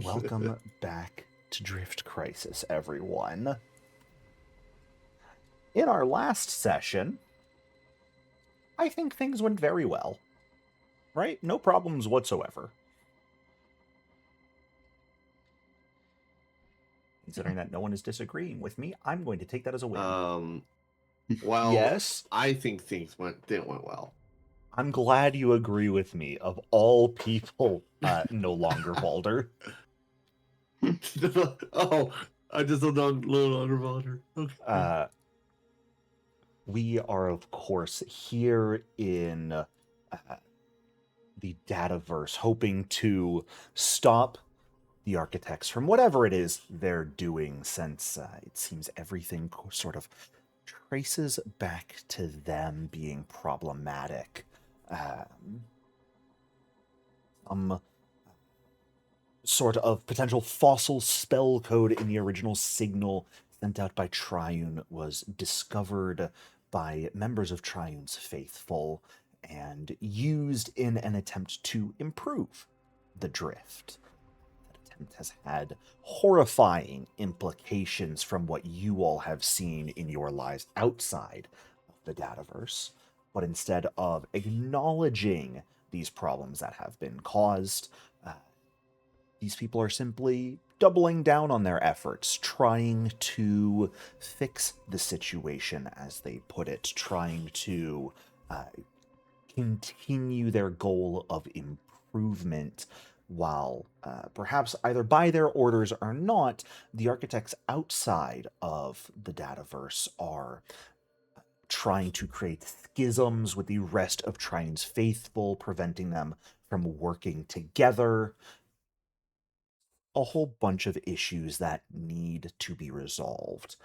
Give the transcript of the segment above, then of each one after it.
Welcome back to Drift Crisis, everyone. In our last session, I think things went very well. Right? No problems whatsoever. Considering that no one is disagreeing with me, I'm going to take that as a win. Well, Yes, I think things didn't went well. I'm glad you agree with me. Of all people, no longer Valdur. Oh, I just don't know little underwater. Okay. We are, of course, here in the Dataverse, hoping to stop the architects from whatever it is they're doing, since it seems everything sort of traces back to them being problematic. Some sort of potential fossil spell code in the original signal sent out by Triune was discovered by members of Triune's faithful and used in an attempt to improve the drift. Has had horrifying implications from what you all have seen in your lives outside of the Dataverse. But instead of acknowledging these problems that have been caused, these people are simply doubling down on their efforts, trying to fix the situation, as they put it, trying to uh, continue their goal of improvement, while perhaps either by their orders or not, the architects outside of the Dataverse are trying to create schisms with the rest of Triune's faithful, preventing them from working together. A whole bunch of issues that need to be resolved.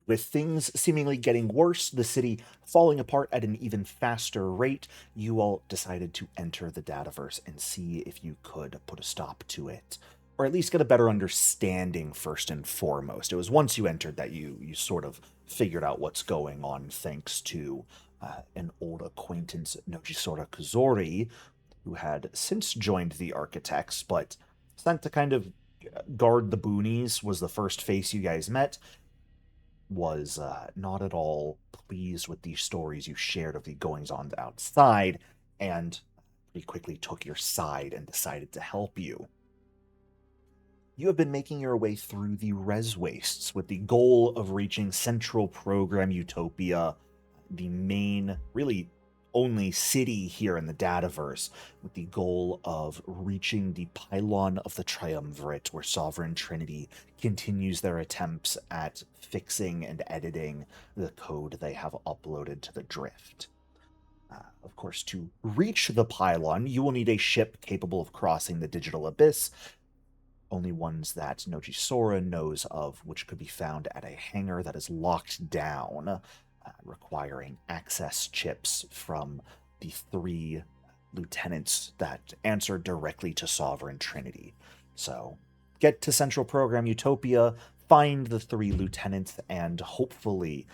With things seemingly getting worse, the city falling apart at an even faster rate, you all decided to enter the Dataverse and see if you could put a stop to it. Or at least get a better understanding first and foremost. It was once you entered that you sort of figured out what's going on, thanks to an old acquaintance, Nojisora Kazori, who had since joined the Architects, but sent to kind of guard the boonies, was the first face you guys met, was not at all pleased with the stories you shared of the goings on outside, and pretty quickly took your side and decided to help you. You have been making your way through the res wastes with the goal of reaching Central Program Utopia, the main, really only city here in the Dataverse, with the goal of reaching the pylon of the Triumvirate, where Sovereign Trinity continues their attempts at fixing and editing the code they have uploaded to the Drift. Of course, to reach the pylon, you will need a ship capable of crossing the digital abyss, only ones that Nojisora knows of, which could be found at a hangar that is locked down, requiring access chips from the three lieutenants that answer directly to Sovereign Trinity. So, get to Central Program Utopia, find the three lieutenants, and hopefully,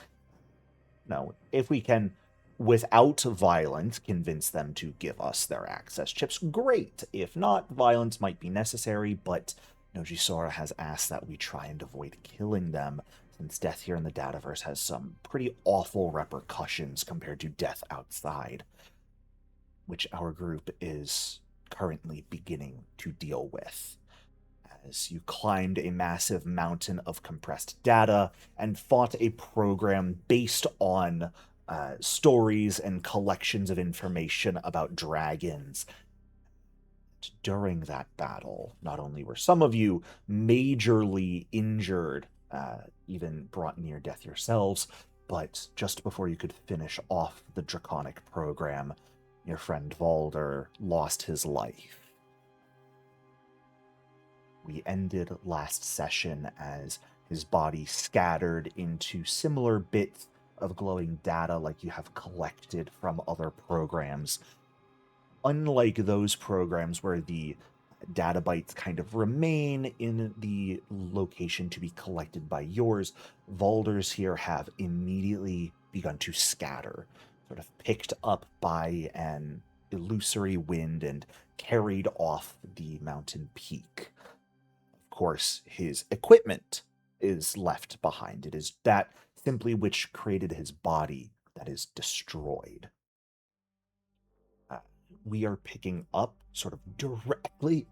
if we can, without violence, convince them to give us their access chips, great. If not, violence might be necessary, but Nojisora has asked that we try and avoid killing them, since death here in the Dataverse has some pretty awful repercussions compared to death outside, which our group is currently beginning to deal with. As you climbed a massive mountain of compressed data and fought a program based on stories and collections of information about dragons. During that battle, not only were some of you majorly injured, even brought near death yourselves, but just before you could finish off the draconic program, your friend Valdur lost his life. We ended last session as his body scattered into similar bits of glowing data like you have collected from other programs. Unlike those programs where the data bytes kind of remain in the location to be collected by yours, Valdur's here have immediately begun to scatter, sort of picked up by an illusory wind and carried off the mountain peak. course, his equipment is left behind. It is that simply which created his body that is destroyed. We are picking up sort of directly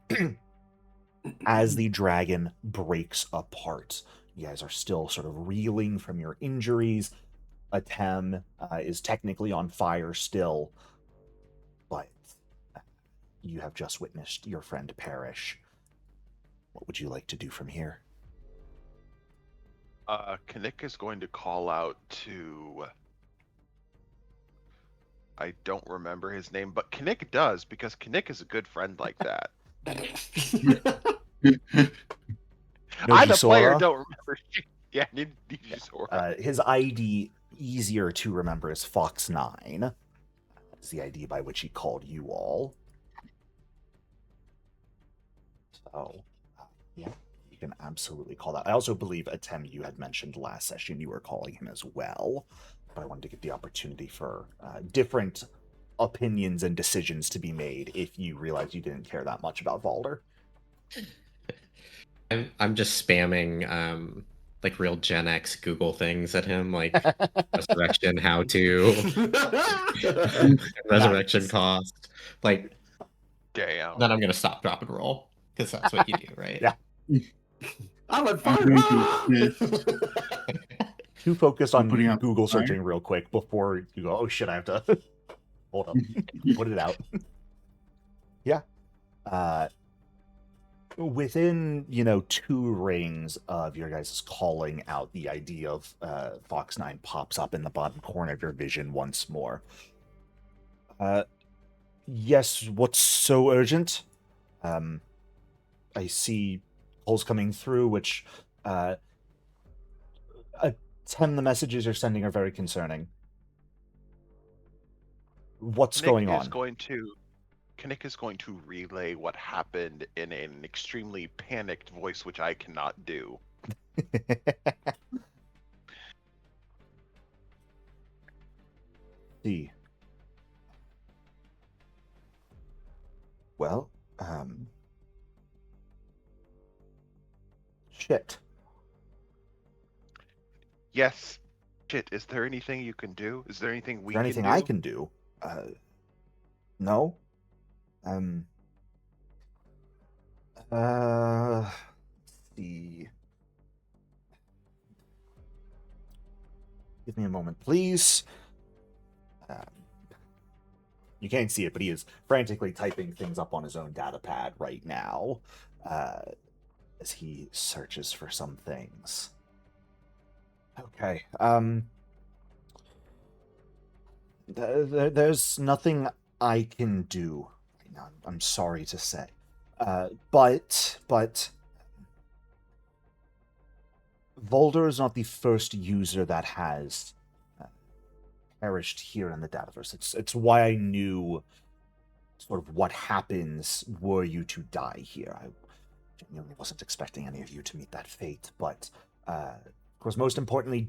as the dragon breaks apart. You guys are still sort of reeling from your injuries. Atem is technically on fire still, but you have just witnessed your friend perish. What would you like to do from here? Kinnick is going to call out to... I don't remember his name, but Kinnick does, because Kinnick is a good friend like that. I, the player, Nojisora? don't remember. Yeah, Nojisora. His ID, easier to remember, is Fox9. That's the ID by which he called you all. So, yeah, you can absolutely call that. I also believe Atem, you had mentioned last session you were calling him as well, but I wanted to get the opportunity for different opinions and decisions to be made if you realized you didn't care that much about Valdur. I'm just spamming like real Gen X Google things at him, like resurrection, how to, resurrection Nice. cost. Like, Damn. then I'm gonna stop, drop, and roll because that's what you do, right? Yeah. I'm on I'm fire. going to To focus on putting out Google fire. searching real quick before you go, oh shit, I have to hold up, put it out. Yeah. Within, 2 rings of your guys' calling out, the idea of Fox9 pops up in the bottom corner of your vision once more. Yes, what's so urgent? I see calls coming through, which Atem, the messages you're sending are very concerning. What's going on? Kinnick is going to relay what happened in an extremely panicked voice, which I cannot do. See. Well, shit. Yes. Shit, is there anything you can do? Is there anything we can do? Anything I can do? No. Let's see. Give me a moment, please. You can't see it, but he is frantically typing things up on his own data pad right now as he searches for some things. Okay. There's nothing I can do right now. I'm sorry to say. But Valdur is not the first user that has perished here in the Dataverse. It's why I knew sort of what happens were you to die here. I genuinely wasn't expecting any of you to meet that fate, but of course, most importantly,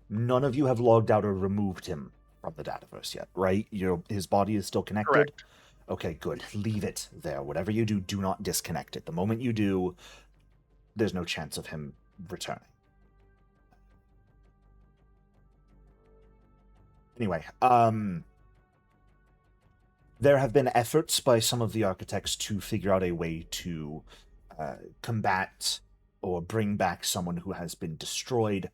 none of you have logged out or removed him from the Dataverse yet, right? His body is still connected? Correct. Okay, good. Leave it there. Whatever you do, do not disconnect it. The moment you do, there's no chance of him returning. Anyway, there have been efforts by some of the architects to figure out a way to combat or bring back someone who has been destroyed.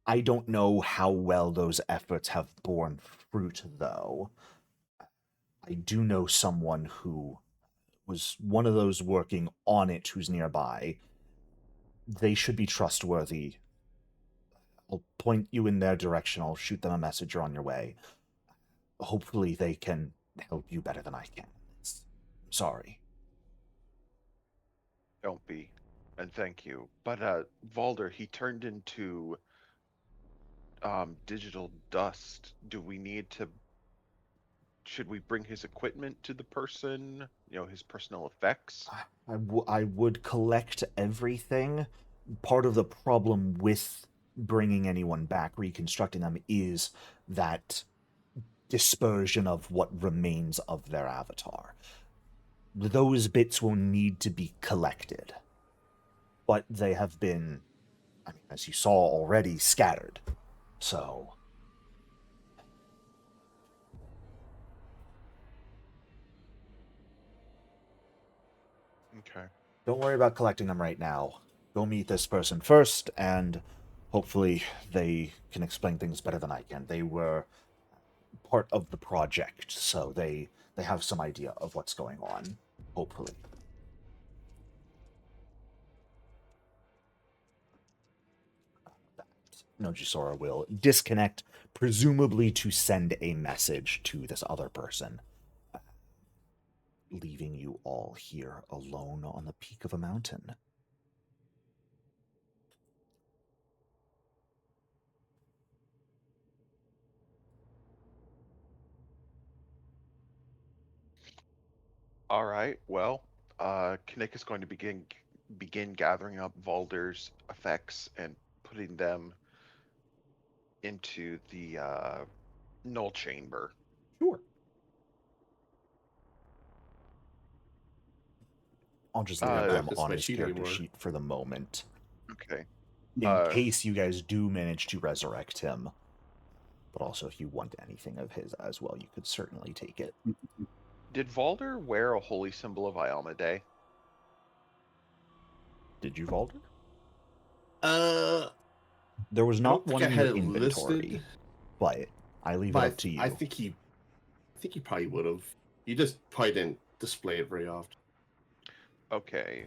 I don't know how well those efforts have borne fruit, though. I do know someone who was one of those working on it who's nearby. They should be trustworthy. I'll point you in their direction. I'll shoot them a message. You're on your way. Hopefully they can help you better than I can. Sorry. Don't be. And thank you. But Valdur, he turned into digital dust. Do we need to... Should we bring his equipment to the person? His personal effects? I would collect everything. Part of the problem with bringing anyone back, reconstructing them, is that dispersion of what remains of their avatar. Those bits will need to be collected. but they have been, I mean, as you saw already, scattered. So Okay. don't worry about collecting them right now. Go meet this person first, and hopefully they can explain things better than I can. They were part of the project, so they have some idea of what's going on, hopefully. Nojisora will disconnect, presumably to send a message to this other person, leaving you all here alone on the peak of a mountain. All right. Well, Kinnick is going to begin gathering up Valdur's effects and putting them into the null chamber. Sure. I'll just leave Uh, them That's on my his sheet character anymore. sheet for the moment, Okay. in case you guys do manage to resurrect him. But also, if you want anything of his as well, you could certainly take it. Did Valdur wear a holy symbol of Iomedae? Did you, Valdur? Uh, There was I not don't think one I in had your it inventory, listed, but I leave it but up to you. I think he probably would have. He just probably didn't display it very often. Okay.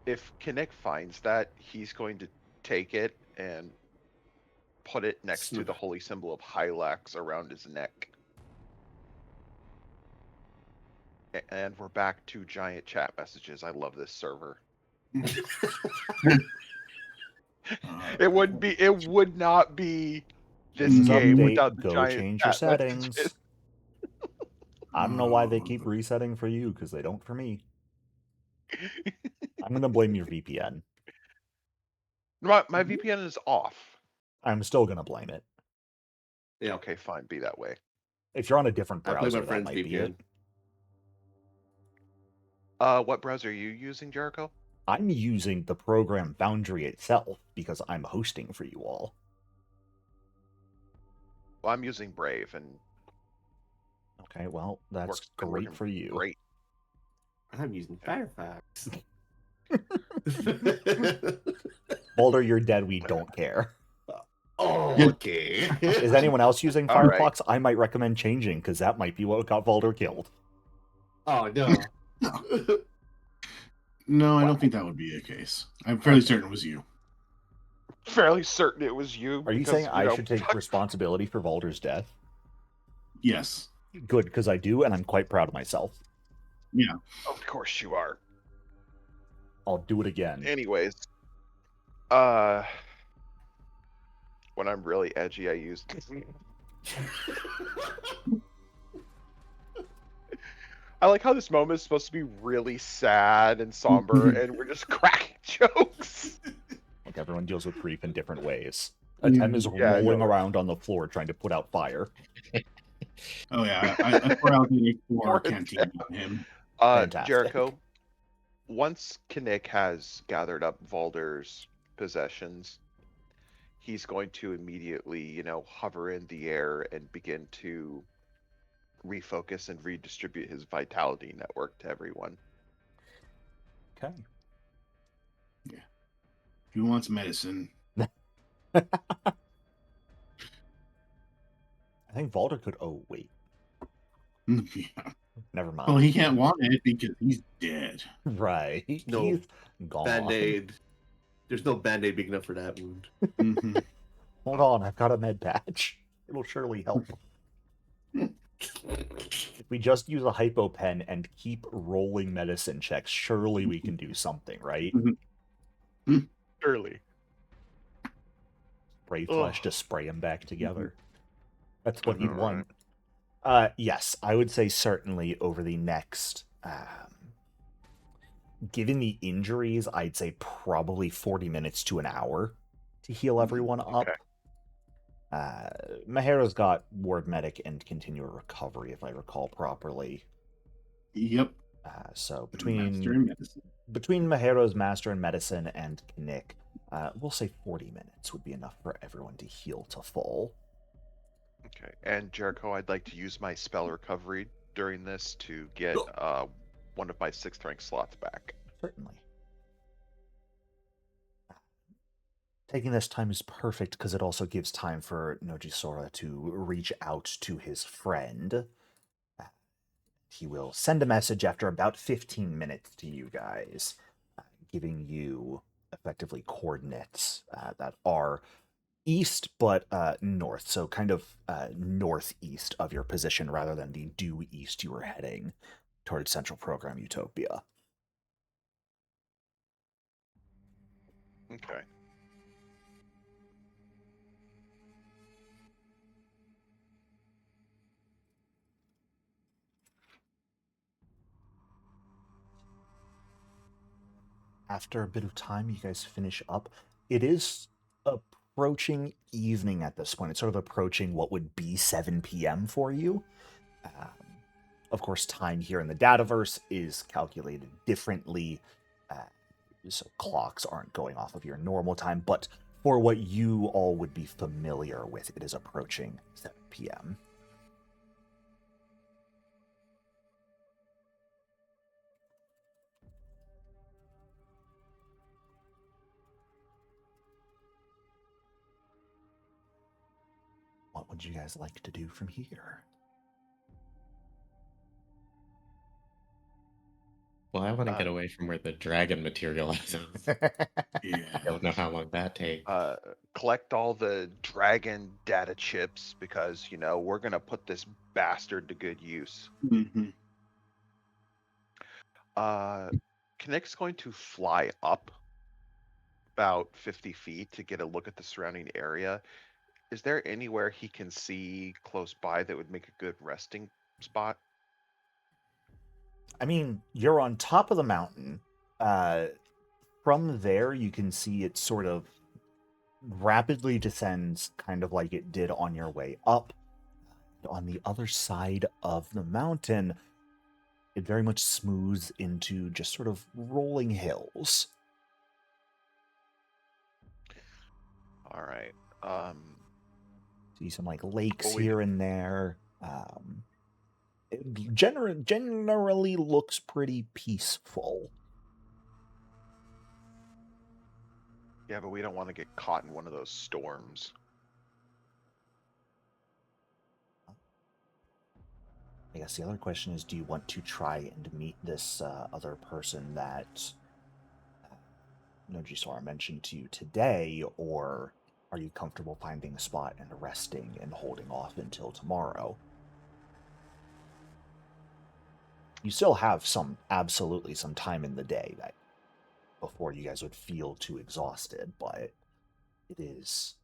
If Kinnick finds that, he's going to take it and put it next to the holy symbol of Hylax around his neck. And we're back to giant chat messages. I love this server. It would not be this News game update, without the go giant change your chat settings. messages. I don't know why they keep resetting for you, because they don't for me. I'm going to blame your VPN. My VPN is off. I'm still going to blame it. Yeah, Okay, fine, be that way. If you're on a different I play browser, my that friend's might be it. VPN. What browser are you using, Jericho? I'm using the program Foundry itself, because I'm hosting for you all. Well, I'm using Brave, and Okay, well, that's works great for you. Great. I'm using Firefox. Valdur, you're dead. We don't care. Oh, okay. Is anyone else using All right. Firefox? I might recommend changing, because that might be what got Valdur killed. Oh no. No, I don't think that would be the case. I'm fairly certain it was you. Fairly certain it was you. Are you because, saying I know, should take responsibility for Valdur's death? Yes. Good, because I do, and I'm quite proud of myself. Yeah. Of course you are. I'll do it again. Anyways, when I'm really edgy, I use. I like how this moment is supposed to be really sad and somber, and we're just cracking jokes. Like, everyone deals with grief in different ways. Atem is Yeah, I rolling know. around on the floor trying to put out fire. Oh yeah, I pour out the Poor A4 canteen on him. Fantastic. Jericho, once Kinnick has gathered up Valdur's possessions, he's going to immediately, hover in the air and begin to refocus and redistribute his vitality network to everyone. Okay. Who wants medicine? I think Valdur could... Oh, wait. Yeah. Never mind. Well, he can't want it because he's dead. Right. No. He's gone. Band-Aid. There's no Band-Aid big enough for that wound. Mhm. Hold on, I've got a med patch. It'll surely help. If we just use a hypo pen and keep rolling medicine checks, surely we can do something, right? Surely. Spray flesh to spray him back together. That's what I he'd know, want. Yes, I would say certainly over the next... given the injuries, I'd say probably 40 minutes to an hour to heal everyone up. Mahara's got ward medic and continual recovery, if I recall properly. Yep. So Master between in medicine. Mahero's Master in Medicine and Kinnick, we'll say 40 minutes would be enough for everyone to heal to full. Okay. And Jericho, I'd like to use my spell recovery during this to get one of my 6th rank slots back. Certainly. Taking this time is perfect because it also gives time for Nojisora to reach out to his friend. He will send a message after about 15 minutes to you guys, giving you effectively coordinates that are east but north, so kind of northeast of your position rather than the due east you were heading towards Central Program Utopia. Okay. After a bit of time, you guys finish up. It is approaching evening at this point. It's sort of approaching what would be 7 p.m. for you. Of course, time here in the Dataverse is calculated differently, so clocks aren't going off of your normal time, but for what you all would be familiar with, it is approaching 7 p.m. What would you guys like to do from here? Well, I want to get away from where the dragon materializes. Yeah. I don't know how long that takes. Collect all the dragon data chips because, we're going to put this bastard to good use. Mm-hmm. Kinnick's going to fly up about 50 feet to get a look at the surrounding area. Is there anywhere he can see close by that would make a good resting spot? I mean, you're on top of the mountain. From there, you can see it sort of rapidly descends, kind of like it did on your way up. On the other side of the mountain, it very much smooths into just sort of rolling hills. All right. See some like lakes Well, we- here and there. It generally looks pretty peaceful. Yeah, but we don't want to get caught in one of those storms. I guess the other question is, do you want to try and meet this other person that Nojisora mentioned to you today, or are you comfortable finding a spot and resting and holding off until tomorrow? You still have absolutely some time in the day that before you guys would feel too exhausted, but it is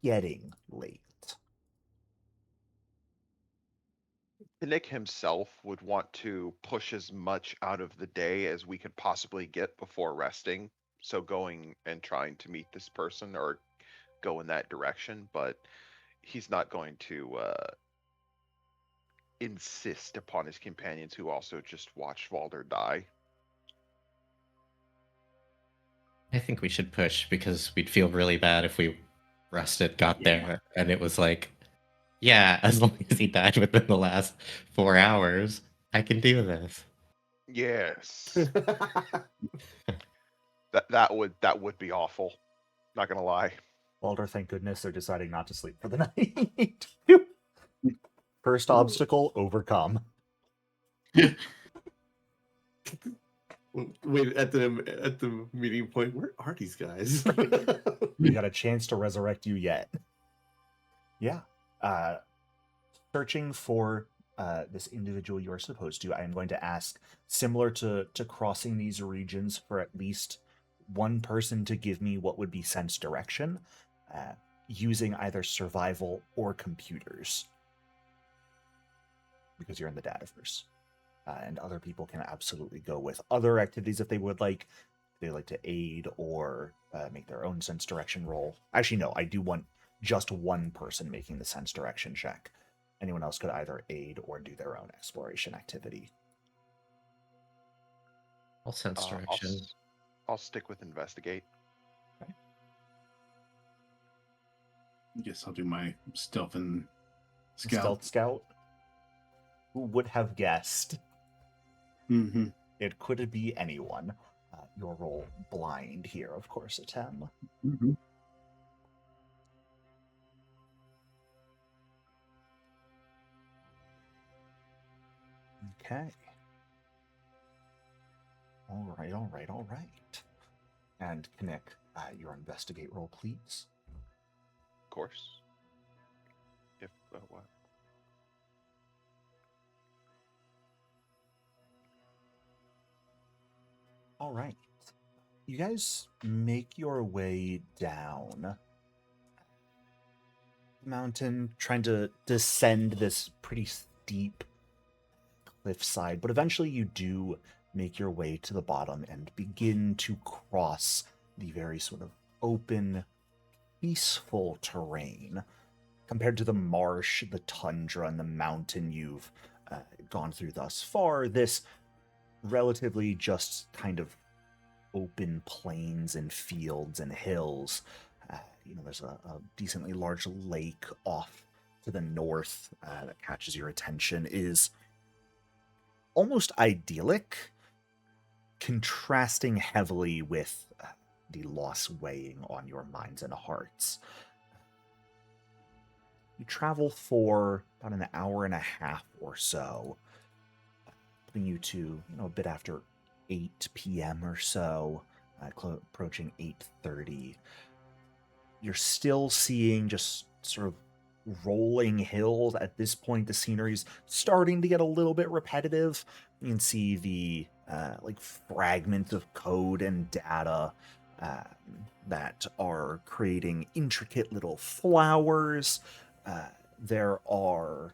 getting late. Nick himself would want to push as much out of the day as we could possibly get before resting. So going and trying to meet this person or go in that direction, but he's not going to insist upon his companions who also just watched Valdur die. I think we should push because we'd feel really bad if we rested, got there, and it was like, yeah, as long as he died within the last 4 hours, I can do this. Yes. that would be awful. Not gonna lie. Valdur, thank goodness they're deciding not to sleep for the night. First obstacle overcome. Wait, at the meeting point, where are these guys? We got a chance to resurrect you yet. Yeah. Searching for this individual you're supposed to, I am going to ask, similar to crossing these regions, for at least one person to give me what would be sense direction, using either survival or computers. Because you're in the Dataverse. And other people can absolutely go with other activities if they would like. If they like to aid or make their own sense direction roll. Actually, no, I do want just one person making the sense direction check. Anyone else could either aid or do their own exploration activity. I'll sense direction. I'll stick with investigate. I guess I'll do my stealth and scout. Stealth scout. Who would have guessed? Mm-hmm. It could be anyone. Your roll blind here, of course, Atem. Mm-hmm. Okay. All right. And Kinnick, your investigate roll, please. Of course. If what? All right. You guys make your way down the mountain, trying to descend this pretty steep cliffside, but eventually you do make your way to the bottom and begin to cross the very sort of open, peaceful terrain. Compared to the marsh, the tundra, and the mountain you've gone through thus far, this relatively just kind of open plains and fields and hills. There's a decently large lake off to the north that catches your attention, is almost idyllic, contrasting heavily with the loss weighing on your minds and hearts. You travel for about an hour and a half or so, putting you to, a bit after 8 p.m. or so, approaching 8:30. You're still seeing just sort of rolling hills. At this point, the scenery's starting to get a little bit repetitive. You can see the fragments of code and data that are creating intricate little flowers. There are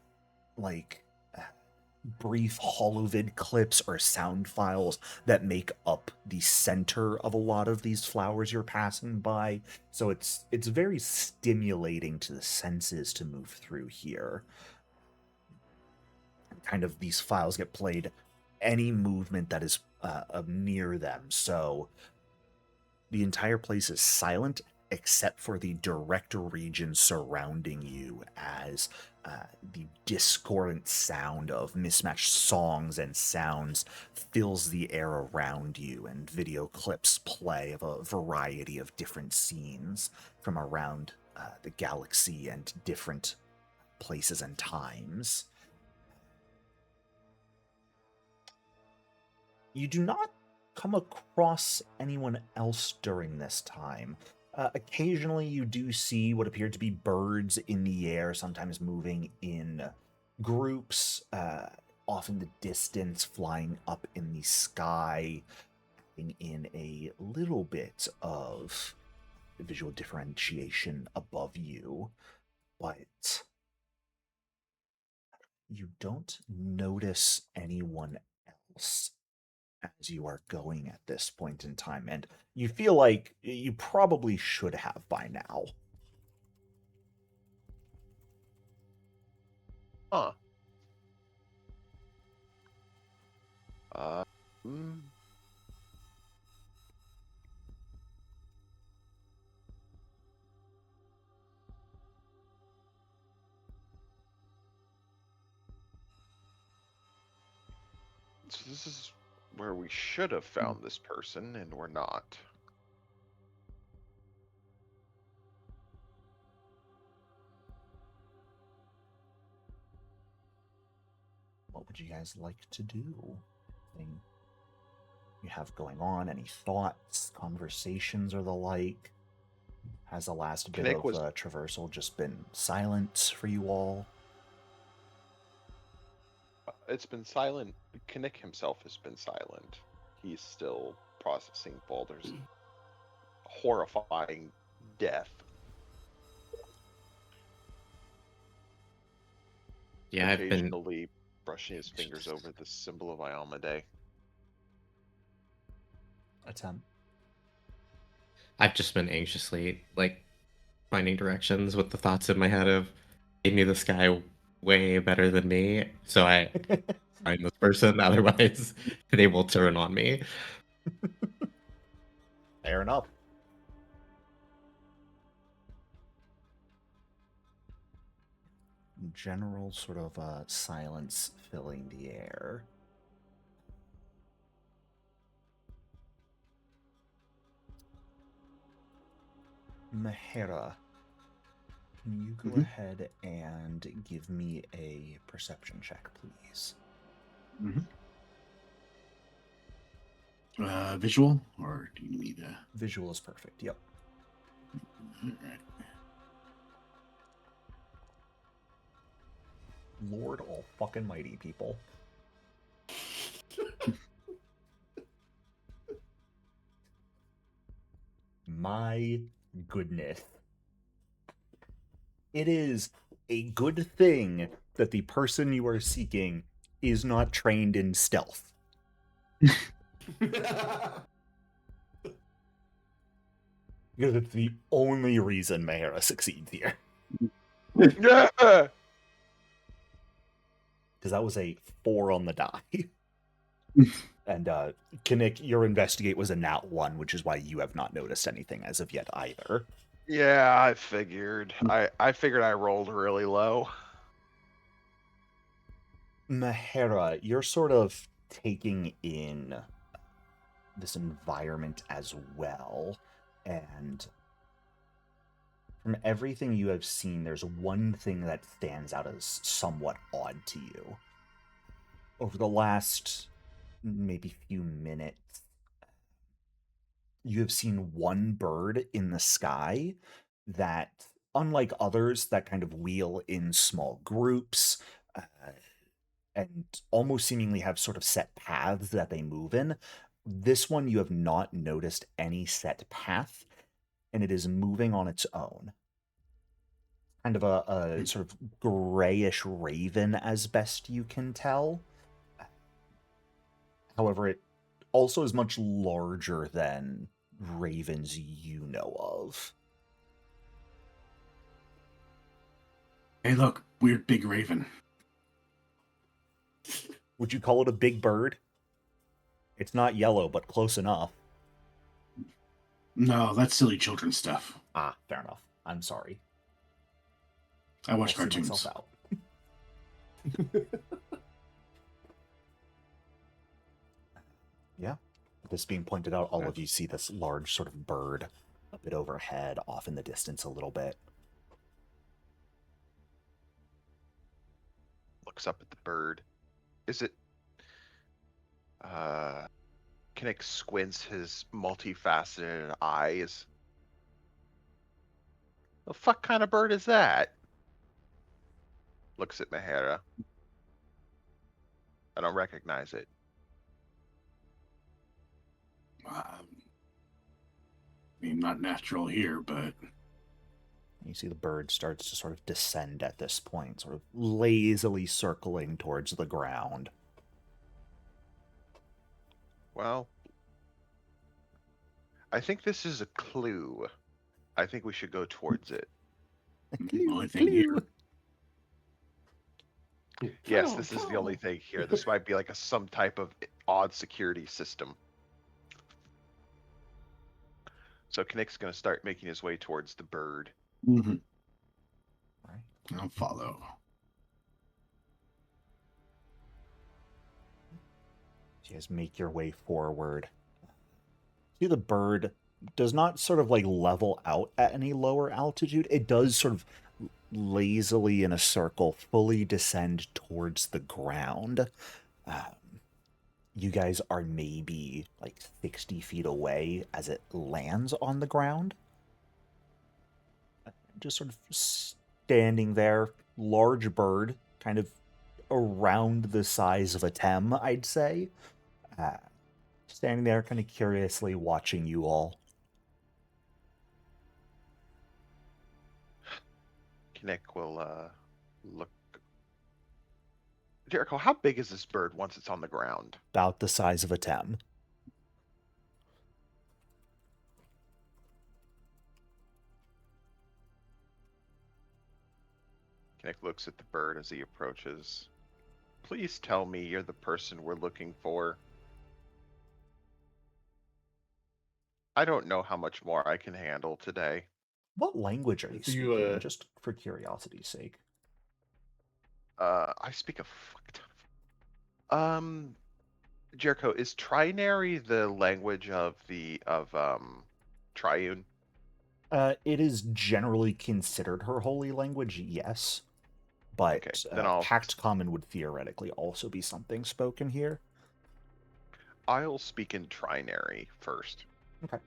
brief holovid clips or sound files that make up the center of a lot of these flowers you're passing by. So it's very stimulating to the senses to move through here. Kind of these files get played any movement that is near them. So the entire place is silent except for the direct region surrounding you, as the discordant sound of mismatched songs and sounds fills the air around you, and video clips play of a variety of different scenes from around the galaxy and different places and times. You do not come across anyone else during this time. Occasionally you do see what appear to be birds in the air, sometimes moving in groups, off in the distance, flying up in the sky, in a little bit of visual differentiation above you, but you don't notice anyone else as you are going at this point in time, and you feel like you probably should have by now. Huh. So this is where we should have found this person, and we're not. What would you guys like to do? Anything you have going on? Any thoughts, conversations, or the like? Has the last bit of traversal just been silent for you all? It's been silent. Kinnick himself has been silent. He's still processing Valdur's horrifying death. Yeah, I've been occasionally brushing his fingers over the symbol of Iomedae. Attempt. I've just been anxiously finding directions with the thoughts in my head of they knew this guy way better than me, so I find this person, otherwise they will turn on me. Fair enough. General sort of silence filling the air. Mahera, can you go ahead and give me a perception check, please? Visual, or do you need a Visual is perfect. Yep. all right. Lord all fucking mighty, people. My goodness. It is a good thing that the person you are seeking is not trained in stealth. Because it's the only reason Mahara succeeds here. Yeah. Because that was a 4 on the die. And Kinnick, your investigate was a nat 1, which is why you have not noticed anything as of yet either. Yeah, I figured. I figured I rolled really low. Mahara, you're sort of taking in this environment as well, and from everything you have seen, there's one thing that stands out as somewhat odd to you. Over the last maybe few minutes, you have seen one bird in the sky that, unlike others that kind of wheel in small groups, and almost seemingly have sort of set paths that they move in. This one, you have not noticed any set path, and it is moving on its own. Kind of a sort of grayish raven, as best you can tell. However, it also is much larger than ravens you know of. Hey, look, weird big raven. Would you call it a big bird? It's not yellow, but close enough. No, that's silly children stuff. Ah, fair enough. I'm sorry. I watch I'll see cartoons. myself out. Yeah. This being pointed out, all of you see this large sort of bird a bit overhead, off in the distance a little bit. Looks up at the bird. Is it... Kinnick squints his multifaceted eyes. The fuck kind of bird is that? Looks at Mahara. I don't recognize it. I mean, not natural here, but You see the bird starts to sort of descend at this point, sort of lazily circling towards the ground. Well, I think this is a clue. I think we should go towards it. the only thing here. Yes, this is the only thing here. This might be like some type of odd security system. So Kinnick's going to start making his way towards the bird. Mm-hmm. Right. I'll follow. You guys make your way forward. See, the bird does not sort of like level out at any lower altitude. It does sort of lazily in a circle fully descend towards the ground. You guys are maybe like 60 feet away as it lands on the ground. Just sort of standing there, large bird, kind of around the size of a Tem, I'd say. Standing there kind of curiously watching you all. Kinnick will look. Jericho, how big is this bird once it's on the ground? About the size of a Tem. Kinnick looks at the bird as he approaches. Please tell me you're the person we're looking for. I don't know how much more I can handle today. What language are you Do speaking? you, Just for curiosity's sake. I speak a fuck ton Jericho, is trinary the language of Triune? It is generally considered her holy language, yes. Okay, But then Pact Common would theoretically also be something spoken here. I'll speak in trinary first. Okay.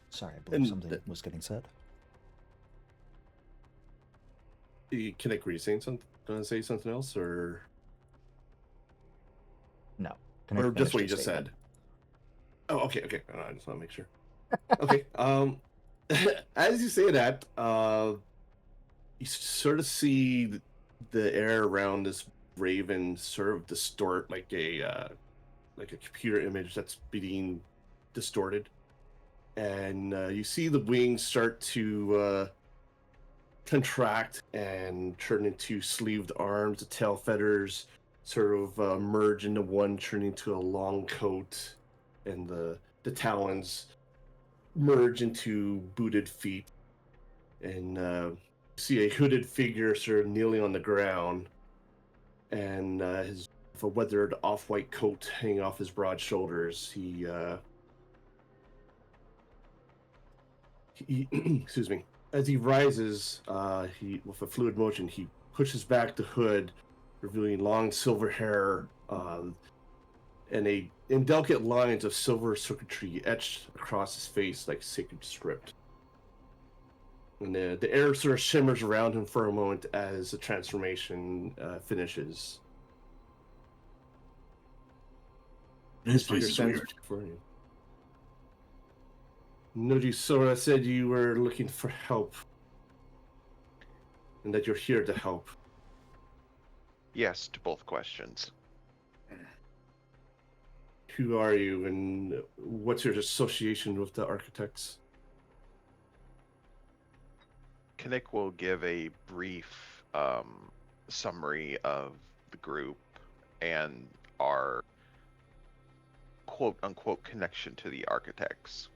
Sorry, I believe And something was getting said. Kinnick, were you saying something? Gonna say something else, or No. or just what you Finished just his statement. said? Oh, okay. I just want to make sure. Okay. As you say that, you sort of see the air around this raven sort of distort like a computer image that's being distorted, and you see the wings start to contract and turn into sleeved arms. The tail feathers sort of merge into one, turn into a long coat, and the talons merge into booted feet. And see a hooded figure sort of kneeling on the ground, and his a weathered off-white coat hanging off his broad shoulders. He excuse me. As he rises, he with a fluid motion, he pushes back the hood, revealing long silver hair and delicate lines of silver circuitry etched across his face like sacred script. And the air sort of shimmers around him for a moment as the transformation finishes. This place is Stands weird. before you. Nojisora said you were looking for help, and that you're here to help. Yes to both questions. Who are you, and what's your association with the architects? Kinnick will give a brief summary of the group and our quote-unquote connection to the architects.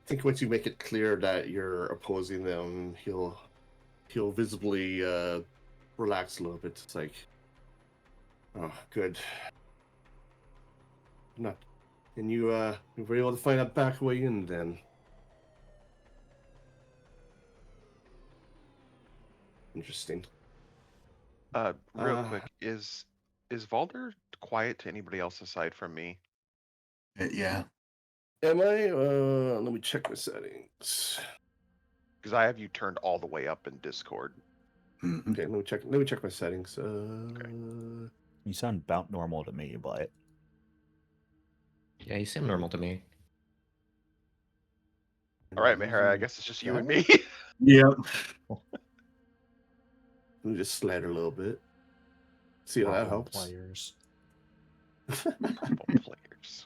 I think once you make it clear that you're opposing them, he'll visibly relax a little bit. It's like, oh, good. Not, and you were able to find that back way in then. Interesting. Real quick, is Valdur quiet to anybody else aside from me? Yeah. Am I? Let me check my settings. Because I have you turned all the way up in Discord. Mm-hmm. Okay, let me check my settings. You sound about normal to me, but Yeah, you seem normal to me. All right, Mahara, I guess it's just you and me. Yep. Let me just slide a little bit. See how that problem helps. players. Problem players.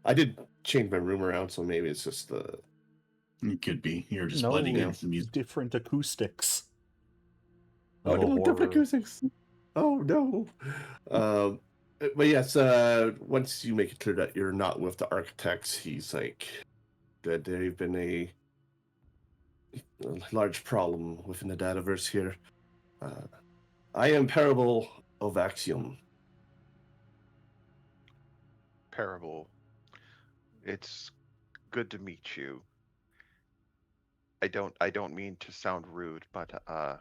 I did change my room around, so maybe it's just the. It could be. You're just No, blending in with the music. different acoustics. Oh no, different horror. acoustics. Oh no. But yes, once you make it clear that you're not with the architects, he's like that they've been a large problem within the dataverse here. I am Parable of Axiom. Parable. It's good to meet you. I don't mean to sound rude, but our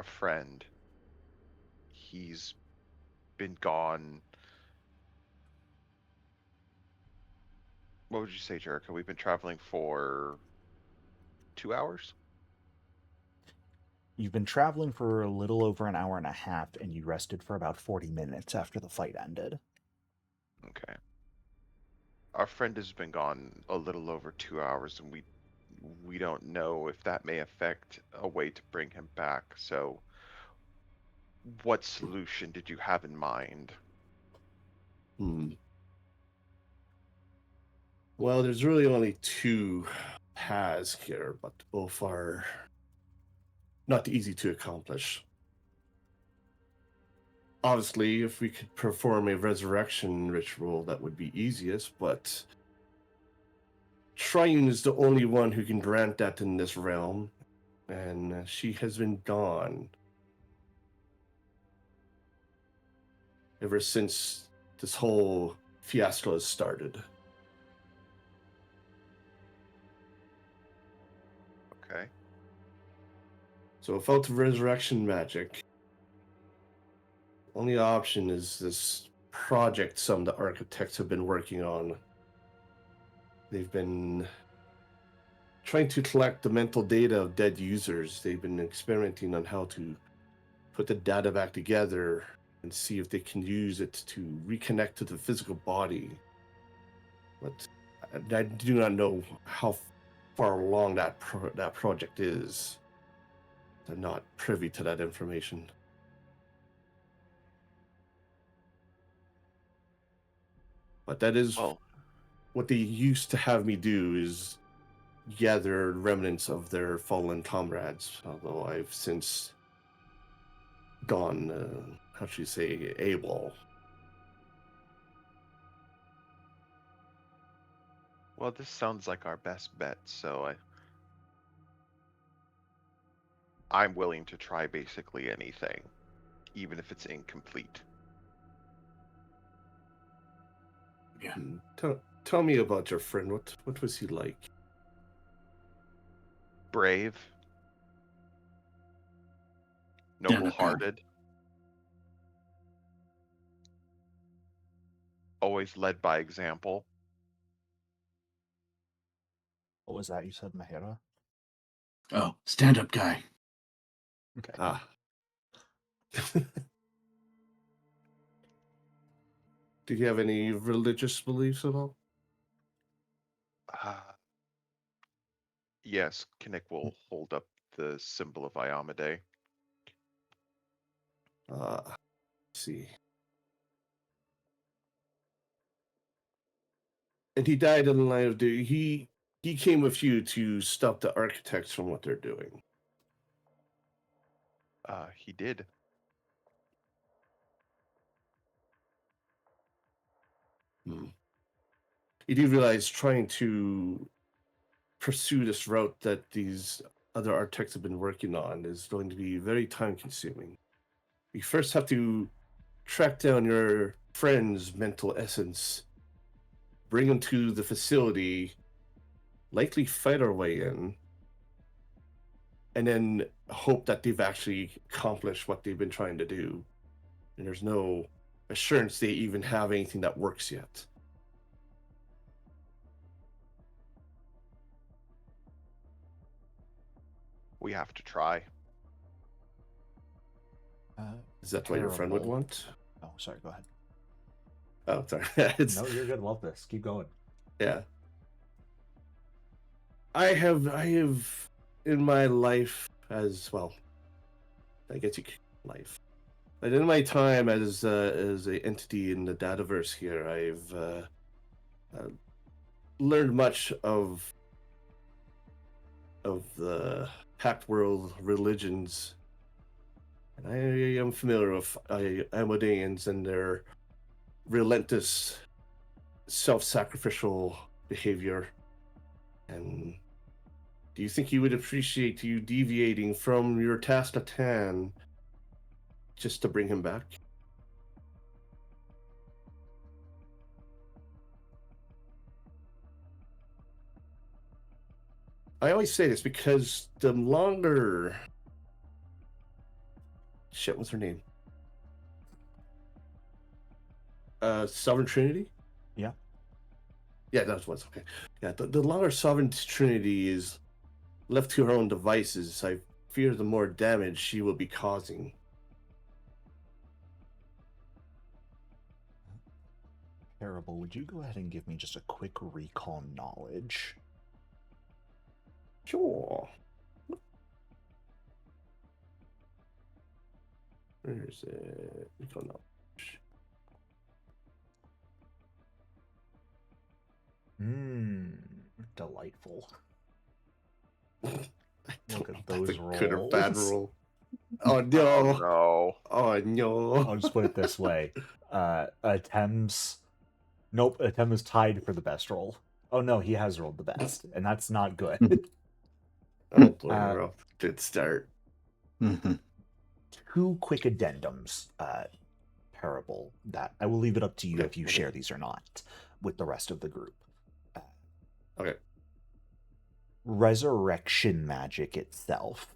friend, he's been gone. What would you say, Jericho? We've been traveling for 2 hours? You've been traveling for a little over an hour and a half, and you rested for about 40 minutes after the fight ended. Okay. Our friend has been gone a little over 2 hours, and we don't know if that may affect a way to bring him back. So, what solution did you have in mind? Well, there's really only two paths here, but both are not easy to accomplish. Obviously, if we could perform a resurrection ritual, that would be easiest, but Triune is the only one who can grant that in this realm, and she has been gone ever since this whole fiasco has started. Okay. So without the resurrection magic, only option is this project some of the architects have been working on. They've been trying to collect the mental data of dead users. They've been experimenting on how to put the data back together and see if they can use it to reconnect to the physical body. But I do not know how far along that project is. I'm not privy to that information. But that is Well, what they used to have me do, is gather remnants of their fallen comrades, although I've since gone, how should you say, AWOL. well, this sounds like our best bet, so I'm willing to try basically anything, even if it's incomplete. Yeah. Tell me about your friend. What was he like? Brave, noble-hearted, always led by example. What was that you said, Mahera? Oh, stand-up guy. Okay. Ah. Do you have any religious beliefs at all? Yes, Kinnick will hold up the symbol of Iamade. Let's see. And he died in the line of duty. He came with you to stop the architects from what they're doing. He did. You do realize trying to pursue this route that these other architects have been working on is going to be very time consuming. We first have to track down your friend's mental essence, bring him to the facility, likely fight our way in, and then hope that they've actually accomplished what they've been trying to do. And there's no assurance they even have anything that works yet. We have to try. Is that what your friend would Terrible. want? Oh, sorry. Go ahead. Oh, sorry. No, you're good. Love this. Keep going. Yeah. I have in my life as well. I guess you could life. But in my time as a entity in the dataverse here, I've learned much of the Pact World religions, and I am familiar with Amadeans and their relentless self-sacrificial behavior. And do you think he would appreciate you deviating from your task at hand just to bring him back? I always say this because the longer... Shit, what's her name? Sovereign Trinity? Yeah. Yeah, that was okay. Yeah, the longer Sovereign Trinity is left to her own devices, I fear the more damage she will be causing. Terrible. Would you go ahead and give me just a quick recall knowledge? Sure. Where's it? Recall knowledge. Delightful. Look at That's those a good or bad rolls. roll. Oh Oh no! no. Oh no! I'll just put it this way. Attempts. Nope, Atem is tied for the best roll. Oh no, he has rolled the best, and that's not good. Oh boy, we're off to a good start. Mhm. Two quick addendums, Parable, that I will leave it up to you Okay, if you okay. share these or not with the rest of the group. Okay. Resurrection magic itself,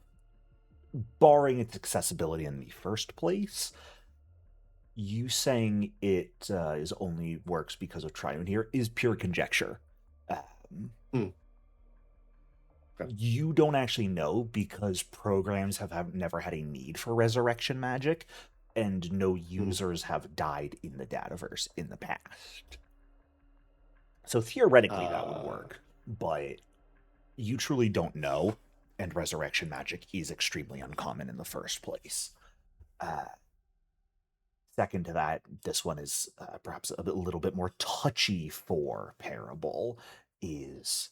barring its accessibility in the first place, you saying it is only works because of Triune here is pure conjecture. Okay. You don't actually know because programs have never had a need for resurrection magic, and no users have died in the dataverse in the past. So theoretically that would work, but you truly don't know, and resurrection magic is extremely uncommon in the first place. Second to that, this one is perhaps a little bit more touchy for Parable, is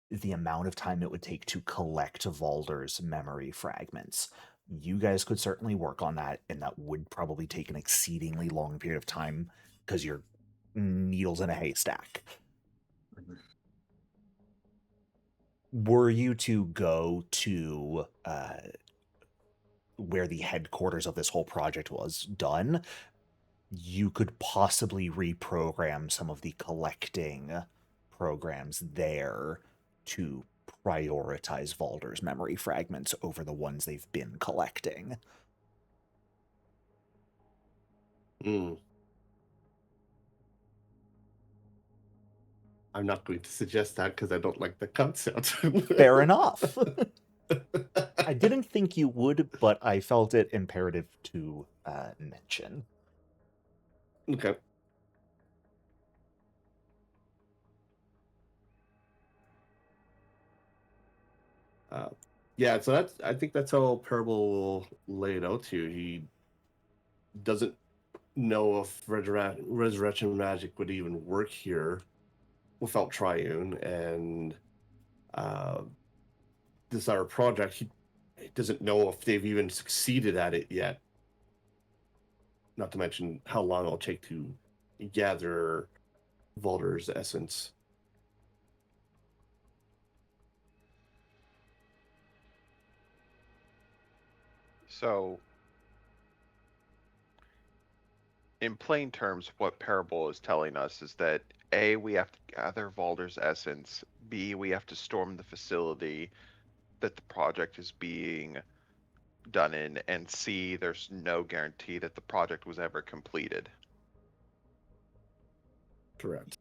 the amount of time it would take to collect Valdur's memory fragments. You guys could certainly work on that, and that would probably take an exceedingly long period of time because you're needles in a haystack. Were you to go to where the headquarters of this whole project was done, you could possibly reprogram some of the collecting programs there to prioritize Valdur's memory fragments over the ones they've been collecting. I'm not going to suggest that because I don't like the concept. Fair enough. I didn't think you would, but I felt it imperative to mention. Okay. Yeah, so I think that's how Parable will lay it out to you. He doesn't know if resurrection magic would even work here without Triune, and this other project, he doesn't know if they've even succeeded at it yet. Not to mention how long it'll take to gather Valdur's essence. So, in plain terms, what Parable is telling us is that A, we have to gather Valdur's essence, B, we have to storm the facility that the project is being done in, and C, there's no guarantee that the project was ever completed. Correct.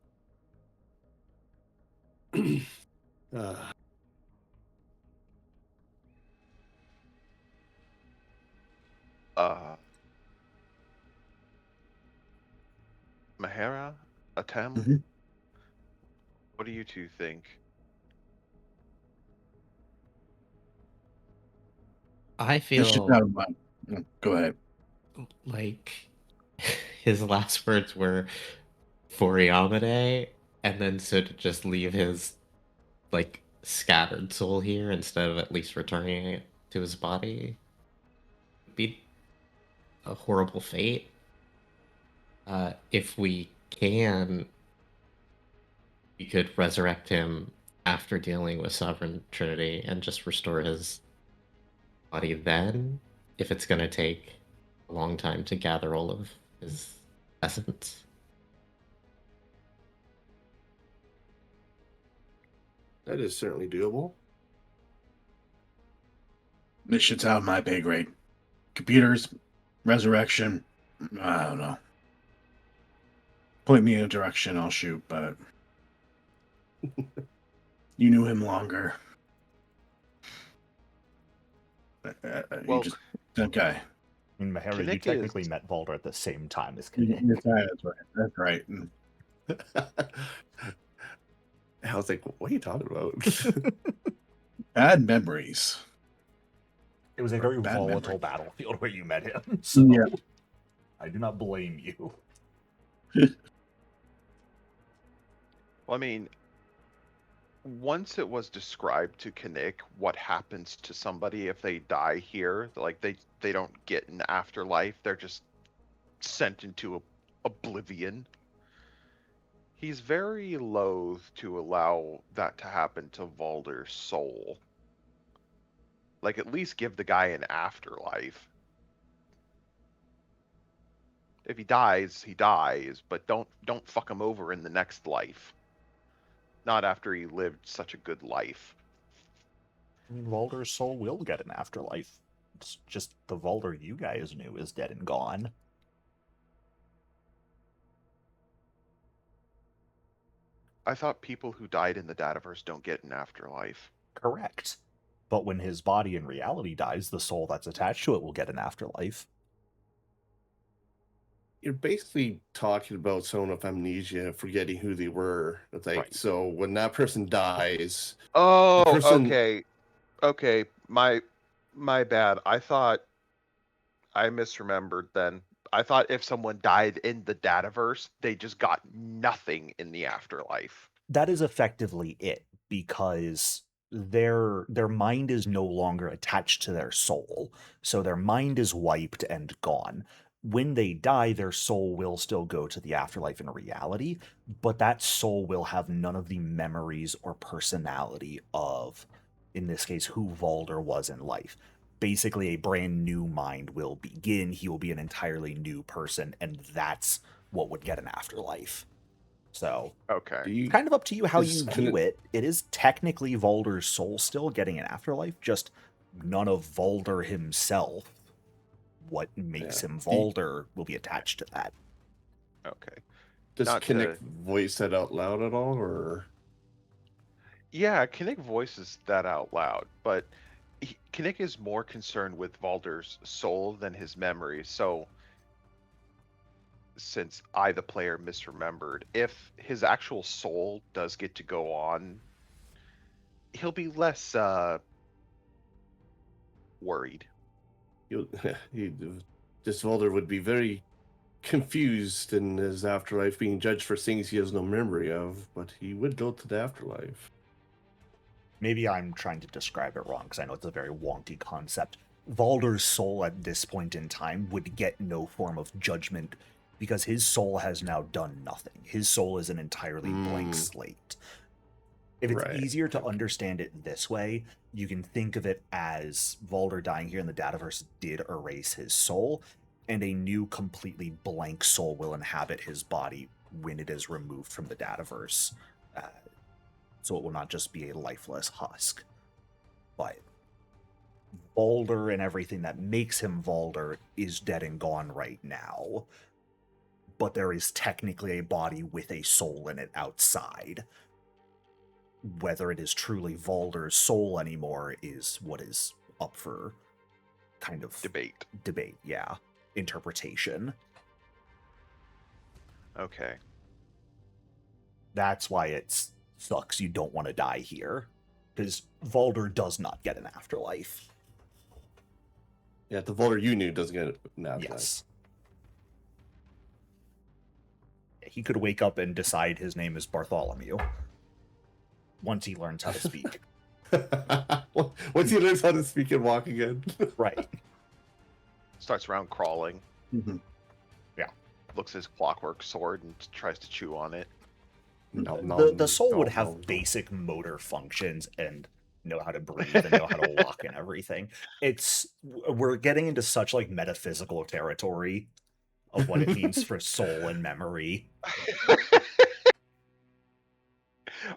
Mahara? Atem? Mhm. What do you two think? I This should feel not go ahead. like his last words were Foriamide, and then so to just leave his like scattered soul here instead of at least returning it to his body would be a horrible fate. If we can, we could resurrect him after dealing with Sovereign Trinity and just restore his body then, if it's going to take a long time to gather all of his essence. That is certainly doable. This shit's out of my pay grade. Computers, resurrection, I don't know. Point me in a direction, I'll shoot, but you knew him longer. Well, You just okay. I mean, Mahara, you Kinnick technically is- met Valdur at the same time as That's Kinnick. right. That's right. I was like, what are you talking about? Bad memories. It was a very Bad volatile memory. battlefield where you met him, so Yeah. I do not blame you. well, I mean, once it was described to Kinnick what happens to somebody if they die here, like they don't get an afterlife, they're just sent into oblivion. He's very loath to allow that to happen to Valdur's soul. Like, at least give the guy an afterlife. If he dies, but don't fuck him over in the next life. Not after he lived such a good life. I mean, Valdur's soul will get an afterlife. It's just the Valdur you guys knew is dead and gone. I thought people who died in the Dataverse don't get an afterlife. Correct. But when his body in reality dies, the soul that's attached to it will get an afterlife. You're basically talking about someone with amnesia, forgetting who they were. It's like, Right. so when that person dies, Oh, person- okay. My bad. I thought I misremembered then. I thought if someone died in the Dataverse, they just got nothing in the afterlife. That is effectively it, because their mind is no longer attached to their soul, so their mind is wiped and gone. When they die, their soul will still go to the afterlife in reality, but that soul will have none of the memories or personality of, in this case, who Valdur was in life. Basically, a brand new mind will begin. He will be an entirely new person, and that's what would get an afterlife. So, Okay. kind of up to you how you Can view it. It is technically Valdur's soul still getting an afterlife, just none of Valdur himself. What makes him Valdur will be attached to that. Okay. Does Not Kinnick voice that out loud at all, or? Yeah, Kinnick voices that out loud, but Kinnick is more concerned with Valdur's soul than his memory. So, since I, the player, misremembered, if his actual soul does get to go on, he'll be less worried. This Valdur would be very confused in his afterlife, being judged for things he has no memory of, but he would go to the afterlife. Maybe I'm trying to describe it wrong, because I know it's a very wonky concept. Valdur's soul at this point in time would get no form of judgment, because his soul has now done nothing. His soul is an entirely blank slate. If it's easier to understand it this way, you can think of it as Valdur dying here in the Dataverse did erase his soul, and a new, completely blank soul will inhabit his body when it is removed from the Dataverse. So it will not just be a lifeless husk. But Valdur and everything that makes him Valdur is dead and gone right now. But there is technically a body with a soul in it outside. Whether it is truly Valdur's soul anymore is what is up for kind of debate, yeah. Interpretation. Okay. That's why it sucks you don't want to die here. Because Valdur does not get an afterlife. Yeah, the Valdur you knew doesn't get an afterlife. Yes. He could wake up and decide his name is Bartholomew. Once he learns how to speak. Once he learns how to speak and walk again. Right. Starts around crawling. Mm-hmm. Yeah. Looks at his clockwork sword and tries to chew on it. The soul would have basic motor functions and know how to breathe and know how to walk and everything. We're getting into such like metaphysical territory of what it means for soul and memory.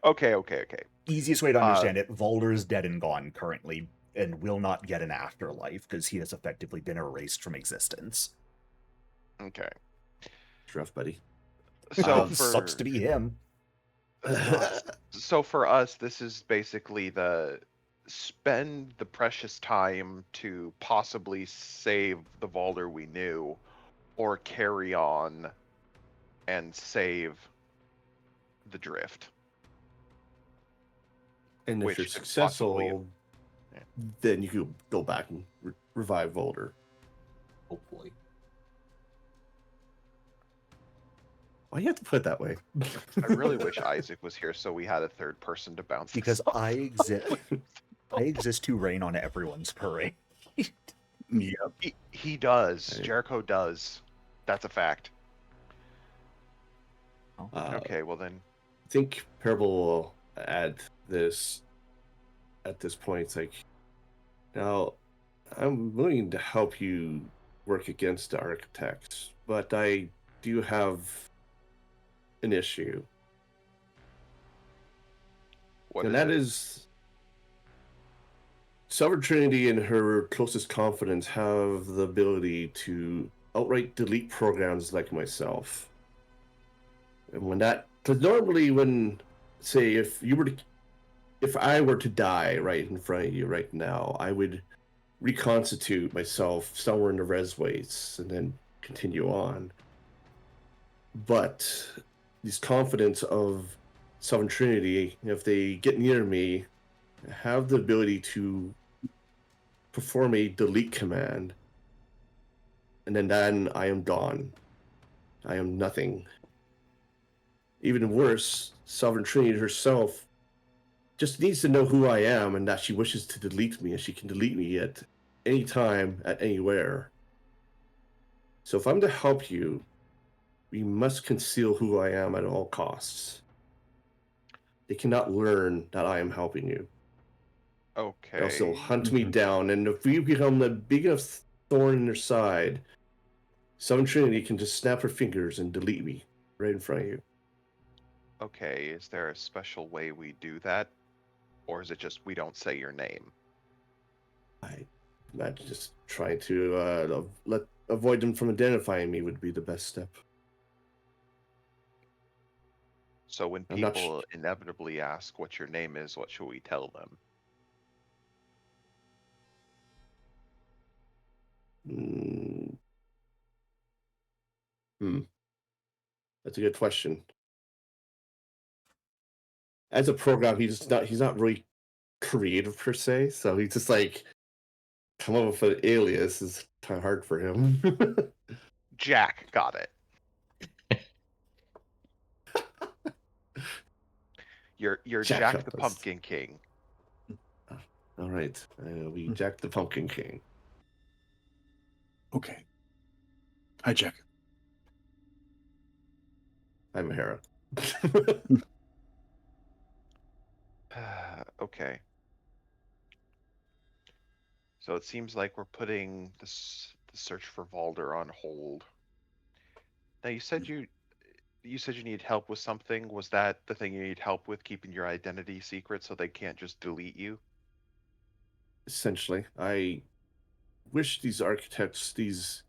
Okay. Easiest way to understand it, Valdur is dead and gone currently and will not get an afterlife because he has effectively been erased from existence. Okay. It's rough, buddy. So sucks to be him. So for us, this is basically spend the precious time to possibly save the Valdur we knew, or carry on and save the drift. And if you're successful, then you could go back and revive Valdur. Hopefully. Why do you have to put it that way? I really wish Isaac was here so we had a third person to bounce Because this off. I exist to rain on everyone's parade. Yep. He does. Right. Jericho does. That's a fact. Okay, well then. I think Parable will add this at this point. It's like, now, I'm willing to help you work against the architects, but I do have an issue. What and is that it? is Sovereign Trinity and her closest confidants have the ability to outright delete programs like myself. And when that, because normally when, say, if I were to die right in front of you right now, I would reconstitute myself somewhere in the res waste and then continue on. But these confidants of Sovereign Trinity, if they get near me, have the ability to perform a delete command, and then I am gone. I am nothing. Even worse, Sovereign Trinity herself just needs to know who I am and that she wishes to delete me, and she can delete me at any time, at anywhere. So if I'm to help you, we must conceal who I am at all costs. They cannot learn that I am helping you. Okay. Else they'll hunt me down, and if we become the big enough thorn in their side, Sovereign Trinity can just snap her fingers and delete me right in front of you. Okay, is there a special way we do that? Or is it just we don't say your name? I imagine just trying to avoid them from identifying me would be the best step. So when I'm not people inevitably ask what your name is, what should we tell them? That's a good question. As a program, he's not really creative per se, so he's just like come up with an alias is kind of hard for him. Jack got it. You're Jack the Pumpkin King. All right, we Jack the Pumpkin King. Okay. Hi, Jack. I'm Hera. Okay. So it seems like we're putting the search for Valdur on hold. Now you said you need help with something. Was that the thing you need help with, keeping your identity secret so they can't just delete you? Essentially, I wish these architects, these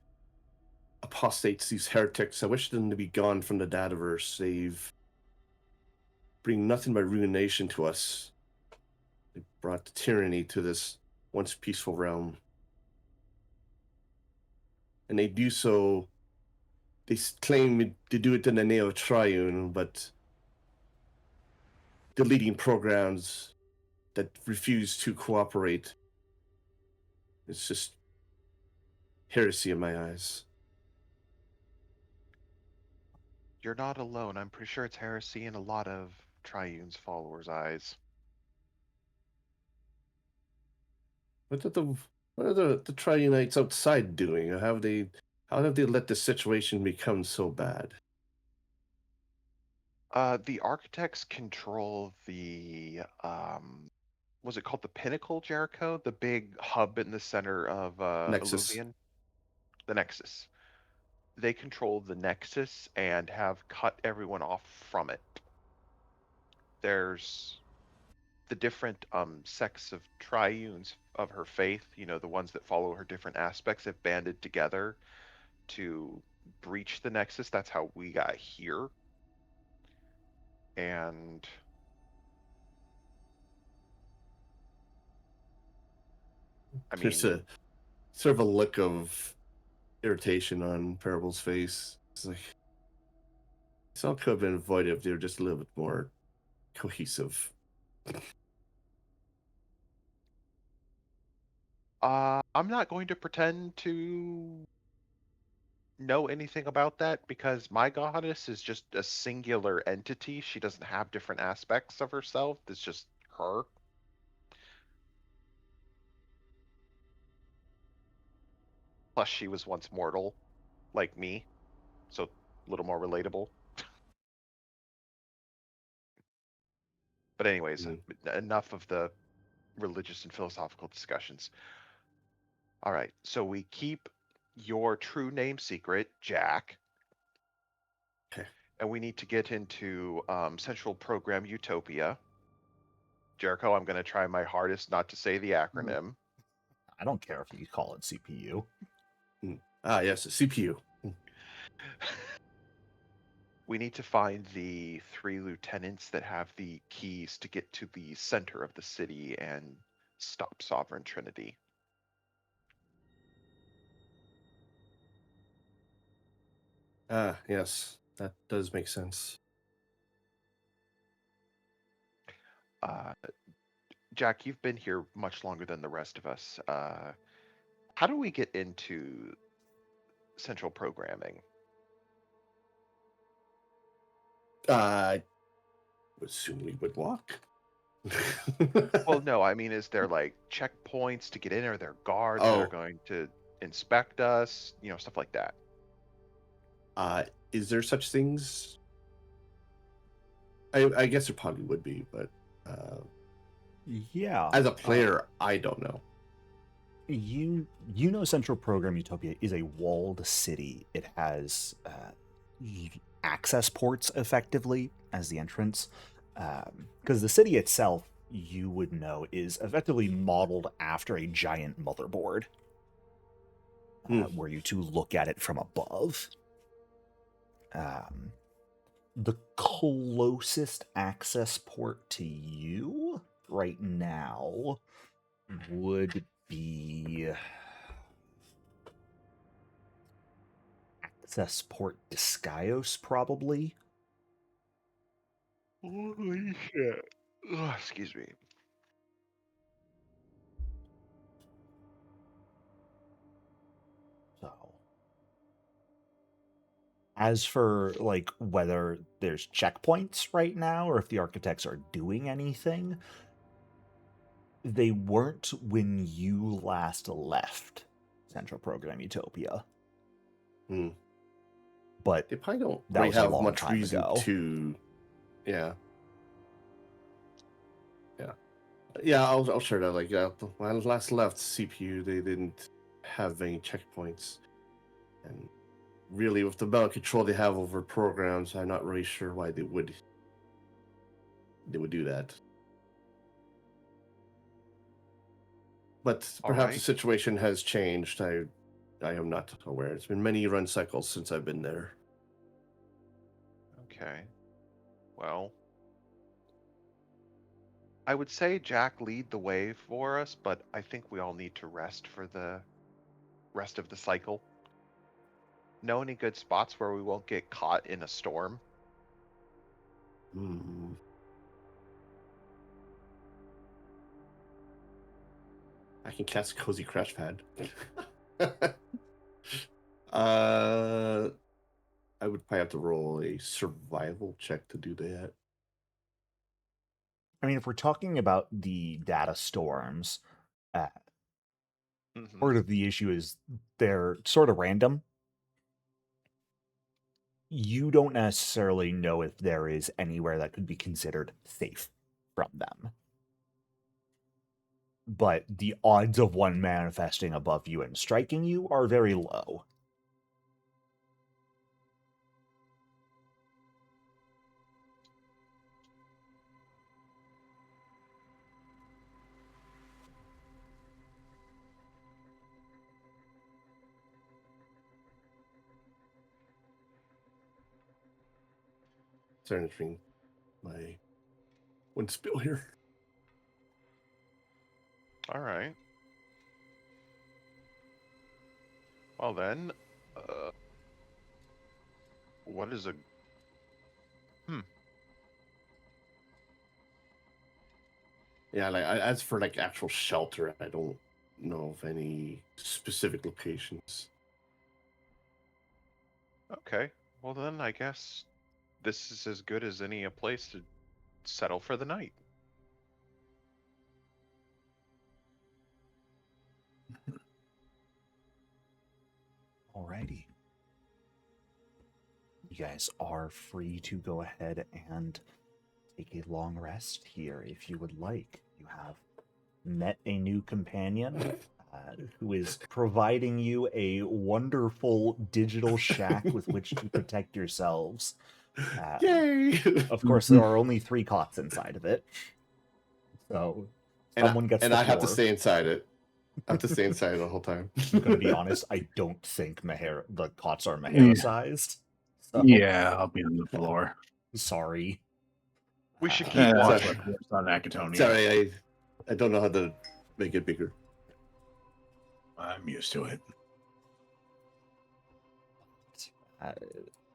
apostates, these heretics, I wish them to be gone from the dataverse. They've bring nothing but ruination to us. They brought tyranny to this once peaceful realm. And they do so, they claim to do it in the name of Triune, but deleting programs that refuse to cooperate. It's just heresy in my eyes. You're not alone. I'm pretty sure it's heresy in a lot of Triune's followers' eyes. What are the Triunites outside doing? How have they let the situation become so bad? The architects control the was it called the Pinnacle, Jericho? The big hub in the center of Nexus. Illuvian? The Nexus. They control the Nexus and have cut everyone off from it. There's the different sects of triunes of her faith, the ones that follow her different aspects, have banded together to breach the Nexus. That's how we got here. And There's a sort of a look of irritation on Parable's face. It's like, this all could have been avoided if they were just a little bit more cohesive. I'm not going to pretend to know anything about that because my goddess is just a singular entity. She doesn't have different aspects of herself. It's just her. Plus, she was once mortal, like me, so a little more relatable. But anyways, enough of the religious and philosophical discussions. All right, so we keep your true name secret, Jack. Okay. And we need to get into Central Program Utopia. Jericho, I'm going to try my hardest not to say the acronym. I don't care if you call it CPU. Yes, CPU. We need to find the 3 lieutenants that have the keys to get to the center of the city and stop Sovereign Trinity. Yes, that does make sense. Jack, you've been here much longer than the rest of us. How do we get into central programming? I would assume we would walk. Well, no, I mean, is there like checkpoints to get in? Are there guards that are going to inspect us? You know, stuff like that. Is there such things? I guess there probably would be, but Yeah. as a player, I don't know. You know Central Program Utopia is a walled city. It has access ports effectively as the entrance. Because the city itself, you would know, is effectively modeled after a giant motherboard. Were you to look at it from above. The closest access port to you right now would be access port Discaios, probably. Holy shit. Oh, excuse me. So, as for like whether there's checkpoints right now or if the architects are doing anything, they weren't when you last left Central Program Utopia. But They probably don't that was a have long much time reason ago. to. Yeah. I'll share that. Like, when I last left CPU, they didn't have any checkpoints, and really, with the amount of control they have over programs, I'm not really sure why they would do that. But perhaps the situation has changed. I am not aware. It's been many run cycles since I've been there. Okay. Well, I would say Jack lead the way for us, but I think we all need to rest for the rest of the cycle. Know any good spots where we won't get caught in a storm? I can cast Cozy Crash Pad. I would probably have to roll a survival check to do that. I mean, if we're talking about the data storms, Mm-hmm. part of the issue is they're sort of random. You don't necessarily know if there is anywhere that could be considered safe from them. But the odds of one manifesting above you and striking you are very low. Entering my wind spill here. All right. Well then, what is a Yeah, like as for like actual shelter, I don't know of any specific locations. Okay. Well, then I guess this is as good as any a place to settle for the night. Alrighty. You guys are free to go ahead and take a long rest here if you would like. You have met a new companion who is providing you a wonderful digital shack with which to protect yourselves. Yay! Of course, there are only 3 cots inside of it. So someone gets and the I have to floor. stay inside it. I have to stay inside the whole time. I'm going to be honest, I don't think the cots are Yeah. Mahara-sized. So, Yeah, I'll be on the floor. sorry. We should Uh, keep Sorry. watch. That's what works on Akatonia. Sorry, I don't know how to make it bigger. I'm used to it. Uh,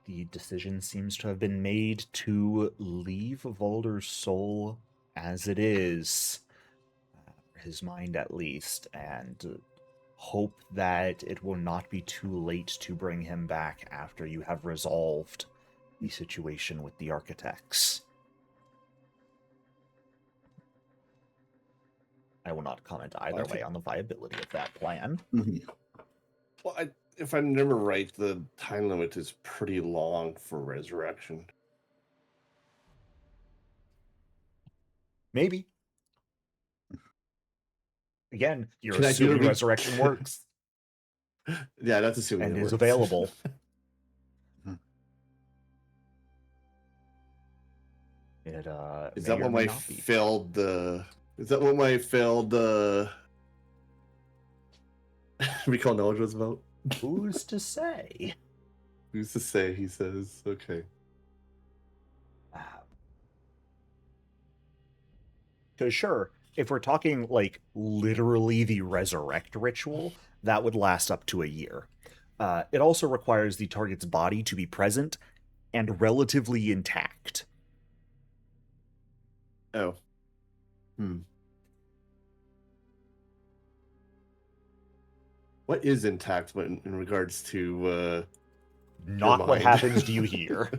the decision seems to have been made to leave Valdur's soul as it is, his mind at least, and hope that it will not be too late to bring him back after you have resolved the situation with the architects. I will not comment either way on the viability of that plan. Mhm. Well, if I remember right, the time limit is pretty long for resurrection. Maybe. Again, you're Can I do assuming a resurrection works Yeah, that's assuming and it is works. available. It Is may that or what may my not be. failed? Is that what my failed recall knowledge was about? Who's to say? Who's to say? He says, okay. Because sure, if we're talking like literally the resurrect ritual, that would last up to a year. It also requires the target's body to be present and relatively intact. Oh. What is intact in regards to Not what mind? happens to you here.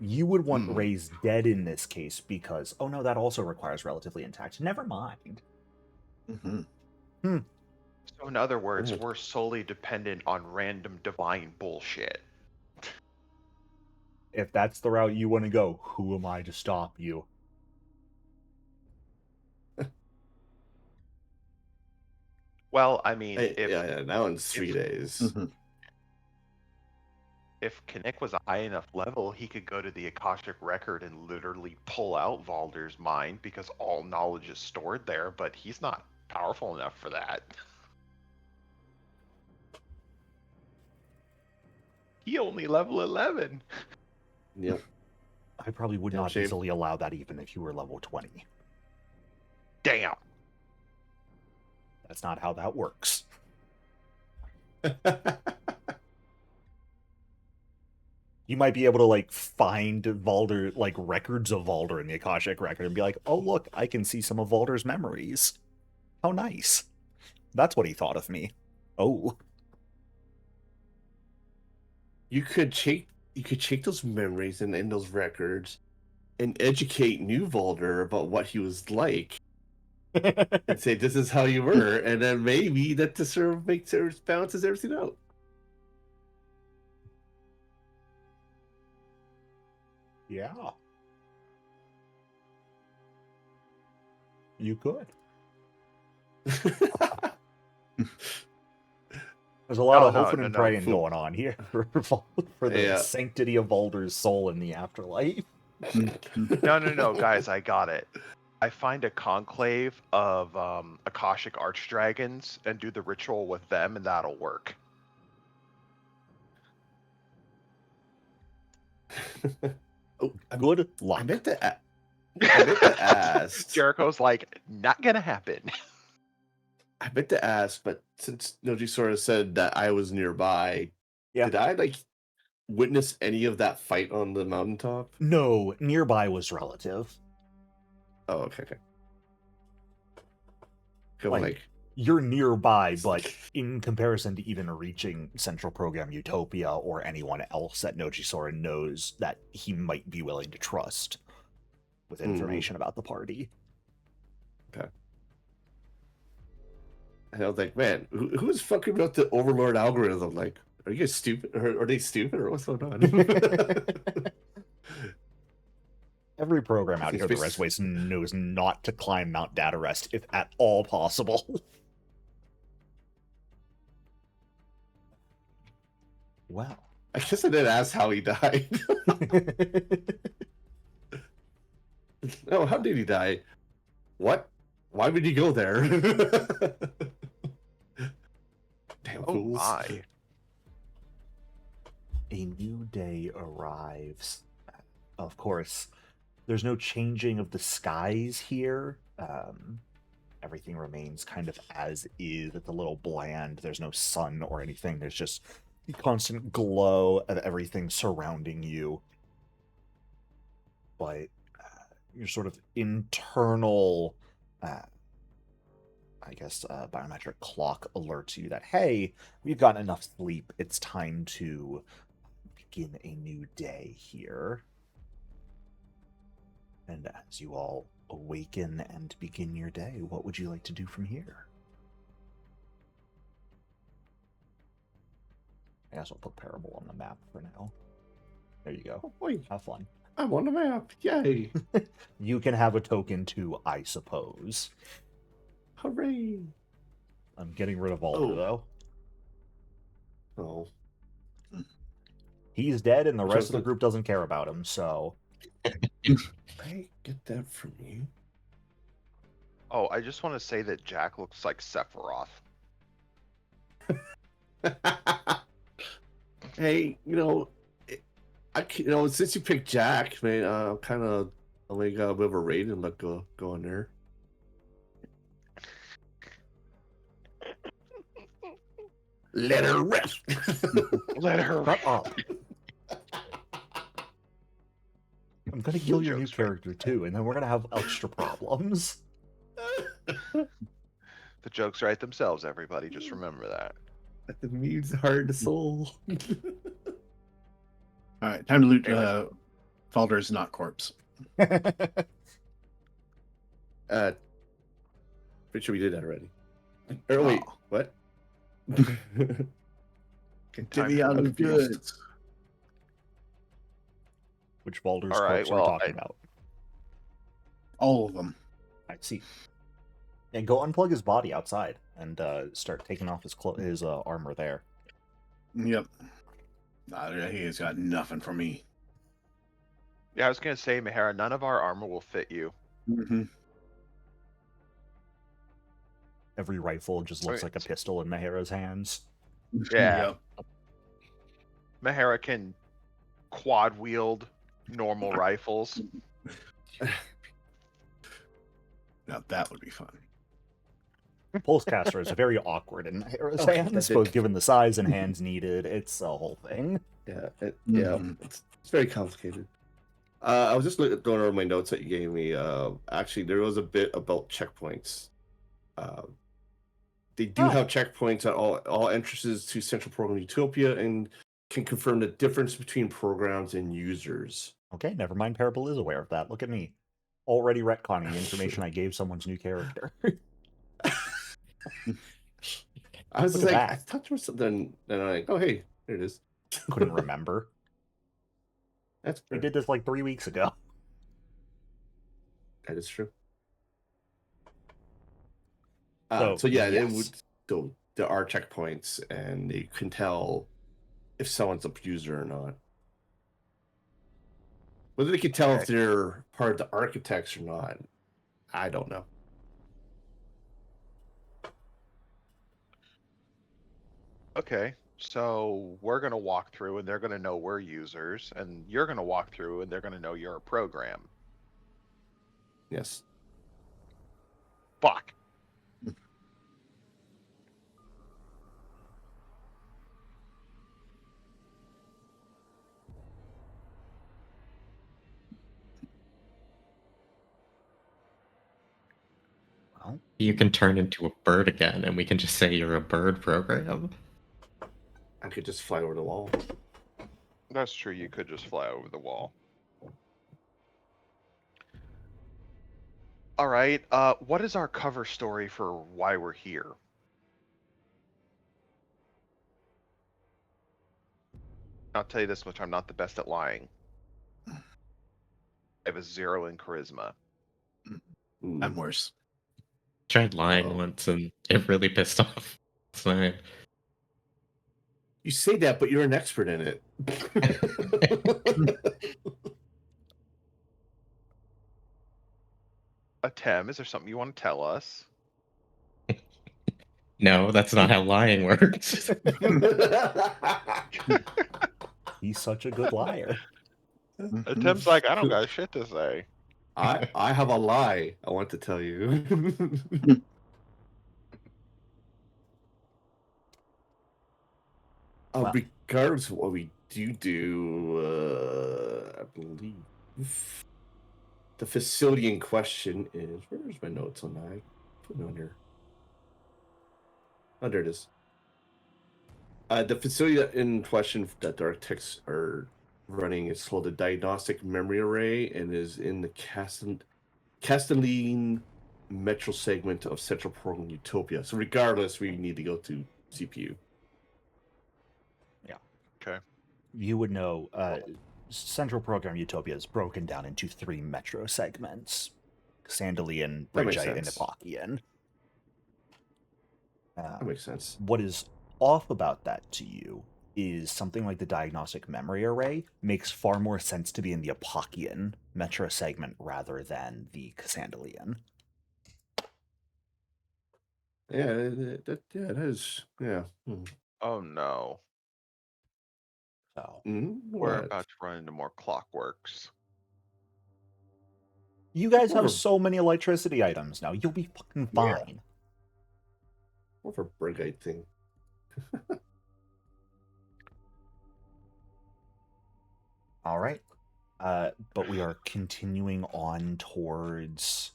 You would want raised dead in this case because, oh no, that also requires relatively intact. Never mind. Mm-hmm. So in other words, Good. we're solely dependent on random divine bullshit. If that's the route you want to go, who am I to stop you? Well, I mean, yeah, now in 3 days. Mm-hmm. if Kinnick was a high enough level, he could go to the Akashic record and literally pull out Valdur's mind because all knowledge is stored there, but he's not powerful enough for that. He only level 11. Yep. I probably would Damn not shame. easily allow that even if you were level 20. Damn. That's not how that works. You might be able to like find Valdur, like records of Valdur in the Akashic record and be like, oh look, I can see some of Valdur's memories. How nice. That's what he thought of me. Oh. You could check those memories and in those records and educate new Valdur about what he was like. And say this is how you were, and then maybe that to sort of balances everything out. Yeah. You could. There's a lot of hoping and praying going on here for the sanctity of Valdur's soul in the afterlife. No, guys, I got it. I find a conclave of Akashic Archdragons and do the ritual with them, and that'll work. Oh, good luck. I meant to ask. Jericho's like, not gonna happen. I meant to ask, but since Nojisora said that I was nearby, did I like witness any of that fight on the mountaintop? No, nearby was relative. Oh, okay. Like, you're nearby, but in comparison to even reaching Central Program Utopia or anyone else that Nojisora knows that he might be willing to trust with information about the party. Okay. And I was like, man, who's fucking about the Overlord algorithm? Like, are you guys stupid? Or are they stupid? Or what's going on? Every program out It's here, the based- Resways knows not to climb Mount Data Rest if at all possible. Wow. I guess I didn't ask how he died. No, how did he die? What? Why would he go there? Damn Oh fools. my. A new day arrives. Of course, there's no changing of the skies here. Everything remains kind of as is. It's a little bland. There's no sun or anything. There's just the constant glow of everything surrounding you. But your sort of internal, biometric clock alerts you that, hey, we've gotten enough sleep. It's time to begin a new day here. And as you all awaken and begin your day, what would you like to do from here? I guess I'll put Parable on the map for now. There you go. Oh, boy, Have fun. I'm on the map. Yay. You can have a token too, I suppose. Hooray. I'm getting rid of Valdur, Oh. though. Oh. He's dead, and the Which rest of the one's group doesn't care about him, so... I get that from you. Oh, I just want to say that Jack looks like Sephiroth. Hey, since you picked Jack, man, I only got a bit of a rating let go on there. Let her rest. Let her. Shut up. I'm gonna kill your new Joke's right. character, too, and then we're gonna have extra problems. The jokes write themselves, everybody. Just remember that. The mute's heart and soul. All right, time to loot Anyways. Valdur's not corpse. Pretty sure we did that already. Or wait, Oh. what? Get me out of the goods. Which Baldur's All right, corpse are we well, talking about? All of them. I see. And go unplug his body outside and start taking off his armor there. Yep. Nah, he has got nothing for me. Yeah, I was gonna say, Mahara, none of our armor will fit you. Mm-hmm. Every rifle just looks like a pistol in Mahara's hands. Yeah. Yep. Mahara can quad wield normal rifles. Now that would be fun. Pulsecaster is very awkward in Mahara's Okay, hands, that's it. both given the size and hands needed. It's a whole thing. Yeah, Mhm. it's very complicated. I was just going over my notes that you gave me. Actually, there was a bit about checkpoints. They do have checkpoints at all entrances to Central Program Utopia and can confirm the difference between programs and users. Okay, never mind. Parable is aware of that. Look at me. Already retconning the information I gave someone's new character. I was Look just at like, that. I thought there was something, and I'm like, oh, hey, there it is. Couldn't remember. That's We fair. did this like 3 weeks ago. That is true. So, So yeah, yes. there are checkpoints, and they can tell if someone's a user or not. Whether they can tell if they're part of the architects or not, I don't know. Okay, so we're gonna walk through and they're gonna know we're users, and you're gonna walk through and they're gonna know you're a program. Yes. Fuck. Well, You can turn into a bird again, and we can just say you're a bird program. I could just fly over the wall. That's true. You could just fly over the wall. All right. What is our cover story for why we're here? I'll tell you this much: I'm not the best at lying. I have a 0 in charisma. I'm worse. Tried lying Oh. once, and it really pissed off. So, You say that, but you're an expert in it. Tem, is there something you want to tell us? no, that's not how lying works. He's such a good liar. Tem's like, I don't got shit to say. I have a lie I want to tell you. Wow. Regardless of what we do, I believe the facility in question is. Where's my notes on that? Put it on here. Oh, there it is. The facility in question that the architects are running is called the Diagnostic Memory Array and is in the Castelline metro segment of Central Program Utopia. So regardless, we need to go to CPU. Yeah. Okay. You would know Central Program Utopia is broken down into 3 metro segments: Sandalian, That makes Bridgite, and sense. Epochian. That makes sense. What is off about that to you is something like the Diagnostic Memory Array makes far more sense to be in the Epochian metro segment rather than the Cassandalian. Yeah, that is. Yeah. Oh no. So We're What? about to run into more clockworks. you guys have Or- so many electricity items now. You'll be fucking Yeah. fine. What for Brigite thing? All right. But we are continuing on towards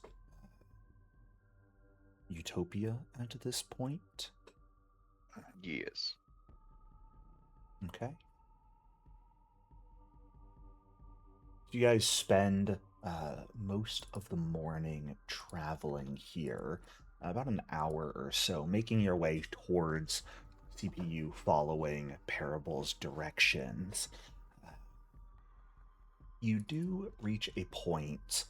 Utopia at this point. Yes. Okay. You guys spend most of the morning traveling here, about an hour or so, making your way towards CPU following Parable's directions. You do reach a point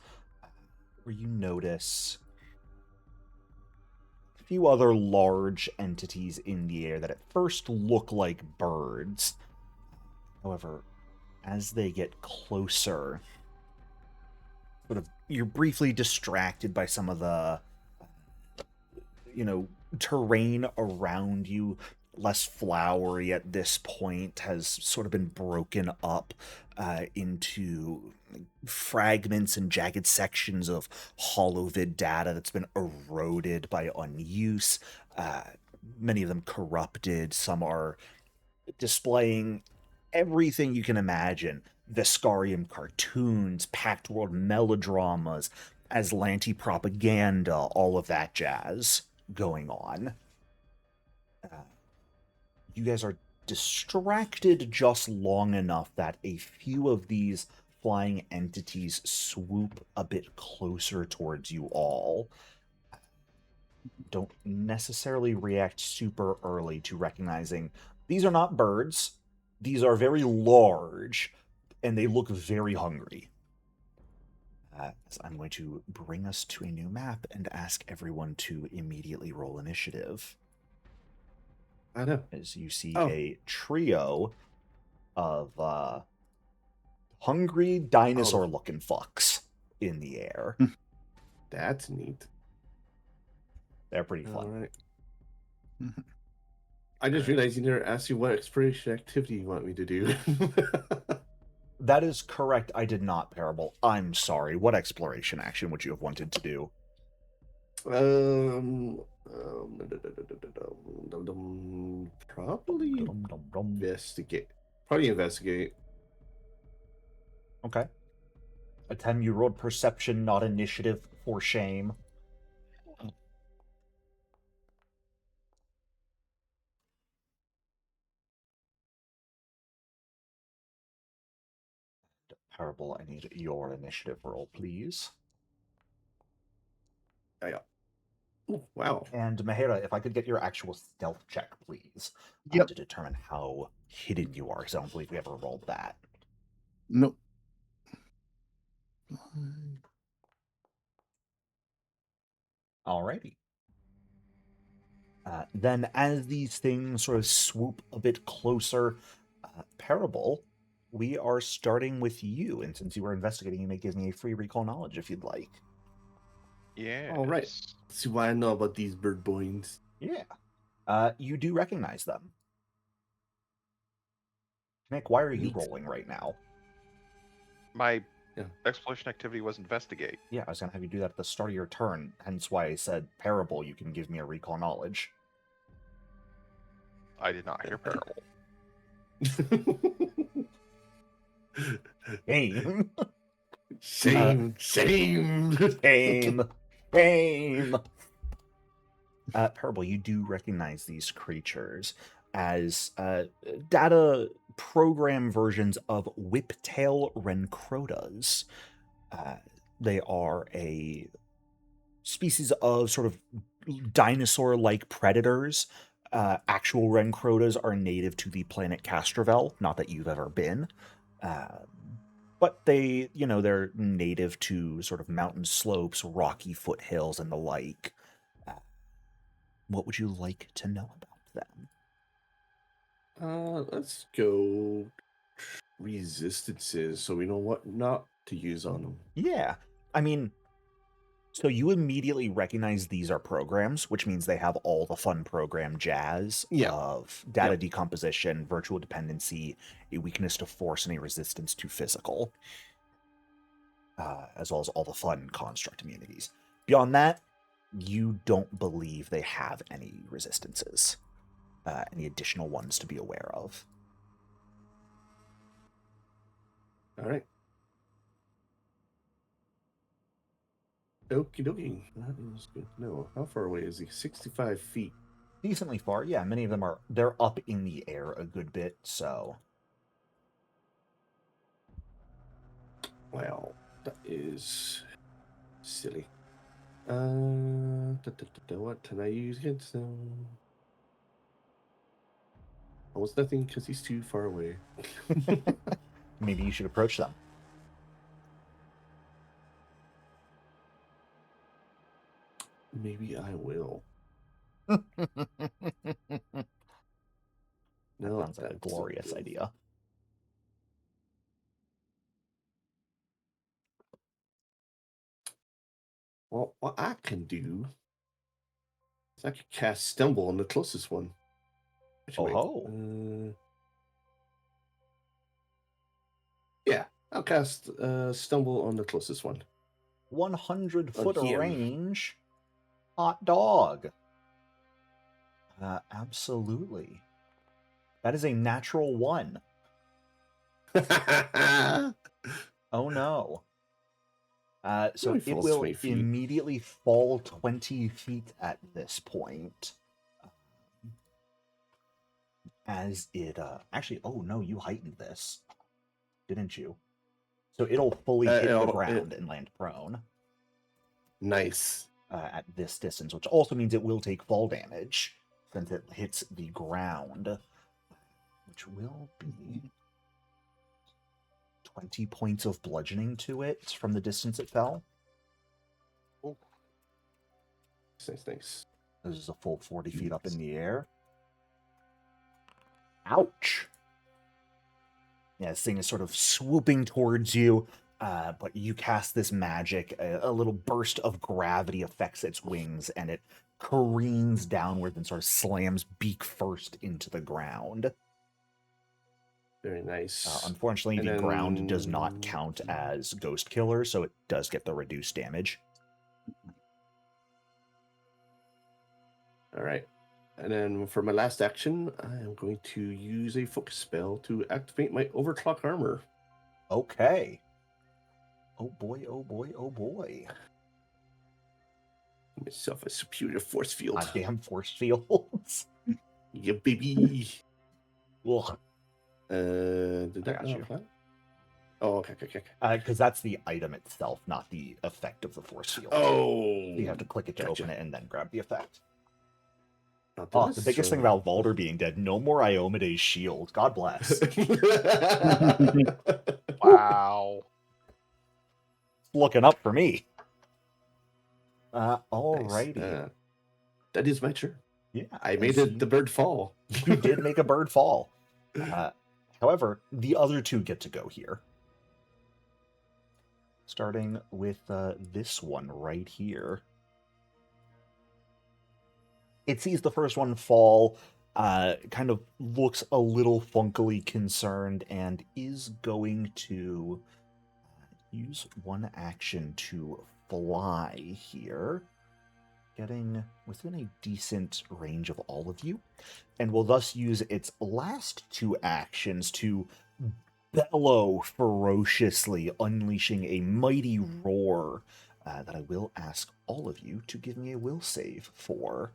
where you notice a few other large entities in the air that at first look like birds. However, as they get closer, you're briefly distracted by some of the terrain around you. Less flowery at this point, has sort of been broken up into fragments and jagged sections of holovid data that's been eroded by unuse. Many of them corrupted. Some are displaying everything you can imagine: Viscarium cartoons, Pact World melodramas, Aslanti propaganda, all of that jazz going on. You guys are distracted just long enough that a few of these flying entities swoop a bit closer towards you all. Don't necessarily react super early to recognizing these are not birds. These are very large, and they look very hungry. So I'm going to bring us to a new map and ask everyone to immediately roll initiative. I know. As you see a trio of hungry dinosaur-looking fucks in the air. That's neat. They're pretty fun. All right. I just realized you never asked you what exploration activity you want me to do. That is correct. I did not, Parable. I'm sorry. What exploration action would you have wanted to do? Probably investigate. Probably investigate. Okay. Atem, you rolled perception, not initiative, for shame. Parable, I need your initiative roll, please. Yeah. Ooh, wow. And Mahera, if I could get your actual stealth check, please, Yep. to determine how hidden you are, because I don't believe we ever rolled that. Nope. Alrighty. Then, as these things sort of swoop a bit closer, Parable, we are starting with you. And since you were investigating, you may give me a free recall knowledge if you'd like. Yeah. All right. Let's see what I know about these bird boys. Yeah. You do recognize them. Nick, why are you Neat. rolling right now? My Yeah. exploration activity was investigate. Yeah, I was going to have you do that at the start of your turn, hence why I said Parable, you can give me a recall knowledge. I did not hear parable. Shame. Shame. Shame. Shame. Shame. Parable, you do recognize these creatures as data program versions of whiptail rencrotas. They are a species of sort of dinosaur-like predators. Actual rencrotas are native to the planet Castrovel, not that you've ever been. But they, they're native to sort of mountain slopes, rocky foothills, and the like. What would you like to know about them? Let's go resistances so we know what not to use on them. Yeah. I mean, so you immediately recognize these are programs, which means they have all the fun program jazz of data decomposition, virtual dependency, a weakness to force, and a resistance to physical, as well as all the fun construct immunities. Beyond that, you don't believe they have any resistances, any additional ones to be aware of. All right. Okie dokie. That is good. No, how far away is he? 65 feet. Decently far, yeah. Many of them they're up in the air a good bit, so. Wow, that is silly. What can I use against them? Almost nothing because he's too far away. Maybe you should approach them. Maybe I will. That No, sounds like a glorious idea. Well, what I can do is I can cast Stumble on the closest one. Actually, Oh. Yeah, I'll cast Stumble on the closest one. 100-foot him. range. Hot dog. Absolutely. That is a natural 1. Oh no. So Only it falls will 20 feet. immediately fall 20 feet at this point. As it actually, oh no, you heightened this, didn't you? So it'll fully hit the ground and land prone. Nice. At this distance, which also means it will take fall damage since it hits the ground, which will be 20 points of bludgeoning to it from the distance it fell. Oh. Thanks. This is a full 40 feet up in the air. Ouch! Yeah, this thing is sort of swooping towards you, but you cast this magic. A little burst of gravity affects its wings, and it careens downward and sort of slams beak first into the ground. Very nice. Unfortunately, the ground does not count as Ghost Killer, so it does get the reduced damage. All right. And then for my last action, I am going to use a focus spell to activate my overclock armor. Okay. Oh boy, oh boy, oh boy. Myself a superior force field. Goddamn force fields. Yeah, baby. Ugh. Did that got not you. apply? Oh, okay. Because that's the item itself, not the effect of the force field. Oh, So you have to click it to gotcha. open it and then grab the effect. Not Oh, the biggest thing about Valdur being dead, no more Iomede's shield. God bless. Wow. Looking up for me. Nice. Alrighty. That is my turn. Yeah. I made it the bird fall. You did make a bird fall. However, the other two get to go here. Starting with this one right here. It sees the first one fall, kind of looks a little funkily concerned, and is going to use one action to fly here, getting within a decent range of all of you, and will thus use its last two actions to bellow ferociously, unleashing a mighty roar that I will ask all of you to give me a will save for.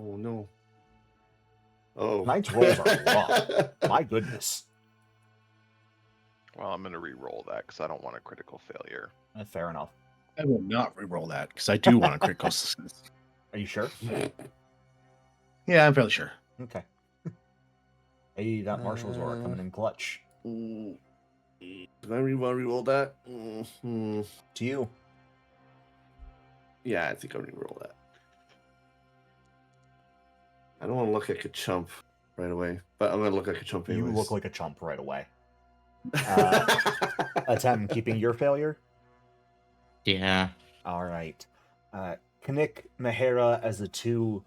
Oh no. Oh. Tonight's rolls are rough. My goodness. Well, I'm going to re-roll that because I don't want a critical failure. Fair enough. I will not re-roll that because I do want a critical success. Are you sure? Yeah, I'm fairly sure. Okay. Hey, that Marshall's aura coming in clutch. Do I want to re-roll that? To you. Yeah, I think I'll re-roll that. I don't want to look like a chump right away, but I'm going to look like a chump anyways. You look like a chump right away. Atem, keeping your failure? Yeah. All right. Knick, Mahara as the two,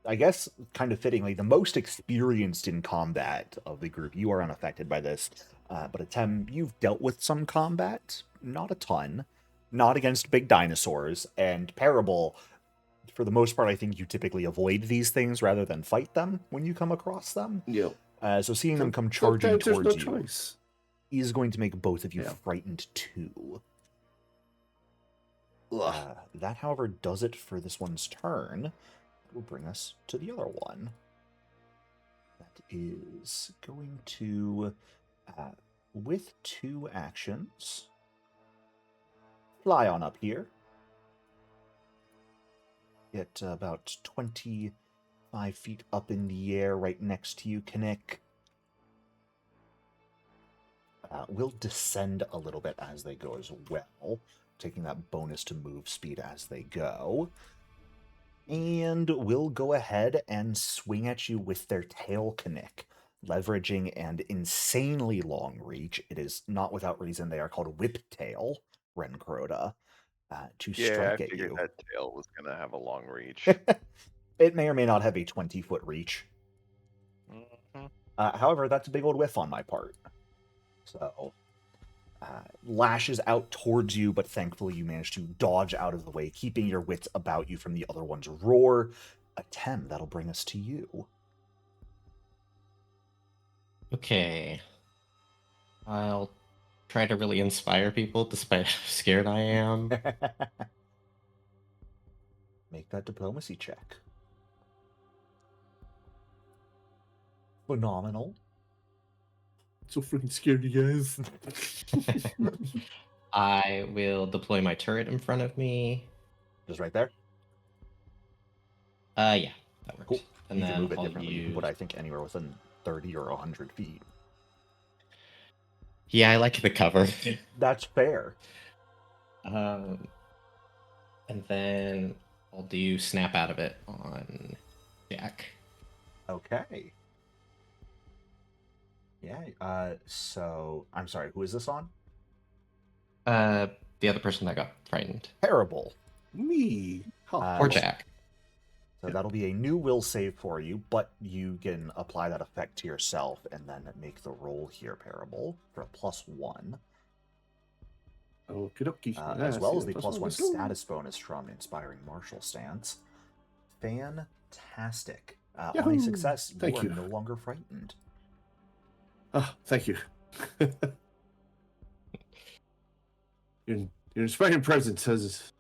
I guess, kind of fittingly, the most experienced in combat of the group. You are unaffected by this. But Atem, you've dealt with some combat. Not a ton. Not against big dinosaurs. And Parable, for the most part, I think you typically avoid these things rather than fight them when you come across them. Yep. So seeing them come charging towards you choice. is going to make both of you frightened too. That, however, does it for this one's turn. That will bring us to the other one. That is going to, with two actions, fly on up here. Get about 25 feet up in the air right next to you, Knick. Will descend a little bit as they go as well, taking that bonus to move speed as they go. And will go ahead and swing at you with their tail, Knick, leveraging an insanely long reach. It is not without reason they are called Whiptail, Rencroda, to strike I at figured you. that tail was going to have a long reach. It may or may not have a 20-foot reach. Mm-hmm. However, that's a big old whiff on my part. So, lashes out towards you, but thankfully you manage to dodge out of the way, keeping your wits about you from the other one's roar. A 10, that'll bring us to you. Okay. I'll try to really inspire people despite how scared I am. Make that diplomacy check. Phenomenal. So freaking scared, you guys. I will deploy my turret in front of me. Just right there? Yeah, that works. Cool. And you then can move it I'll differently. You can use... put, I think, anywhere within 30 or 100 feet. Yeah, I like the cover. That's fair. And then I'll do snap out of it on Jack. Okay. Yeah, so, I'm sorry, who is this on? The other person that got frightened. Terrible. Me. Or Jack. So that'll be a new will save for you, but you can apply that effect to yourself and then make the roll here, Parable, for a +1. Okie dokie. As well as the +1 status bonus from Inspiring Martial Stance. Fantastic. On a success, Thank you you. are no longer frightened. Oh, thank you. Your inspiring presence has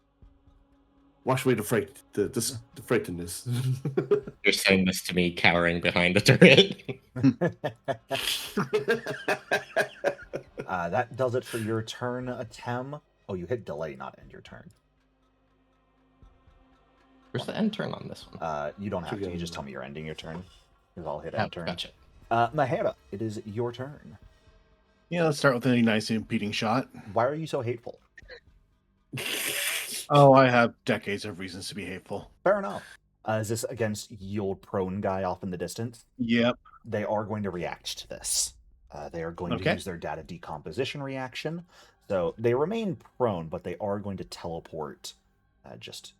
wash away the frightenness. You're saying this to me cowering behind the turret. That does it for your turn, Tem. Oh, you hit delay, not end your turn. Where's the end turn on this one? You don't have to. You just tell me you're ending your turn. Because I'll hit Oh, end turn. gotcha. Mahera, it is your turn. Yeah, let's start with a nice impeding shot. Why are you so hateful? Oh, I have decades of reasons to be hateful. Fair enough. Is this against the old prone guy off in the distance? Yep. They are going to react to this. They are going to Okay. use their data decomposition reaction. So they remain prone, but they are going to teleport just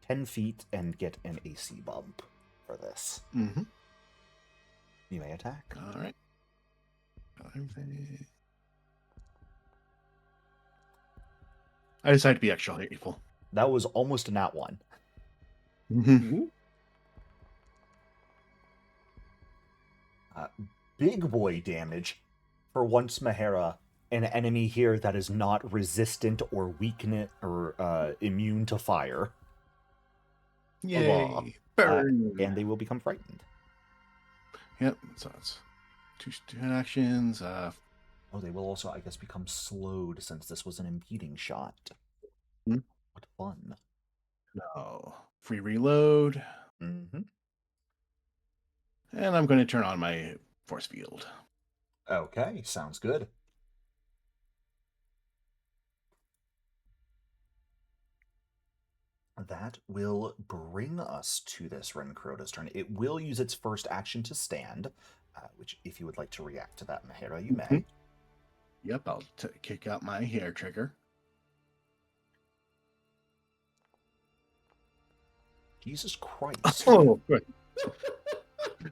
10 feet and get an AC bump for this. Mm-hmm. You may attack. All right. I decided to be extra hateful. That was almost a nat one. Mm-hmm. Big boy damage. For once, Mahera, an enemy here that is not resistant or weakened or immune to fire. Yay. Burn. And they will become frightened. Yep. So it's two actions. Oh, they will also, I guess, become slowed since this was an impeding shot. Hmm. What fun. No. Free reload. Mm-hmm. And I'm going to turn on my force field. Okay, sounds good. That will bring us to this Rencroda's turn. It will use its first action to stand, which, if you would like to react to that, Mahera, you may. Yep, I'll kick out my hair trigger. Jesus Christ. Oh, good.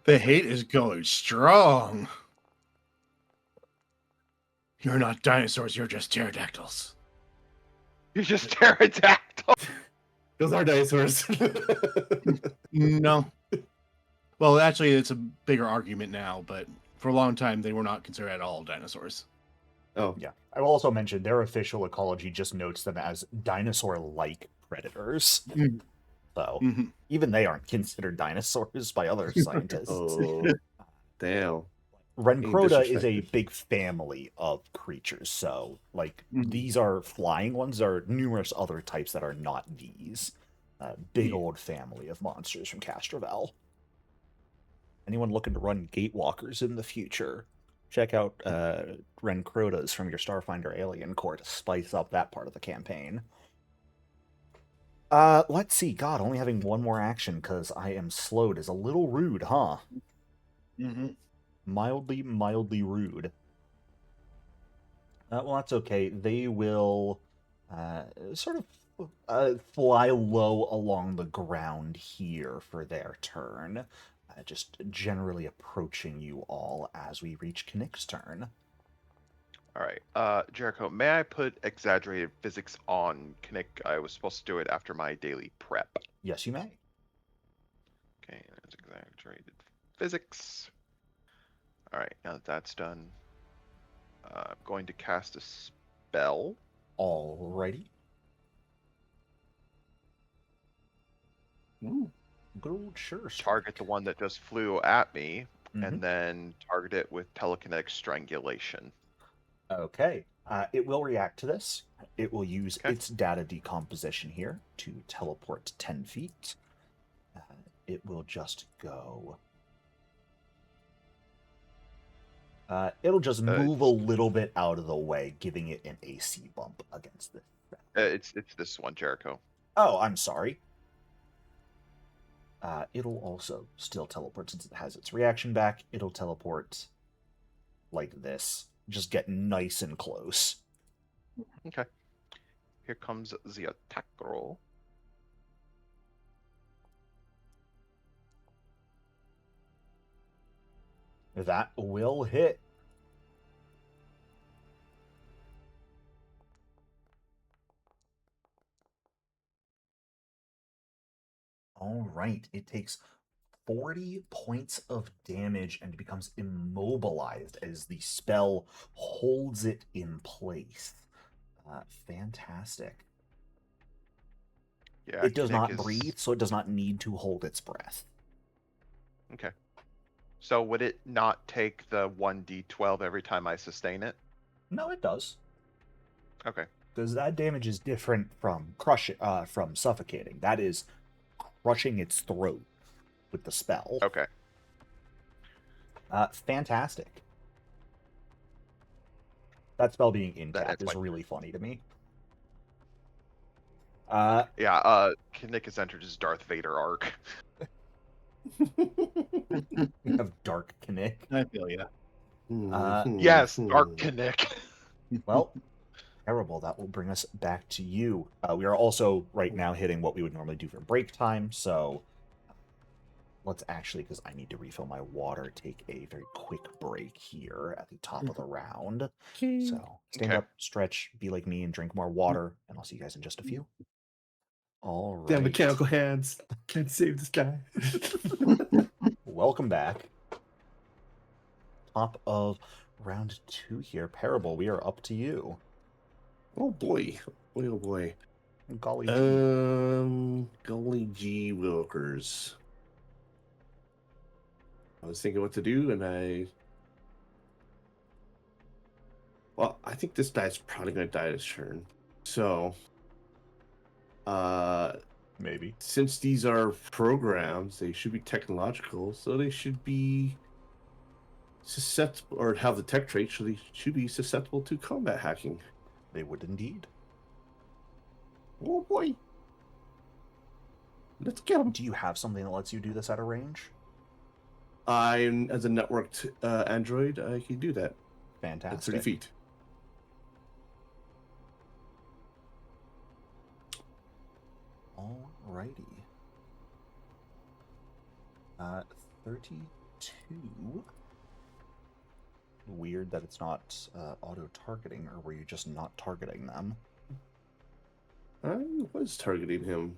The hate is going strong. You're not dinosaurs, you're just pterodactyls. You're just pterodactyl. Those are dinosaurs. No. Well, actually, it's a bigger argument now, but for a long time, they were not considered at all dinosaurs. Oh. Yeah. I will also mention their official ecology just notes them as dinosaur-like predators. Mhm. So Mm-hmm. even they aren't considered dinosaurs by other scientists. Oh, damn. Rencroda is a disrespected. big family of creatures, so like Mhm. these are flying ones. There are numerous other types that are not these. Big Yeah. old family of monsters from Castrovel. Anyone looking to run Gatewalkers in the future, check out Rencrodas from your Starfinder Alien Core to spice up that part of the campaign. Let's see. God, only having one more action because I am slowed is a little rude, huh? Mm-hmm. Mildly rude. Well, that's okay. They will sort of fly low along the ground here for their turn, just generally approaching you all as we reach Kinnick's turn. All right, Jericho, may I put exaggerated physics on Kinnick? I was supposed to do it after my daily prep. Yes, you may. Okay, that's exaggerated physics. All right, now that that's done, I'm going to cast a spell. Alrighty. Ooh. Good old sure. Target the one that just flew at me, Mhm. and then target it with telekinetic strangulation. Okay. It will react to this. It will use Okay. its data decomposition here to teleport 10 feet. It will just go... it'll just move a little bit out of the way, giving it an AC bump against this. It's this one, Jericho. Oh, I'm sorry. It'll also still teleport since it has its reaction back. It'll teleport like this. Just get nice and close. Okay. Here comes the attack roll. That will hit. All right. It takes 40 points of damage and becomes immobilized as the spell holds it in place. Fantastic. Yeah, It does Kinnick not is... breathe, so it does not need to hold its breath. Okay. So would it not take the 1d12 every time I sustain it? No, it does. Okay. Because that damage is different from from suffocating. That is crushing its throat with the spell. Okay. Fantastic. That spell being in That tap ends is my really funny to me. Yeah, Kinnick has entered his Darth Vader arc. We have Dark Kinnick. I feel ya. Yes, Dark Kinnick. Well, terrible. That will bring us back to you. We are also right now hitting what we would normally do for break time, so let's actually, because I need to refill my water, take a very quick break here at the top of the round. So stand Okay. up, stretch, be like me, and drink more water, and I'll see you guys in just a few. All right. Damn mechanical hands. Can't save this guy. Welcome back. Top of round 2 here. Parable, we are up to you. Oh boy. Boy, oh boy. Golly gee. Golly gee Wilkers. I was thinking what to do, and well, I think this guy's probably going to die this turn. So, Maybe. since these are programs, they should be technological, so they should be susceptible, or have the tech trait, so they should be susceptible to combat hacking. They would indeed. Oh boy. Let's get him. Do you have something that lets you do this at a range? As a networked android, I can do that. At 30 Fantastic. feet. Alrighty. 32. Weird that it's not auto-targeting, or were you just not targeting them? I was targeting him.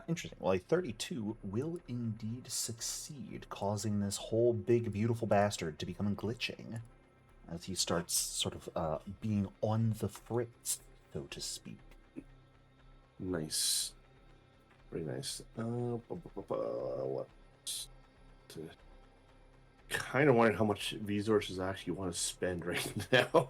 Interesting. Well, a 32 will indeed succeed, causing this whole big, beautiful bastard to become glitching as he starts sort of being on the fritz, so to speak. Nice. Very nice. What? Kind of wondering how much resources I actually want to spend right now.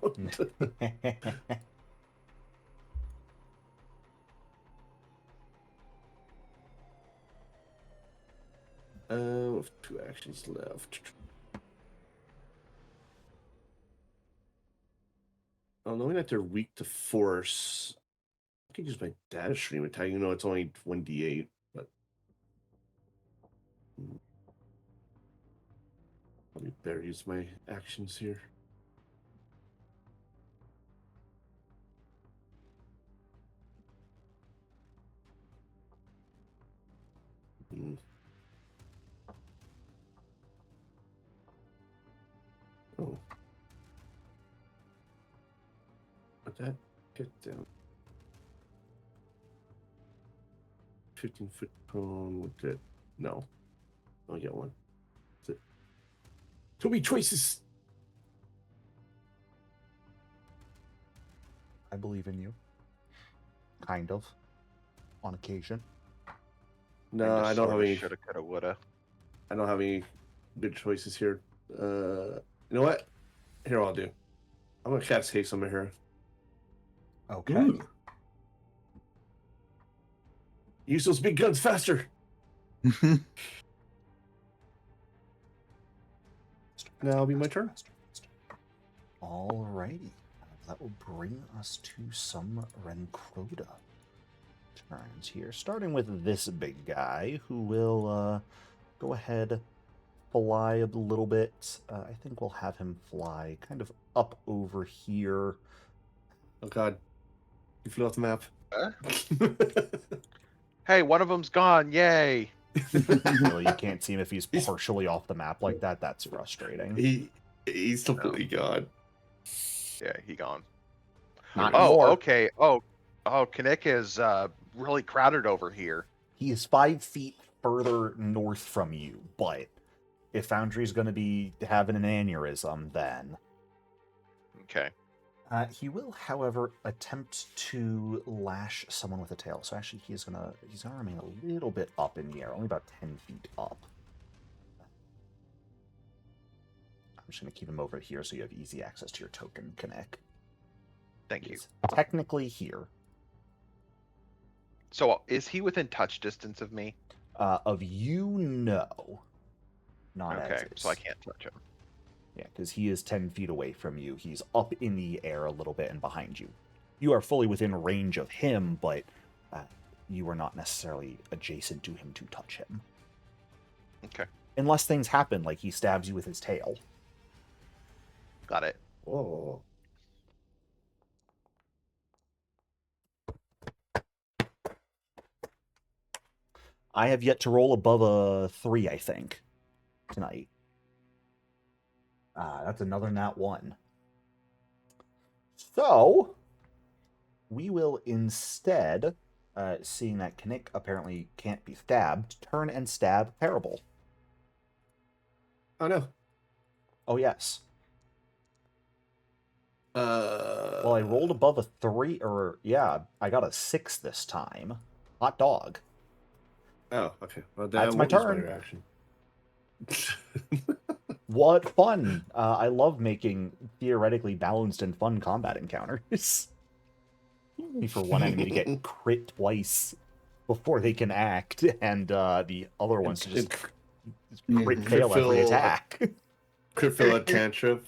With 2 actions left. Knowing that they're weak to force, I can use my data stream attack. You know, it's only 1d8, but let me better use my actions here. Oh. Let that get down. 15-foot cone with that. No. I'll get one. That's it. Too many choices. I believe in you. Kind of. On occasion. No, I don't have any. Shoulda, coulda, woulda. I don't have any good choices here. You know what? Here, I'll do. I'm gonna cast haste on my hero. Okay. Ooh. Use those big guns faster. Now it'll be my turn. Alrighty. That will bring us to some Rencroda turns here. Starting with this big guy, who will go ahead, fly a little bit. I think we'll have him fly kind of up over here. Oh god. You flew off the map. Hey, one of them's gone. Yay. Really, you can't see him if he's partially off the map like that. That's frustrating. He's completely gone. Yeah, he gone. Not Oh, anymore. okay. Oh, Kinnick is really crowded over here. He is 5 feet further north from you, but if Foundry's going to be having an aneurysm, then... Okay. He will, however, attempt to lash someone with a tail. So actually, he's gonna remain a little bit up in the air, only about 10 feet up. I'm just gonna keep him over here so you have easy access to your token, Connect. Thank you. He's technically here. So is he within touch distance of me? Of you, no. Not Okay, as is. so I can't touch him. Yeah, because he is 10 feet away from you. He's up in the air a little bit and behind you. You are fully within range of him, but you are not necessarily adjacent to him to touch him. Okay. Unless things happen, like he stabs you with his tail. Got it. Oh. I have yet to roll above a 3, I think, tonight. That's another nat 1. So, we will instead, seeing that Knick apparently can't be stabbed, turn and stab Parable. Oh no. Oh, yes. Well, I rolled above a 3, or, yeah, I got a 6 this time. Hot dog. Oh, okay. Well, then That's I my won't use turn. reaction. What fun! I love making theoretically balanced and fun combat encounters. For one enemy to get crit twice before they can act, and the other ones to just crit fail every attack. Crit fail a cantrip.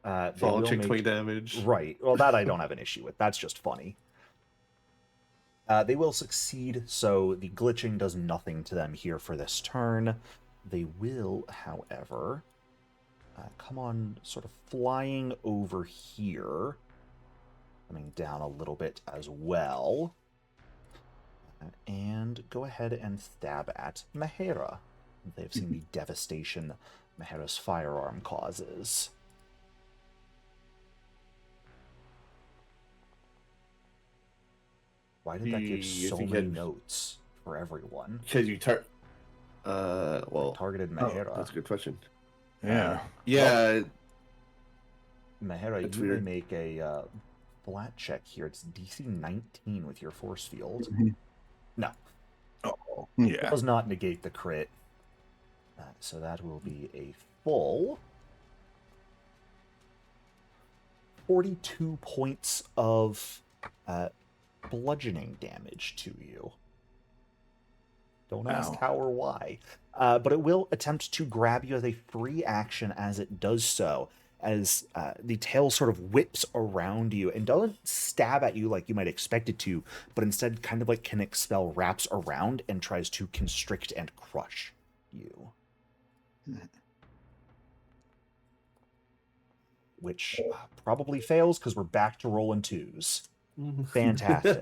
They Fall will check make 20 damage. Right. Well, that I don't have an issue with. That's just funny. They will succeed, so the glitching does nothing to them here for this turn. They will, however, come on sort of flying over here, coming down a little bit as well, and go ahead and stab at Mahera. They've seen the devastation Mahera's firearm causes. Why did that give so many notes for everyone? Because you well, Targeted Mahera. that's a good question. Yeah. Yeah. Mahera, That's you may weird. make a flat check here. It's DC 19 with your force field. Mhm. No. Oh, yeah. Does not negate the crit. So that will be a full 42 points of bludgeoning damage to you. Don't ask Ow. how or why. But it will attempt to grab you as a free action as it does so, as the tail sort of whips around you and doesn't stab at you like you might expect it to, but instead, kind of like Kinnick's spell, wraps around and tries to constrict and crush you. Which probably fails because we're back to rolling 2s. Fantastic.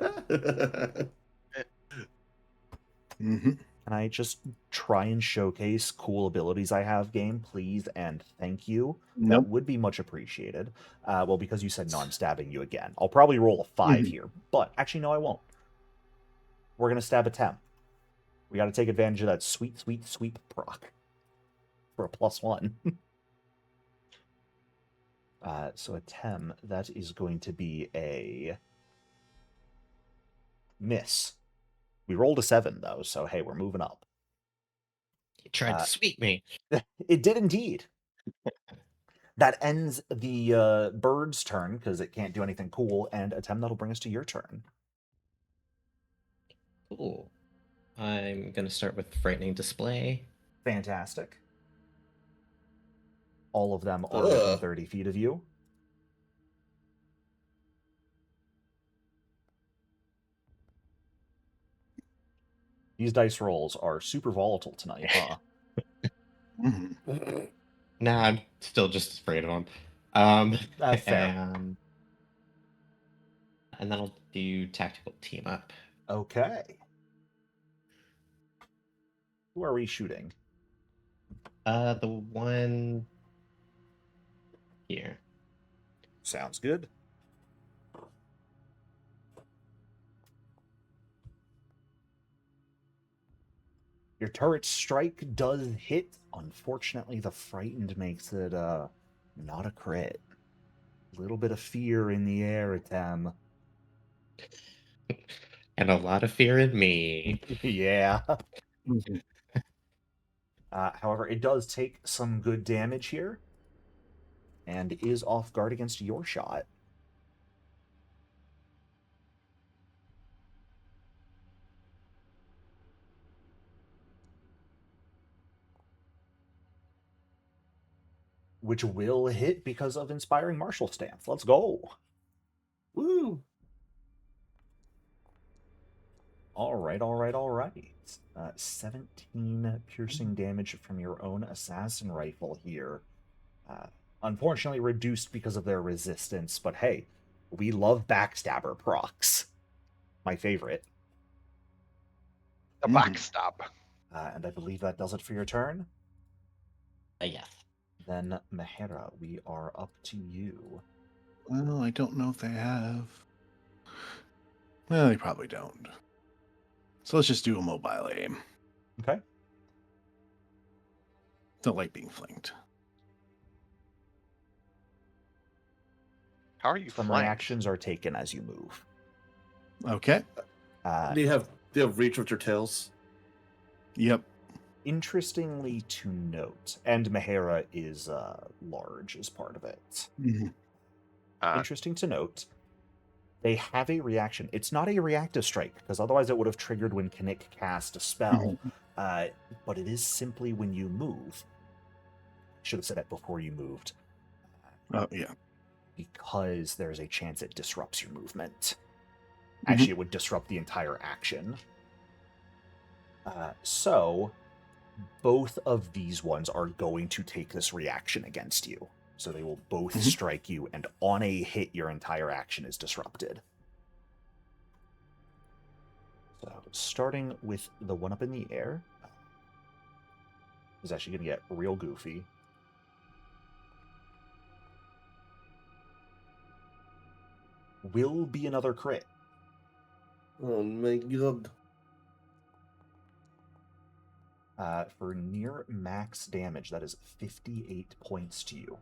Mm-hmm. Can I just try and showcase cool abilities I have, game, please, and thank you? Nope. That would be much appreciated. Well, because you said no, I'm stabbing you again. I'll probably roll a 5 here, but actually, no, I won't. We're going to stab a 10. We got to take advantage of that sweet, sweet, sweep proc for a +1. So a 10, that is going to be a miss. We rolled a 7, though, so hey, we're moving up. You tried to sweep me. It did indeed. That ends the bird's turn, because it can't do anything cool, and a 10 that'll bring us to your turn. Cool. I'm going to start with Frightening Display. Fantastic. All of them are within 30 feet of you. These dice rolls are super volatile tonight, huh? Mm-hmm. Nah, I'm still just afraid of them. Fair. And then I'll do Tactical Team Up. Okay. Who are we shooting? The one here. Sounds good. Your turret strike does hit. Unfortunately, the frightened makes it not a crit. Little bit of fear in the air, Tem. And a lot of fear in me. Yeah. Mhm. However, it does take some good damage here, and is off guard against your shot. Which will hit because of Inspiring Martial Stance. Let's go. Woo! All right, all right, all right. 17 piercing damage from your own assassin rifle here. Unfortunately reduced because of their resistance, but hey, we love backstabber procs. My favorite. The Mhm. backstop. And I believe that does it for your turn. Yes. Then, Mahera, we are up to you. Well, I don't know if they have. Well, they probably don't. So let's just do a mobile aim. Okay. Don't like being flanked. How are you Some flanked? reactions are taken as you move. Okay. They have reach with their tails. Yep. Interestingly to note, and Mahera is large as part of it. Mhm. Interesting to note, they have a reaction. It's not a reactive strike, because otherwise it would have triggered when Kinnick cast a spell. But it is simply when you move. Should have said it before you moved. Oh, yeah. Because there's a chance it disrupts your movement. Mhm. Actually, it would disrupt the entire action. So, both of these ones are going to take this reaction against you. So they will both Mhm. strike you, and on a hit, your entire action is disrupted. So, starting with the one up in the air, is actually going to get real goofy. Will be another crit. Oh my god. For near max damage, that is 58 points to you.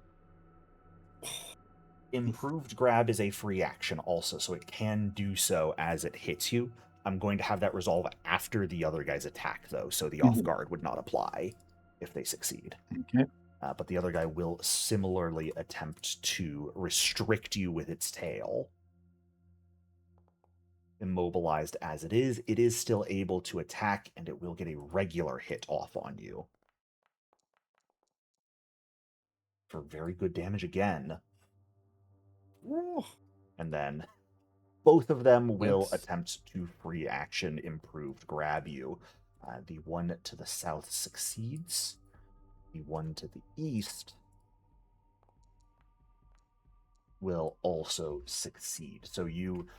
Improved grab is a free action also, so it can do so as it hits you. I'm going to have that resolve after the other guy's attack, though, so the off guard would not apply if they succeed. Okay. But the other guy will similarly attempt to restrict you with its tail. Immobilized as it is still able to attack, and it will get a regular hit off on you. For very good damage again. And then both of them will Yes. attempt to free action improved grab you. The one to the south succeeds. The one to the east will also succeed. So you,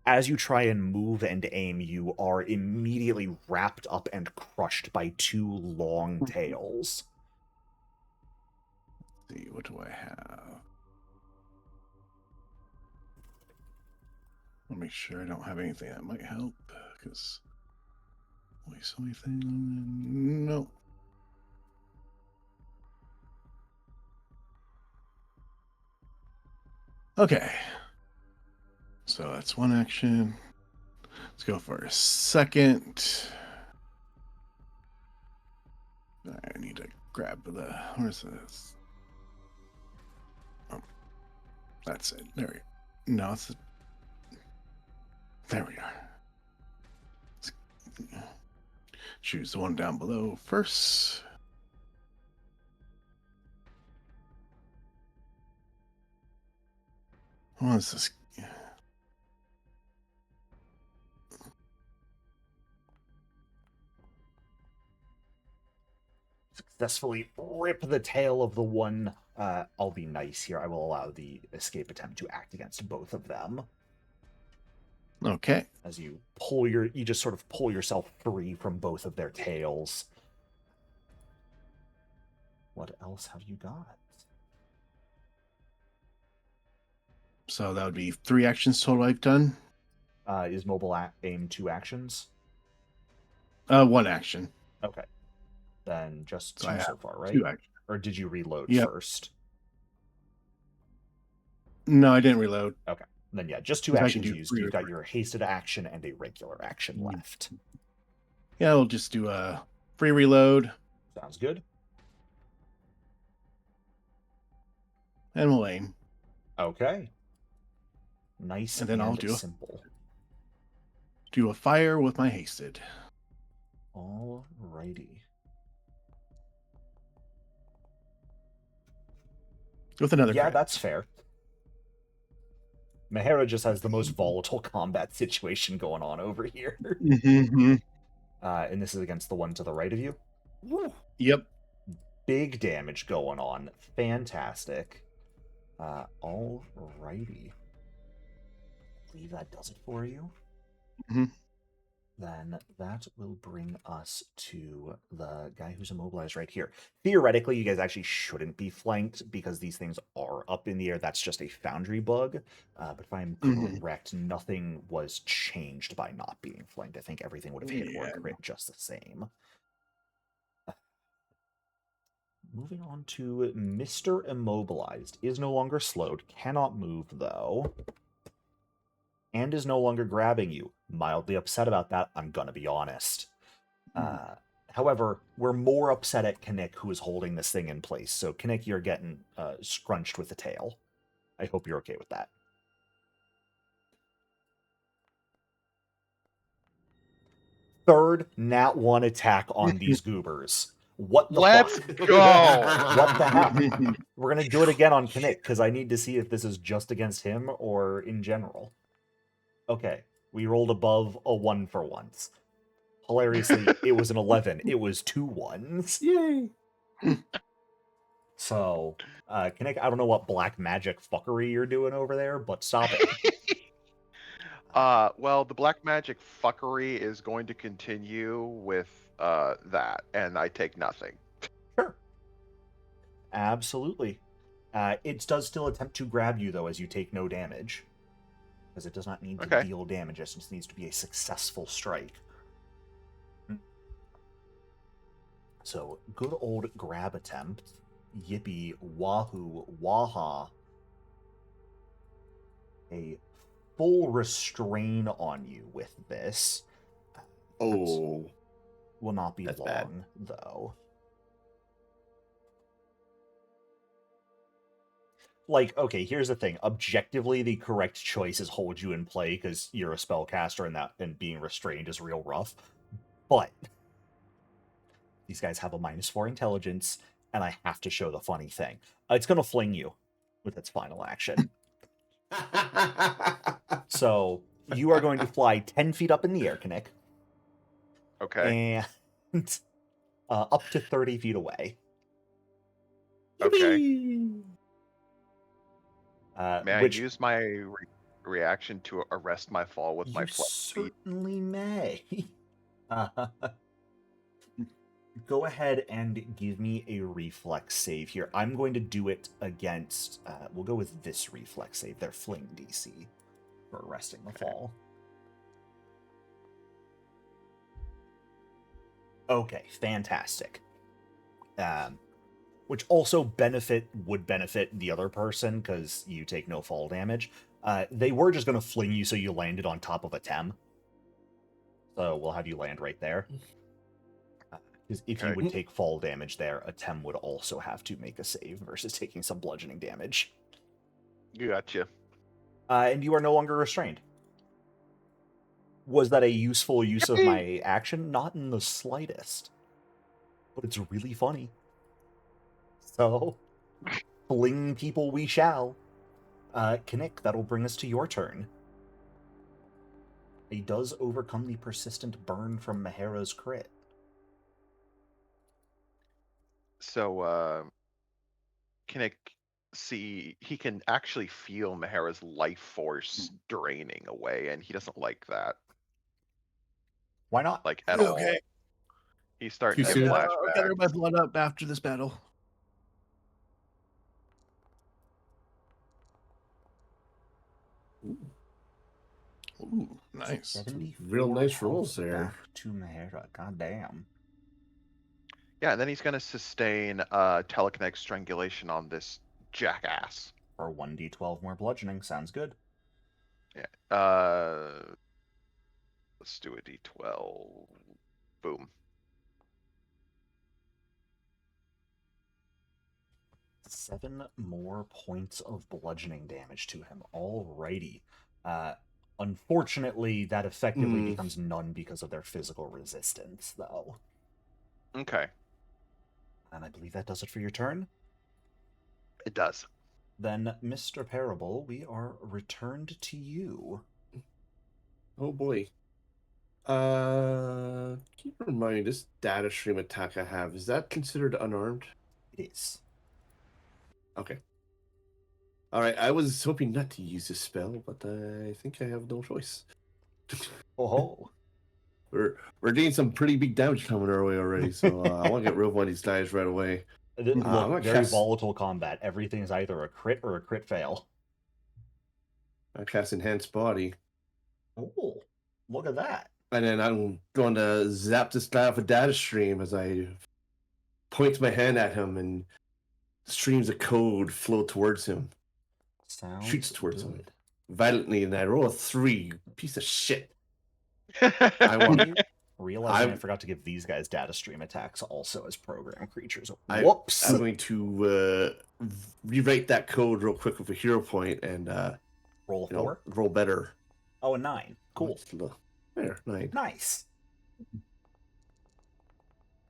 as you try and move and aim, you are immediately wrapped up and crushed by two long tails. Let's see, what do I have? I'll make sure I don't have anything that might help, because waste anything? No. Okay. So that's one action. Let's go for a second. I need to grab the. Where's this? Oh, that's it. There we go. No, it's. There we are. Choose the one down below first. What is this? Successfully rip the tail of the one. I'll be nice here. I will allow the escape attempt to act against both of them. Okay. As you just sort of pull yourself free from both of their tails. What else have you got? So that would be 3 actions total I've done. Is mobile aim 2 actions? 1 action. Okay. Then just So 2 I so have far, right? 2 actions. Or did you reload Yep. first? No, I didn't reload. Okay. Then yeah, just 2 'Cause I can actions do used. free You've got reload. your hasted action and a regular action left. Yeah, we'll just do a free reload, Sounds good. and we'll aim. Okay. Nice And then I'll simple. do a fire with my hasted. Alrighty. With another Yeah, crit. that's fair. Mahara just has the most volatile combat situation going on over here. Mm-hmm. And this is against the one to the right of you. Woo. Yep. Big damage going on. Fantastic. Alrighty. I believe that does it for you. Mm-hmm. Then that will bring us to the guy who's immobilized right here. Theoretically, you guys actually shouldn't be flanked because these things are up in the air. That's just a foundry bug. But if I'm correct, nothing was changed by not being flanked. I think everything would have hit or crit just the same. Moving on to Mr. Immobilized. Is no longer slowed. Cannot move, though. And is no longer grabbing you. Mildly upset about that, I'm gonna be honest. However, we're more upset at Kinnick, who is holding this thing in place. So, Kinnick, you're getting scrunched with the tail. I hope you're okay with that. Third Nat 1 attack on these goobers. What the Let's fuck? go! What the hell? We're gonna do it again on Kinnick, because I need to see if this is just against him or in general. Okay, we rolled above a 1 for once. Hilariously, it was an 11. It was 2 1s. Yay! So, Kinnick, I don't know what black magic fuckery you're doing over there, but stop it. Well, the black magic fuckery is going to continue with that, and I take nothing. Sure. Absolutely. It does still attempt to grab you, though, as you take no damage. Because it does not need to deal damage, it just needs to be a successful strike. So, good old grab attempt. Yippee, wahoo, waha. A full restrain on you with this. Oh. Will not be That's long, bad. though. Like, okay, here's the thing. Objectively, the correct choice is hold you in play because you're a spellcaster and being restrained is real rough. But these guys have a -4 intelligence, and I have to show the funny thing. It's going to fling you with its final action. So you are going to fly 10 feet up in the air, Kinnick. Okay. And up to 30 feet away. Okay. May I Which use my reaction to arrest my fall with my you flight speed? certainly may. Go ahead and give me a reflex save here. I'm going to do it against... we'll go with this reflex save, their fling DC, for arresting the fall. Okay, fantastic. Which also would benefit the other person, because you take no fall damage. They were just going to fling you so you landed on top of a Tem. So we'll have you land right there. Because if you would take fall damage there, a Tem would also have to make a save versus taking some bludgeoning damage. Gotcha. And you are no longer restrained. Was that a useful use of my action? Not in the slightest. But it's really funny. So, fling people we shall. Kinnick, that'll bring us to your turn. He does overcome the persistent burn from Mahara's crit. So, Kinnick he can actually feel Mahara's life force draining away, and he doesn't like that. Why not? Like, at all. Okay. He's starting to Too get soon? I'll flashbacks. gather my blood up after this battle. Ooh, nice. 74 Real nice health rolls there. Back to Mahara. God damn. Yeah, and then he's going to sustain telekinetic strangulation on this jackass. Or 1d12 more bludgeoning. Sounds good. Yeah. Let's do a d12. Boom. 7 more points of bludgeoning damage to him. Alrighty. Unfortunately, that effectively becomes none because of their physical resistance, though. Okay. And I believe that does it for your turn. It does. Then, Mr. Parable, we are returned to you. Oh boy. Can you remind me, this data stream attack I have, is that considered unarmed? It is. Okay. Alright, I was hoping not to use this spell, but I think I have no choice. Oh, We're getting some pretty big damage coming our way already, so I want to get rid of one of these guys right away. look, I'm gonna very cast- volatile combat. Everything is either a crit or a crit fail. I cast Enhanced Body, Oh, look at that. and then I'm going to zap this guy off a data stream as I point my hand at him, and streams of code flow towards him, Sounds shoots towards him good. violently, and I roll a 3. Piece of shit. I want. Realizing I I'm- forgot to give these guys data stream attacks also as program creatures. I'm Whoops! going to rewrite that code real quick with a hero point and Roll a 4? roll better. Oh, a 9. Cool. There, 9. Nice.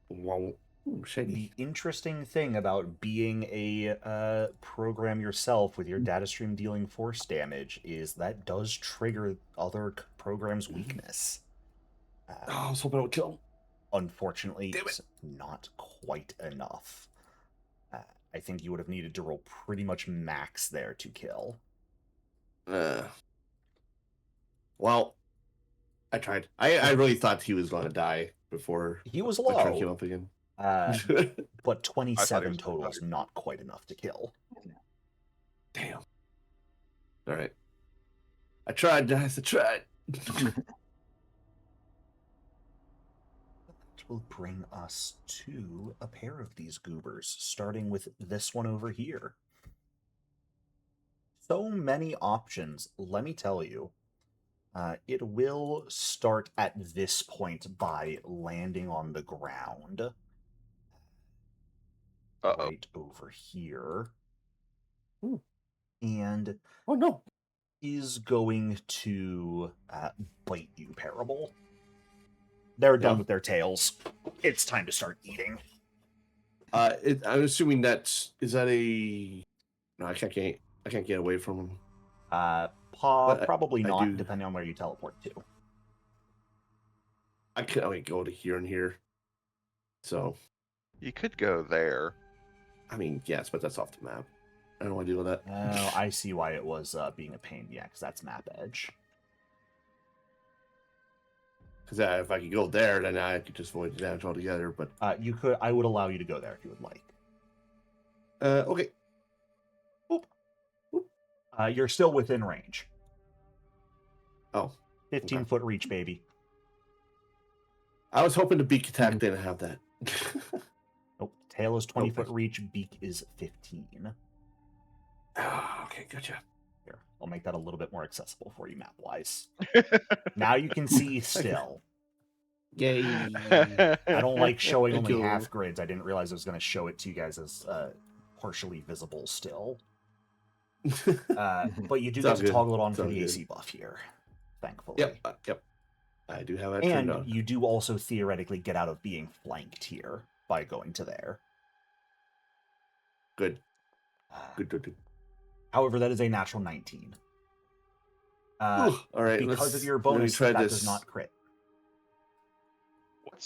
Wow. Ooh, shiny. The interesting thing about being a program yourself with your data stream dealing force damage is that does trigger other programs' weakness. I was hoping I would kill him. Unfortunately, Damn it. it's not quite enough. I think you would have needed to roll pretty much max there to kill. Well, I tried. I really thought he was going to die before He was the turn came low, up again. but 27 was total is better. not quite enough to kill. Damn. All right. I tried, guys. I tried. That will bring us to a pair of these goobers, starting with this one over here. So many options, let me tell you. It will start at this point by landing on the ground. Uh-oh. Right over here. Ooh. And Oh, no. is going to bite you, Parable. They're done Yeah. with their tails. It's time to start eating. I'm assuming is that a... No, I can't get away from him. But Probably I not, do- depending on where you teleport to. I can only go to here and here. So, You could go there. I mean, yes, but that's off the map. I don't want to deal with that. Oh, I see why it was being a pain. Yeah, because that's map edge. Because if I could go there, then I could just avoid the damage altogether. But You could. I would allow you to go there if you would like. okay. You're still within range. Oh, 15-foot reach, baby. I was hoping the beak attack didn't have that. Nope. Tail is 20-foot Okay. reach. Beak is 15. Okay, gotcha. Here, I'll make that a little bit more accessible for you map-wise. Now you can see still. Yay! I don't like showing Thank only you. half grids. I didn't realize I was going to show it to you guys as partially visible still. But you do It's all get to good. toggle it on It's for all the good. AC buff here, thankfully. Yep. I do have that turned And on. you do also theoretically get out of being flanked here by going to there. Good. Good. However, that is a natural 19. All right. Because of your let me bonus, try that this. does not crit.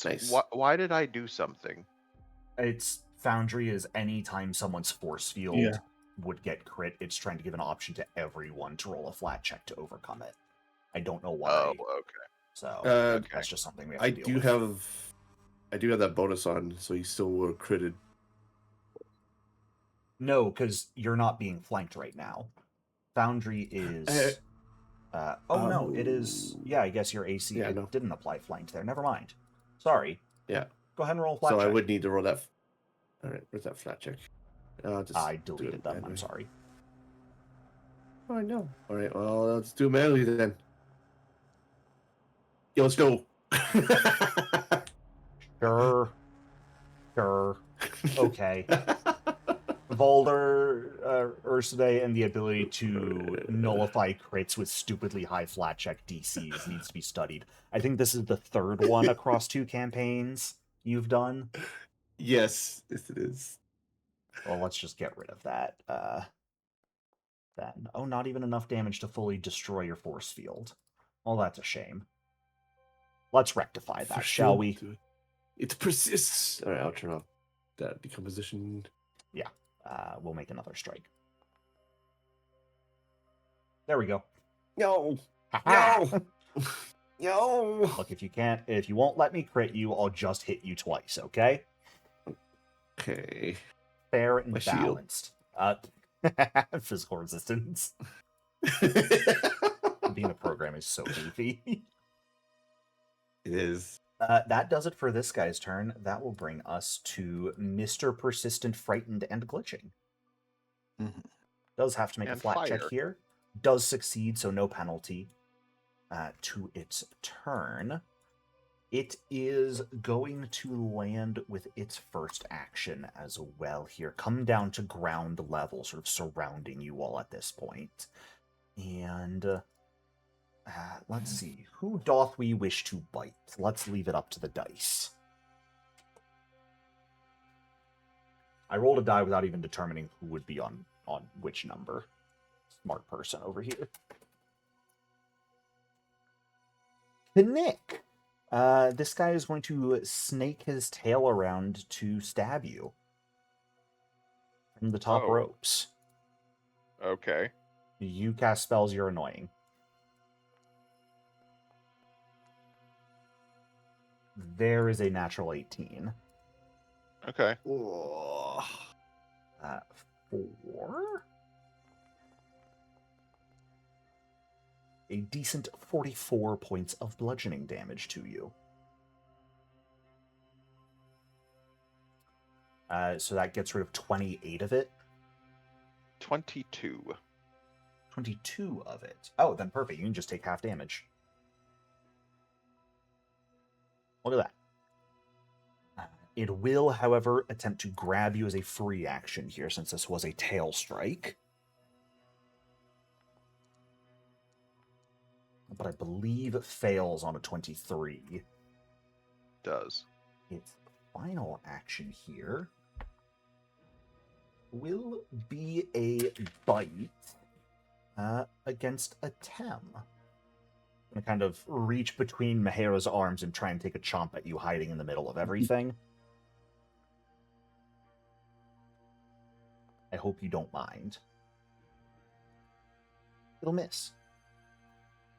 Nice. Why did I do something? Its Foundry is anytime someone's force field Yeah. would get crit, it's trying to give an option to everyone to roll a flat check to overcome it. I don't know why. Oh, okay. So that's just something we have to I deal do with. have that bonus on, so he still would have critted. No, because you're not being flanked right now. Foundry is... no, it is... Yeah, I guess your AC Yeah, no. didn't apply flanked there. Never mind. Sorry. Yeah. Go ahead and roll a flat So check. I would need to roll that. All right, where's that flat check? I do deleted it them, I'm manually. sorry. I know. All right, well, let's do melee then. Yeah, let's go. Sure. Okay. Valdur, Ursidae, and the ability to nullify crits with stupidly high flat check DCs needs to be studied. I think this is the third one across 2 campaigns you've done. Yes, it is. Well, let's just get rid of that. Then. Oh, not even enough damage to fully destroy your force field. Well, that's a shame. Let's rectify that, shall we? It persists. All right, I'll turn off that decomposition. Yeah, we'll make another strike. There we go. No. No. No. Look, if you won't let me crit you, I'll just hit you twice, okay? Okay. Fair and My shield. balanced. Physical resistance. Being a program is so goofy. It is. That does it for this guy's turn. That will bring us to Mr. Persistent, Frightened, and Glitching. Mhm. Does have to make And a flat check fire. here. Does succeed, so no penalty to its turn. It is going to land with its first action as well here. Come down to ground level, sort of surrounding you all at this point. And let's see. Who doth we wish to bite? Let's leave it up to the dice. I rolled a die without even determining who would be on which number. Smart person over here. Nick. This guy is going to snake his tail around to stab you from the top Oh. ropes. Okay. You cast spells, you're annoying. There is a natural 18. Okay. Oh. 4? A decent 44 points of bludgeoning damage to you. So that gets rid of 28 of it. 22. 22 of it. Oh, then perfect. You can just take half damage. Look at that. It will, however, attempt to grab you as a free action here, since this was a tail strike. But I believe it fails on a 23. Does. Its final action here will be a bite against a Tem. I'm going to kind of reach between Mahera's arms and try and take a chomp at you hiding in the middle of everything. I hope you don't mind. It'll miss.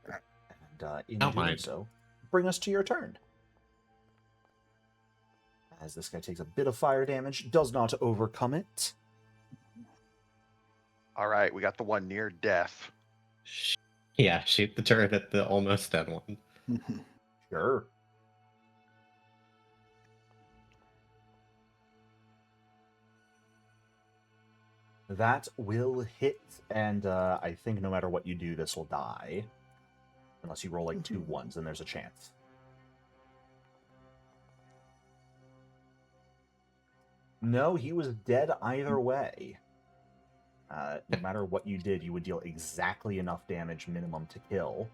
And in Don't doing mind. so, bring us to your turn. As this guy takes a bit of fire damage, does not overcome it. All right, we got the one near death. Yeah, shoot the turret at the almost dead one. Sure. That will hit, and I think no matter what you do, this will die. Unless you roll like 2 ones, then there's a chance. No, he was dead either way. No matter what you did, you would deal exactly enough damage minimum to kill.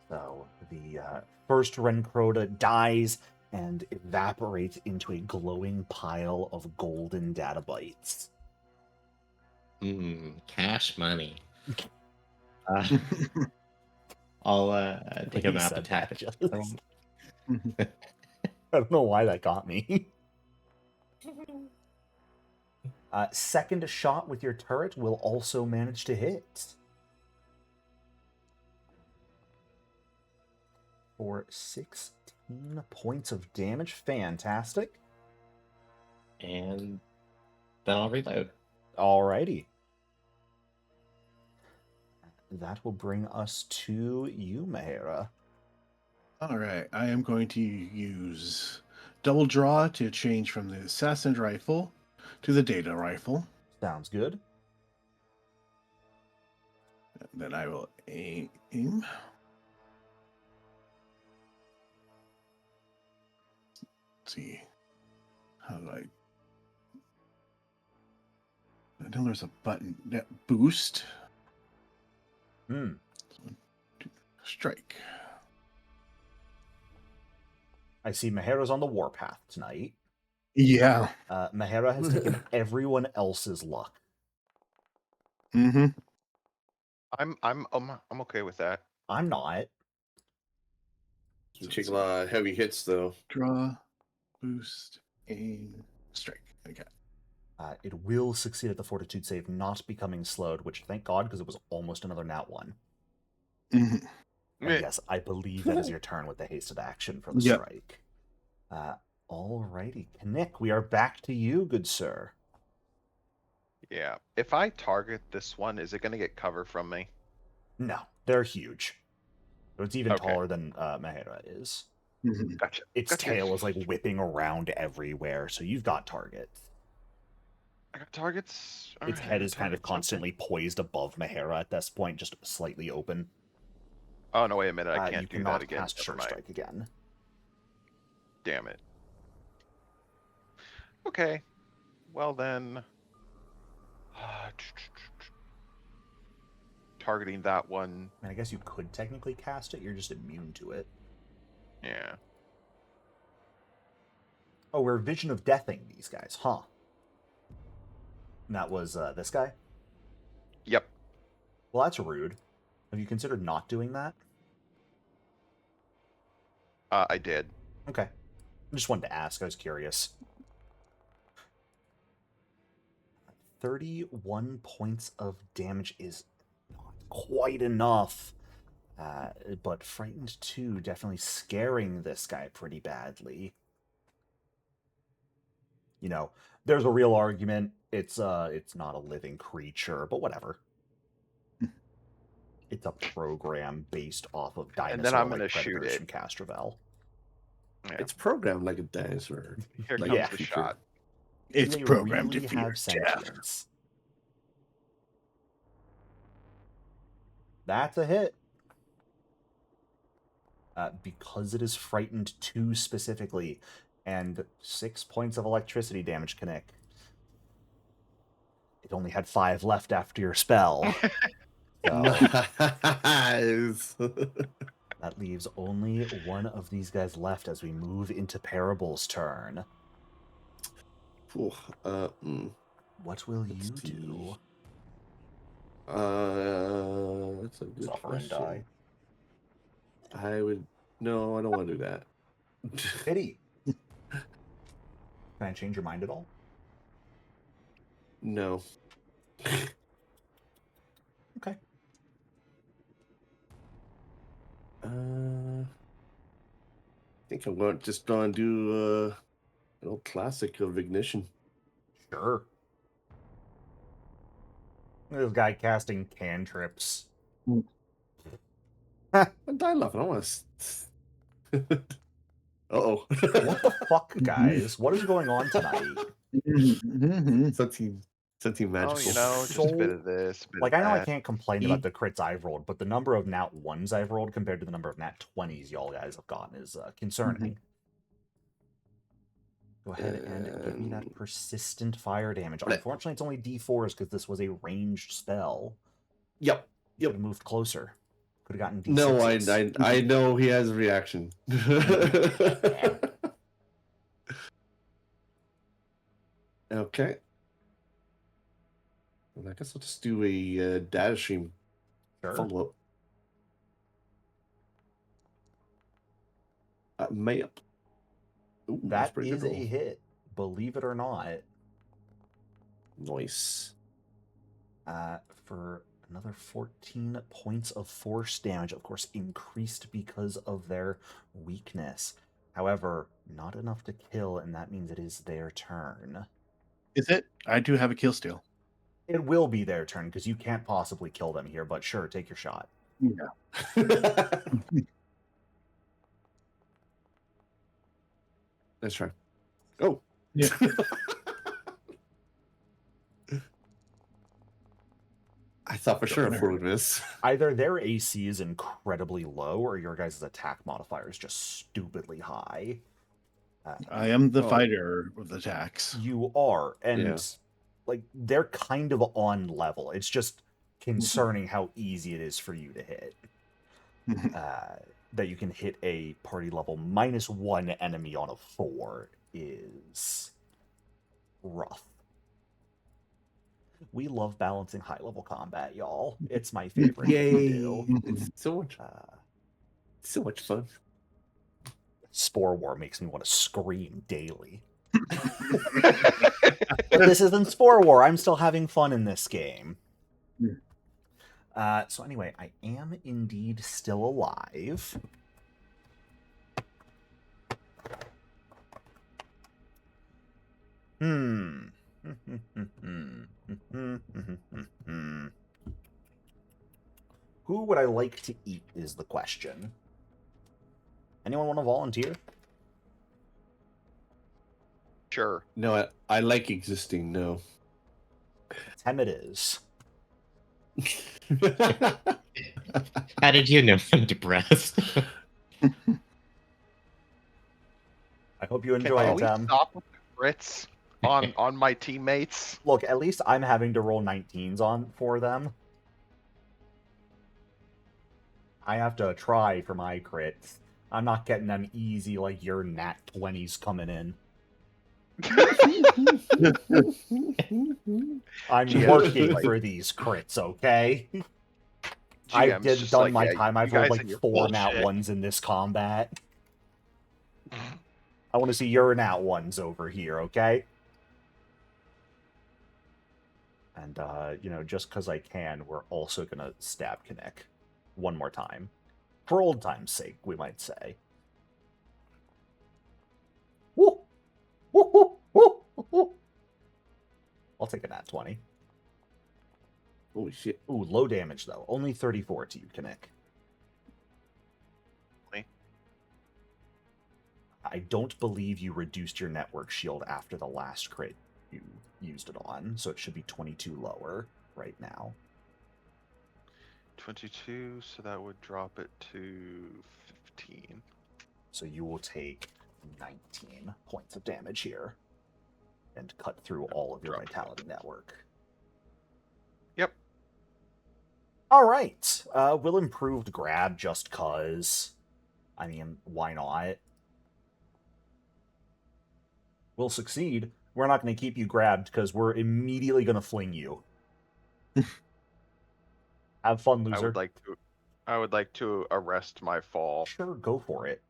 So the first Rencrota dies and evaporates into a glowing pile of golden data bytes. Cash money. I'll take a You map said attack. that, just- I don't know why that got me. Second shot with your turret will also manage to hit. For 16 points of damage. Fantastic. And then I'll reload. Alrighty. That will bring us to you, Mahera. All right, I am going to use double draw to change from the assassin rifle to the data rifle. Sounds good. Then I will aim. Let's see. How do I know there's a button that boost. Hmm. Strike. I see Mahera's on the warpath tonight. Yeah. Mahera has taken everyone else's luck. Mm-hmm. I'm okay with that. I'm not. You take a lot of heavy hits, though. Draw, boost, aim, strike. Okay. It will succeed at the fortitude save, not becoming slowed, which thank God, because it was almost another nat 1. Mm-hmm. And yes, I believe that is your turn with the hasted action for the Yep. strike. Alrighty. Knick, we are back to you, good sir. Yeah. If I target this one, is it going to get cover from me? No, they're huge. It's even Okay. taller than Mahera is. Mm-hmm. Gotcha. Its Gotcha. tail is like whipping around everywhere, so you've got targets. I got targets. Its Alright, I head got is kind of targets, okay. constantly poised above Mahera at this point, just slightly open. Oh, no, wait a minute. I You can't do cannot that again. cast Never Sure mind. Strike again. Damn it. Okay. Well, then. Targeting that one. I mean, I guess you could technically cast it, you're just immune to it. Yeah. Oh, we're Vision of Deathing these guys, huh? And that was this guy? Yep. Well, that's rude. Have you considered not doing that? I did. Okay. I just wanted to ask, I was curious. 31 points of damage is not quite enough. But Frightened 2 definitely scaring this guy pretty badly. You know, there's a real argument. It's not a living creature, but whatever. It's a program based off of And then I'm dinosaur-like gonna shoot predators it. from Castrovel. Yeah. It's programmed like a dinosaur. Here like comes yeah. the creature. shot. It's They programmed really to fear have death. sentience. That's a hit. Because it is Frightened 2 specifically, and 6 points of electricity damage, Knick. It only had 5 left after your spell. So Nice. that leaves only one of these guys left as we move into Parable's turn. Ooh, What will you Let's see. do? That's a good Suffering question. die. I would. No, I don't want to do that. Pity. Can I change your mind at all? No. Okay. I think I'm just going to do an old classic of Ignition. Sure. This guy casting cantrips. I'm dying laughing. I want to. Uh-oh. What the fuck, guys? What is going on tonight? Something magical. Oh, you know, just a bit of this. Bit Like, of I know I that. can't complain about the crits I've rolled, but the number of nat 1s I've rolled compared to the number of nat 20s y'all guys have gotten is concerning. Go ahead and give me that persistent fire damage. Unfortunately, it's only D4s because this was a ranged spell. Yep. Should have moved closer. Could have gotten D6s. No, I know he has a reaction. Okay. Well, I guess I'll just do a data stream Sure. follow up. Mayup. Ooh, that's That pretty is good a roll. hit, believe it or not. Nice. For another 14 points of force damage, of course, increased because of their weakness. However, not enough to kill, and that means it is their turn. Is it? I do have a kill steal. It will be their turn, because you can't possibly kill them here, but sure, take your shot. Yeah. Let's try. Oh. Yeah. I thought for sure a Gonna 4 hurt. would miss. Either their AC is incredibly low, or your guys' attack modifier is just stupidly high. I am the Oh. fighter with attacks. You are, and Yeah. like they're kind of on level. It's just concerning how easy it is for you to hit. That you can hit a party level -1 enemy on a 4 is rough. We love balancing high level combat, y'all. It's my favorite thing to do. It's so much fun. Spore War makes me want to scream daily. But this isn't Spore War. I'm still having fun in this game. So anyway, I am indeed still alive. Who would I like to eat is the question. Anyone want to volunteer? Sure. No, I like existing. No. Tem it is. How did you know I'm depressed? I hope you enjoy Can it, we Tem. stop with the crits on my teammates? Look, at least I'm having to roll 19s on for them. I have to try for my crits. I'm not getting them easy like your nat 20s coming in. I'm GM, working like- for these crits, okay? GM's I've just done like, my yeah, time. you I've rolled guys like and your 4 nat bullshit. 1s in this combat. I want to see your nat 1s over here, okay? And, just because I can, we're also going to stab Kinnick one more time. For old time's sake, we might say. Woo! Woo, woo, woo, woo. I'll take a nat 20. Holy shit. Ooh, low damage, though. Only 34 to you, Kinnick. Okay. I don't believe you reduced your network shield after the last crit you used it on, so it should be 22 lower right now. 22, so that would drop it to 15. So you will take 19 points of damage here and cut through all of your Drop. vitality network. Yep. All right. We'll improved grab just cause. I mean, why not? We'll succeed. We're not going to keep you grabbed because we're immediately going to fling you. Have fun, loser. I would like to arrest my fall. Sure, go for it.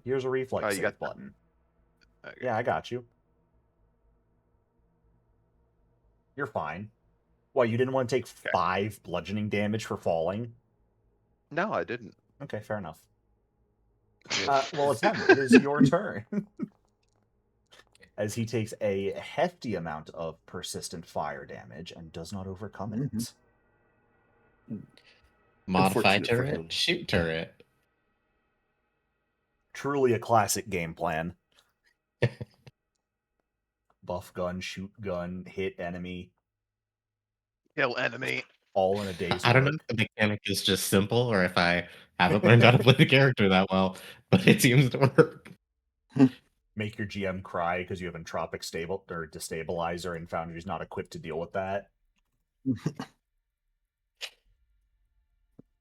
Here's a reflex Oh, you save got that. button. Okay. Yeah, I got you. You're fine. What, you didn't want to take 5 bludgeoning damage for falling? No, I didn't. Okay, fair enough. Well, attempt. It is your turn. As he takes a hefty amount of persistent fire damage and does not overcome it. Modify Unfortunate for him. turret, shoot turret. Truly a classic game plan. Buff gun, shoot gun, hit enemy, Kill enemy. all in a day's I don't know work. if the mechanic is just simple or if I haven't learned how to play the character that well, but it seems to work. Make your GM cry because you have entropic stable or destabilizer and Foundry's not equipped to deal with that.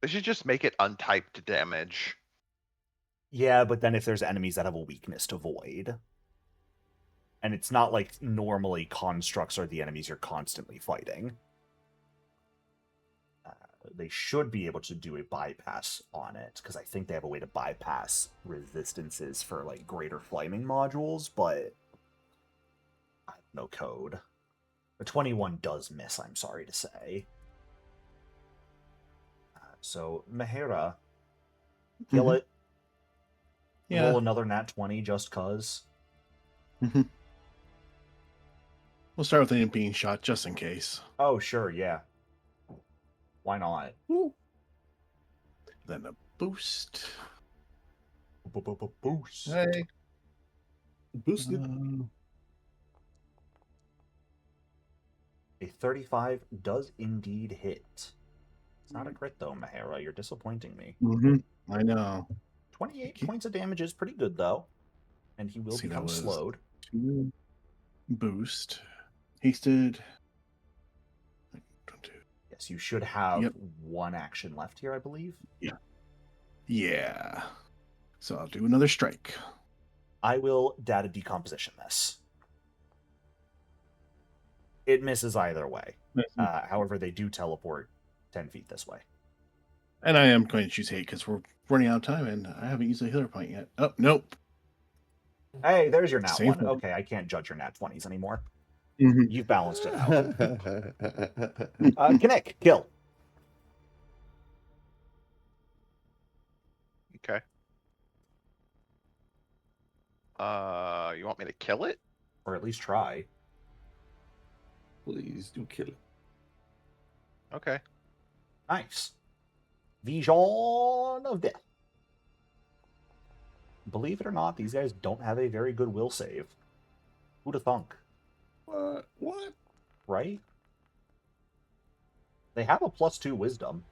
They should just make it untyped damage. Yeah, but then if there's enemies that have a weakness to void. And it's not like normally constructs are the enemies you're constantly fighting. They should be able to do a bypass on it, because I think they have a way to bypass resistances for like greater flaming modules, but I have no code. The 21 does miss, I'm sorry to say. So, Mahera, kill it. Yeah. Roll another nat 20 just cuz. We'll start with it being shot just in case. Oh, sure, yeah. Why not? Then a boost. Boost. Hey. Boosted. A 35 does indeed hit. It's not a crit though, Mahara. You're disappointing me. I know. 28 points of damage is pretty good though. And he will See, that become was- slowed. 2 boost. Hasted. 22. Yes, you should have Yep. 1 action left here, I believe. Yeah. So I'll do another strike. I will data decomposition this. It misses either way. However, they do teleport 10 feet this way. And I am going to choose hate because we're running out of time and I haven't used a healer point yet. Oh, nope. Hey, there's your nat Same 1. thing. Okay, I can't judge your nat 20s anymore. Mhm. You've balanced it out. Kinnick, kill. Okay. You want me to kill it? Or at least try. Please do kill it. Okay. Nice. Vision of Death. Believe it or not, these guys don't have a very good will save. Who'da thunk? What? Right? They have a +2 wisdom.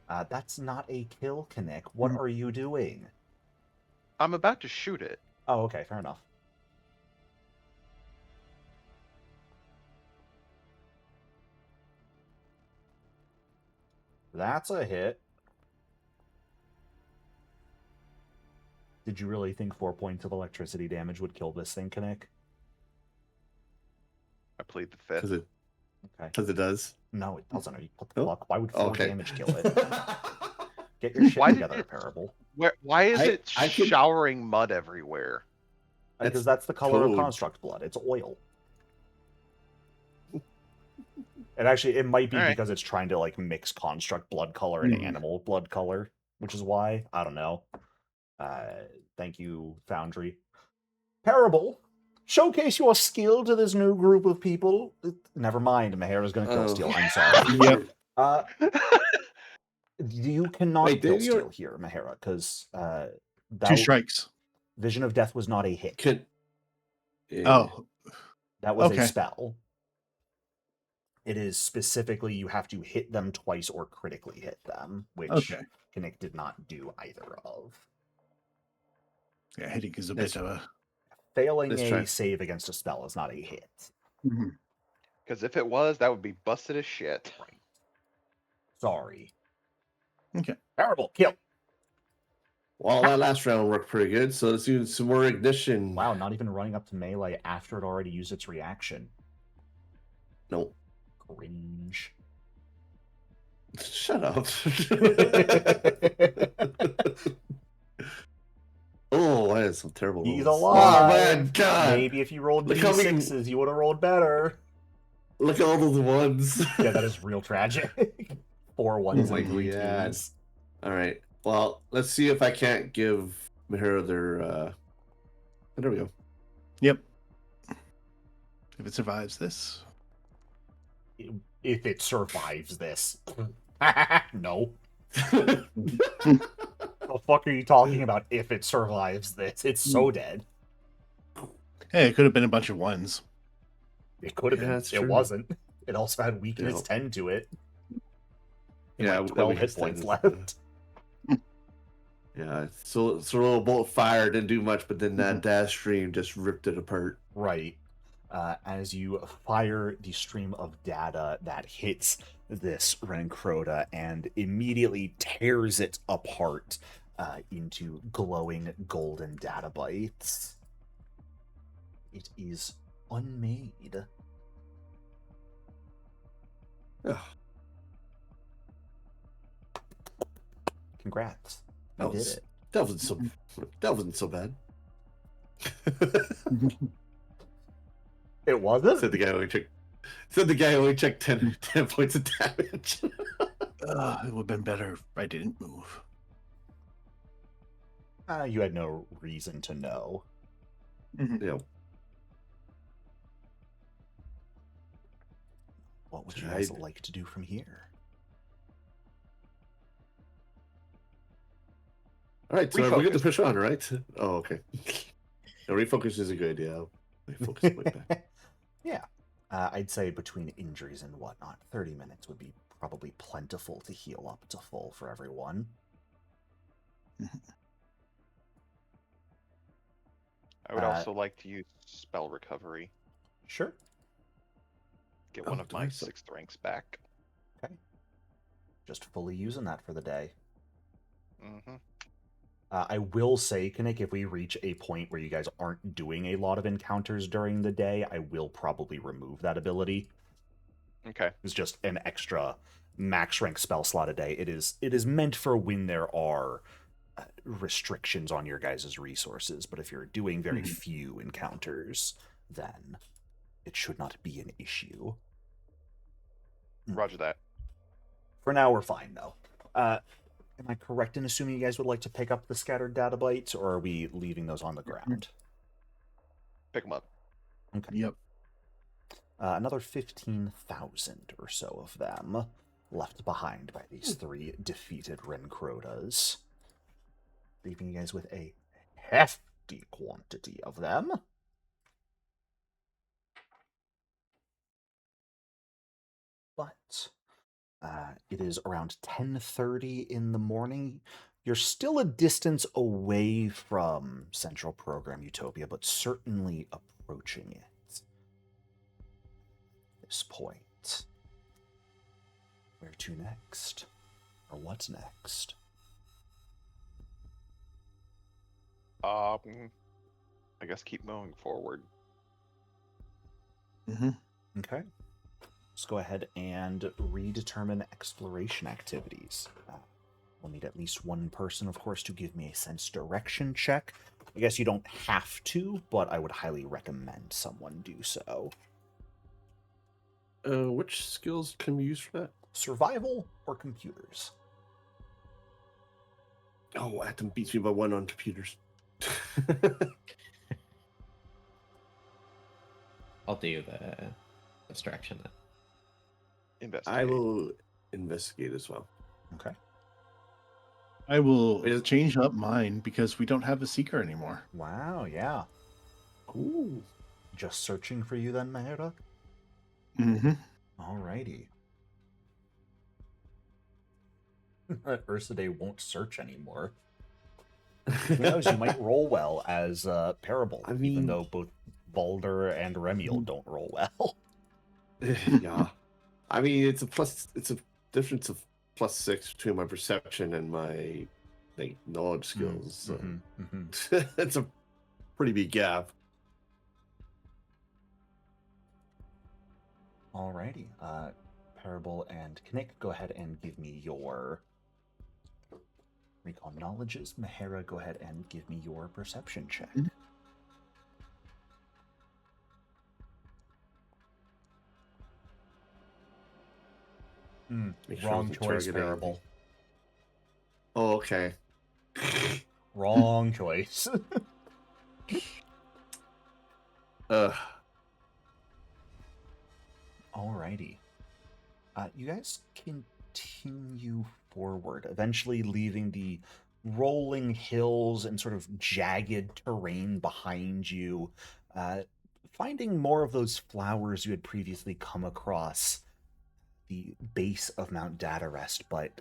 That's not a kill, Kinnick. What are you doing? I'm about to shoot it. Oh, okay, fair enough. That's a hit. Did you really think 4 points of electricity damage would kill this thing, Kinnick? I plead the fifth. Because it, Okay. 'cause it does. No, it doesn't. Are you what the Oh, fuck? Why would 4 okay. damage kill it? Get your shit Why did together, it- Parable. Why is it I could- showering mud everywhere? Because that's the color of code. construct blood. It's oil. And actually, it might be All right. because it's trying to like mix construct blood color and animal blood color, which is why. I don't know. Thank you, Foundry. Parable, showcase your skill to this new group of people. Never mind, Mahara's going to kill Oh. steal. I'm sorry. Yep. You cannot Wait, kill didn't you- steal here, Mahara, because 2 strikes. Vision of Death was not a hit. Oh, That was a okay. spell. It is specifically you have to hit them twice or critically hit them, which Okay. Kinnick did not do either of. Yeah, hitting is a Let's- bit of a. Failing Let's a try. save against a spell is not a hit. Mhm. Because if it was, that would be busted as shit. Right. Sorry. Okay. Terrible. Kill. Well, that last round worked pretty good, so let's do some more ignition. Wow, not even running up to melee after it already used its reaction. Nope. Cringe. Shut up. Oh, that is some terrible. He's rolls. alive. Oh man, God! Maybe if you rolled Look how many- D6s, you would have rolled better. Look at all those ones. Yeah, that is real tragic. 4 ones Oh my and 3 God. twos. All right. Well, let's see if I can't give Mahara their. There we go. Yep. If it survives this. If it survives this. No. The fuck are you talking about if it survives this? It's so dead. Hey, it could have been a bunch of ones. It could have Yeah, been. that's It true. wasn't. It also had weakness Yeah. 10 to it. Yeah, Like 12 hit weakness points 10 is, left. Yeah, so a little bolt fire didn't do much, but then that dash stream just ripped it apart. Right. As you fire the stream of data that hits this Rencrota and immediately tears it apart into glowing golden data bytes. It is unmade. Ugh. Congrats. That You did was- it. That wasn't so bad. It wasn't? Said the guy only took 10 points of damage. It would have been better if I didn't move. You had no reason to know. Yeah. What would you guys I'd- like to do from here? All right, so we're good to Refocus. push on, right? Oh, okay. No, refocus is a good idea. Refocus point back. Yeah. I'd say between injuries and whatnot, 30 minutes would be probably plentiful to heal up to full for everyone. I would also like to use spell recovery. Sure. Get one of my nice. 6th ranks back. Okay. Just fully using that for the day. Mm-hmm. I will say, Kinnick, if we reach a point where you guys aren't doing a lot of encounters during the day, I will probably remove that ability. Okay. It's just an extra max rank spell slot a day. It is meant for when there are restrictions on your guys' resources, but if you're doing very few encounters, then it should not be an issue. Roger that. For now, we're fine, though. Am I correct in assuming you guys would like to pick up the scattered data bytes, or are we leaving those on the ground? Pick them up. Okay. Yep. Another 15,000 or so of them left behind by these 3 defeated Rencrotas, leaving you guys with a hefty quantity of them. But it is around 10:30 in the morning. You're still a distance away from Central Program Utopia, but certainly approaching it at this point. Where to next? Or what's next? I guess keep moving forward. Okay. Let's go ahead and redetermine exploration activities. We'll need at least one person, of course, to give me a sense direction check. I guess you don't have to, but I would highly recommend someone do so. Which skills can we use for that? Survival or computers? Oh, Atom beats me by 1 on computers. I'll do the distraction then. Investigate. I will investigate as well. Okay. I will change up mine because we don't have a seeker anymore. Wow, yeah. Ooh. Just searching for you then, Mahera? Alrighty. Ursidae won't search anymore. Who knows, you might roll well as Parable, even though both Valdur and Remiel don't roll well. Yeah. I mean, it's a difference of +6 between my perception and my knowledge skills. So it's a pretty big gap. Alrighty. Parable and Knick, go ahead and give me your recall knowledges. Mahera, go ahead and give me your perception check. Wrong choice, Parable. Oh, okay. Wrong choice. Alrighty. You guys continue forward, eventually leaving the rolling hills and sort of jagged terrain behind you, finding more of those flowers you had previously come across the base of Mount Datarest, but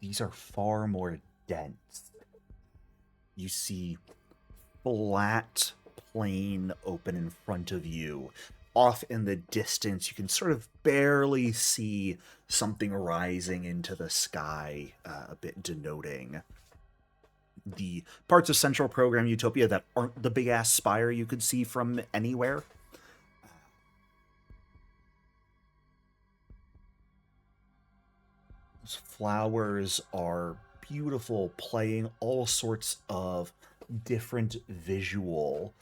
these are far more dense. You see flat plain open in front of you. Off in the distance, you can sort of barely see something rising into the sky, a bit denoting the parts of Central Program Utopia that aren't the big-ass spire you could see from anywhere. Those flowers are beautiful, playing all sorts of different visual,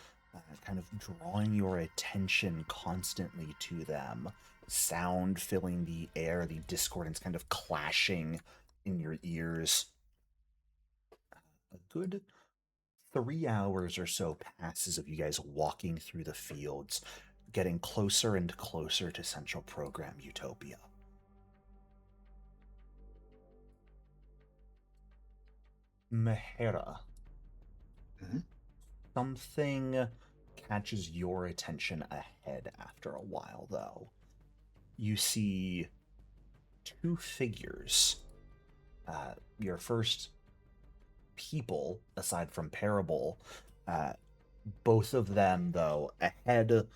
kind of drawing your attention constantly to them. Sound filling the air, the discordance kind of clashing in your ears. A good 3 hours or so passes of you guys walking through the fields, getting closer and closer to Central Program Utopia. Mahera. Something catches your attention ahead after a while, though. You see two figures. Your first people, aside from Parable, both of them, though, ahead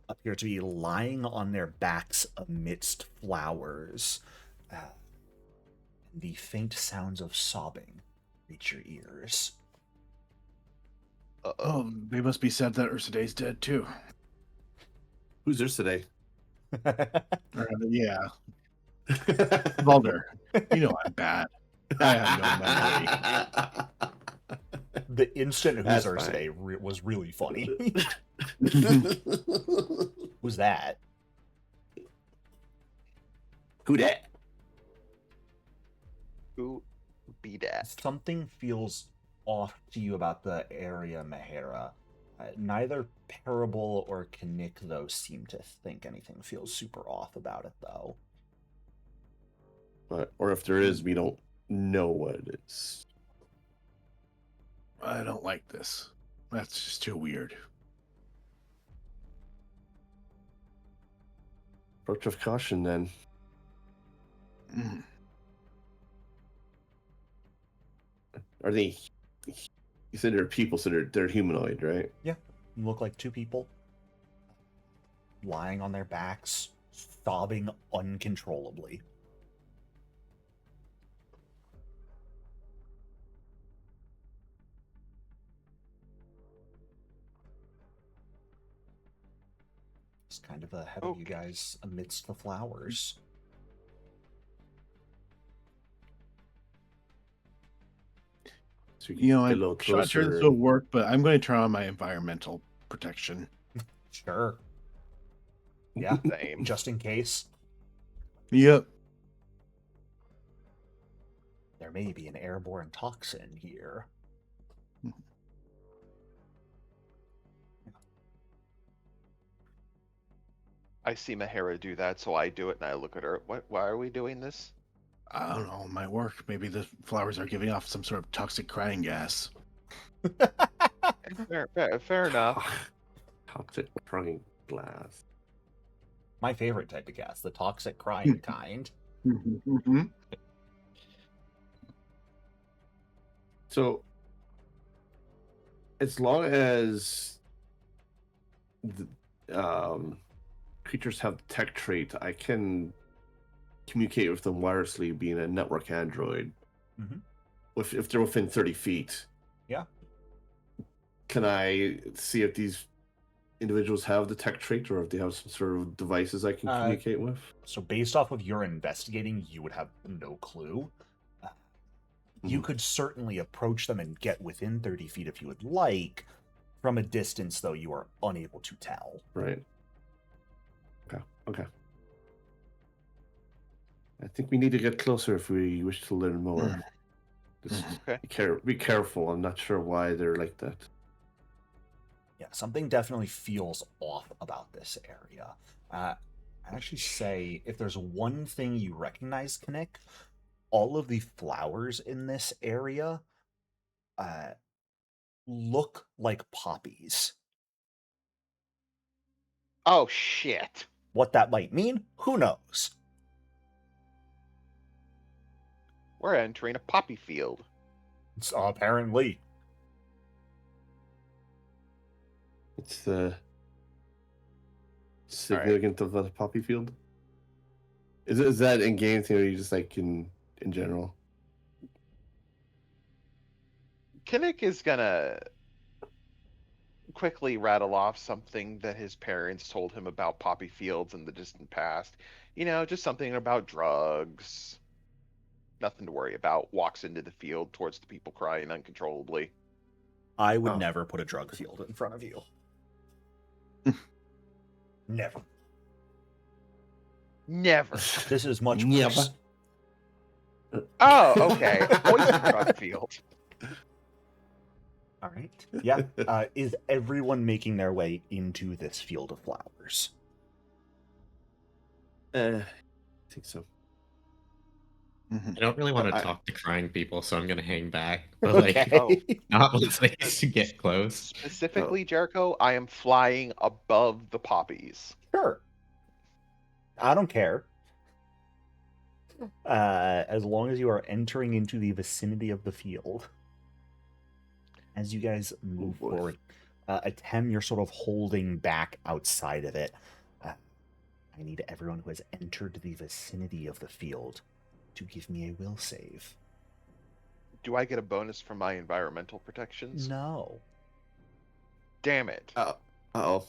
appear to be lying on their backs amidst flowers. The faint sounds of sobbing reach your ears. Oh, they must be sad that Urside's dead too. Who's yours today? Yeah, Valdur. You know I'm bad. I have no memory. The instant who's That's Ursa fine. was really funny. Who's that? Who that? Who be that? Something feels off to you about the area, Mahera. Neither Parable or Kanik, though, seem to think anything feels super off about it, though. Or if there is, we don't know what it is. I don't like this. That's just too weird. Approach of caution, then. Mm. Are they? You said they're people, so they're humanoid, right? Yeah, look like two people lying on their backs, sobbing uncontrollably. It's kind of ahead of you guys amidst the flowers. So we can You know, get a I'm little sure closer. this will work, but I'm going to turn on my environmental protection. Sure. Yeah, Same. just in case. Yep. There may be an airborne toxin here. I see Mahara do that, so I do it, and I look at her. Why are we doing this? I don't know, it might work. Maybe the flowers are giving off some sort of toxic crying gas. Fair enough. Toxic crying glass. My favorite type of gas, the toxic crying kind. Mm-hmm. So, as long as the creatures have the tech trait, I can communicate with them wirelessly, being a network android. Mhm. If they're within 30 feet. Yeah. Can I see if these individuals have the tech trait, or if they have some sort of devices I can communicate with? So based off of your investigating, you would have no clue. You could certainly approach them and get within 30 feet if you would like. From a distance, though, you are unable to tell. Right. Okay. I think we need to get closer if we wish to learn more. Just Okay. be careful. I'm not sure why they're like that. Yeah, something definitely feels off about this area. I actually say, if there's one thing you recognize, Kinnick, all of the flowers in this area look like poppies. Oh shit! What that might mean, who knows? We're entering a poppy field. Apparently. It's the significance of the poppy field. Is that in game thing, or you just like in general? Kinnick is gonna quickly rattle off something that his parents told him about poppy fields in the distant past. You know, just something about drugs. Nothing to worry about. Walks into the field towards the people crying uncontrollably. I would never put a drug field in front of you. Never. Never. This is much Never. worse. Oh, okay. Poison drug field. All right. Yeah. Is everyone making their way into this field of flowers? I think so. I don't really want to I- talk to crying people, so I'm gonna hang back. But like, Okay. not once they get close. Specifically, Jericho, I am flying above the poppies. Sure. I don't care. As long as you are entering into the vicinity of the field. As you guys move forward, Atem, you're sort of holding back outside of it. I need everyone who has entered the vicinity of the field to give me a will save. Do I get a bonus from my environmental protections? No. Damn it. Uh-oh.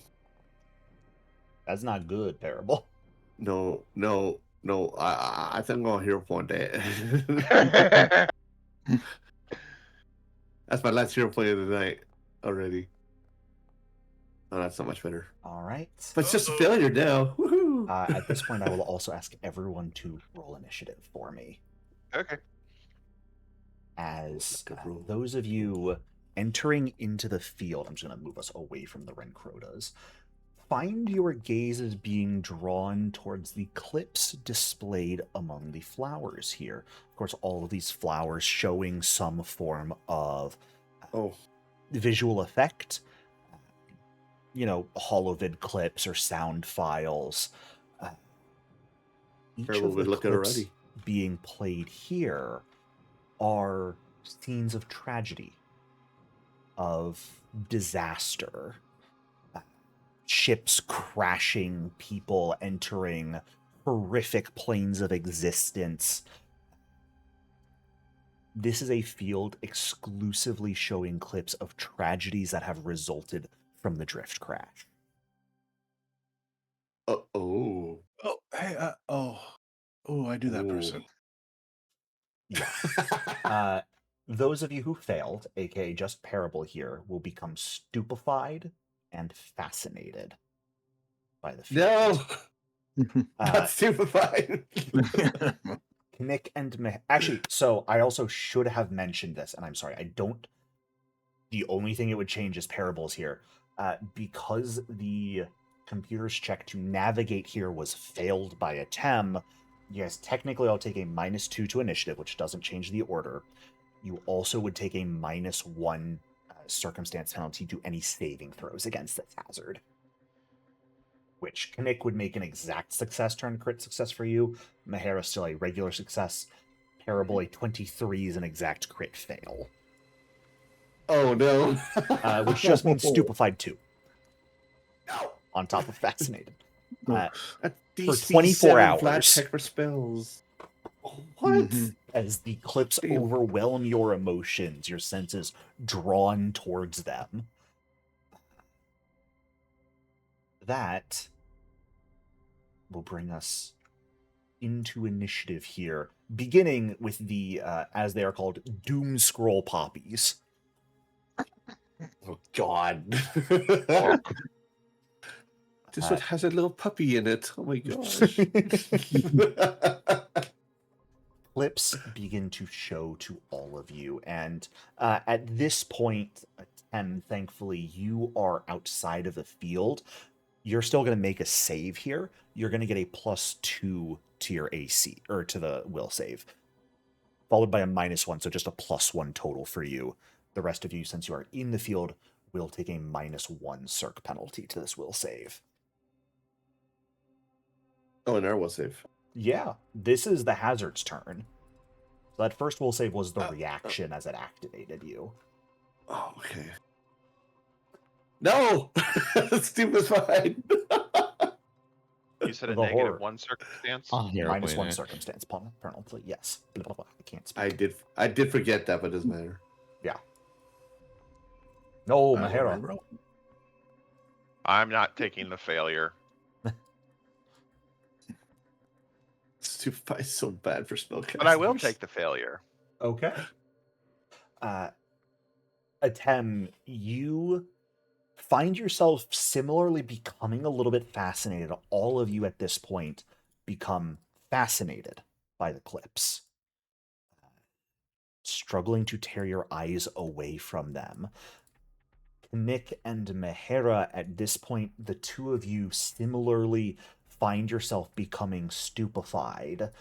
That's not good, Parable. No. I think I'm gonna hero point that. That's my last hero point of the night already. Oh, that's not much better. All right. But it's just a failure now. Woohoo! At this point, I will also ask everyone to roll initiative for me. Okay. As Good roll. those of you entering into the field, I'm just going to move us away from the Rencrotas. Find your gazes being drawn towards the clips displayed among the flowers here. Of course, all of these flowers showing some form of visual effect. Holovid clips or sound files. Each Terrible of the good looking clips already. being played here are scenes of tragedy, of disaster, ships crashing, people entering horrific planes of existence. This is a field exclusively showing clips of tragedies that have resulted from the drift crash. Oh. Oh, hey, I do that person. Yeah. Those of you who failed, aka just Parable here, will become stupefied and fascinated by the field. No! Not stupefied. Nick and actually, so I also should have mentioned this, and I'm sorry, I don't. The only thing it would change is Parables here, because the computer's check to navigate here was failed by a TEM. Yes, technically I'll take a -2 to initiative, which doesn't change the order. You also would take a -1 circumstance penalty to any saving throws against this hazard. Which Kinnick would make an exact success turn crit success for you. Mahara still a regular success. Parable a 23 is an exact crit fail. Oh no. Which just means stupefied 2. No. On top of fascinated. For For 24 hours. Flat check for spells. What? As the clips overwhelm your emotions, your senses drawn towards them. That will bring us into initiative here, beginning with the, as they are called, Doom Scroll Poppies. Oh God. This one has a little puppy in it. Oh my gosh. Clips begin to show to all of you, and at this point, Tem, thankfully, you are outside of the field. You're still going to make a save here. You're going to get a +2 to your AC, or to the will save, followed by a -1, so just a +1 total for you. The rest of you, since you are in the field, will take a -1 circ penalty to this will save. Oh, and our will save. Yeah, this is the hazard's turn. So that first will save was the reaction as it activated you. Oh, okay. No! Stupefied. You said a The horror. -1 circumstance? -1 circumstance penalty, yes. Blah, blah, blah. I can't speak. I did forget that, but it doesn't matter. Yeah. No, Mahara. I'm not taking the failure. Stupefied is so bad for spellcasters. But I will take the failure. Okay. Atem, you find yourself similarly becoming a little bit fascinated. All of you at this point become fascinated by the clips. Struggling to tear your eyes away from them. Nick and Mahara, at this point, the two of you similarly find yourself becoming stupefied.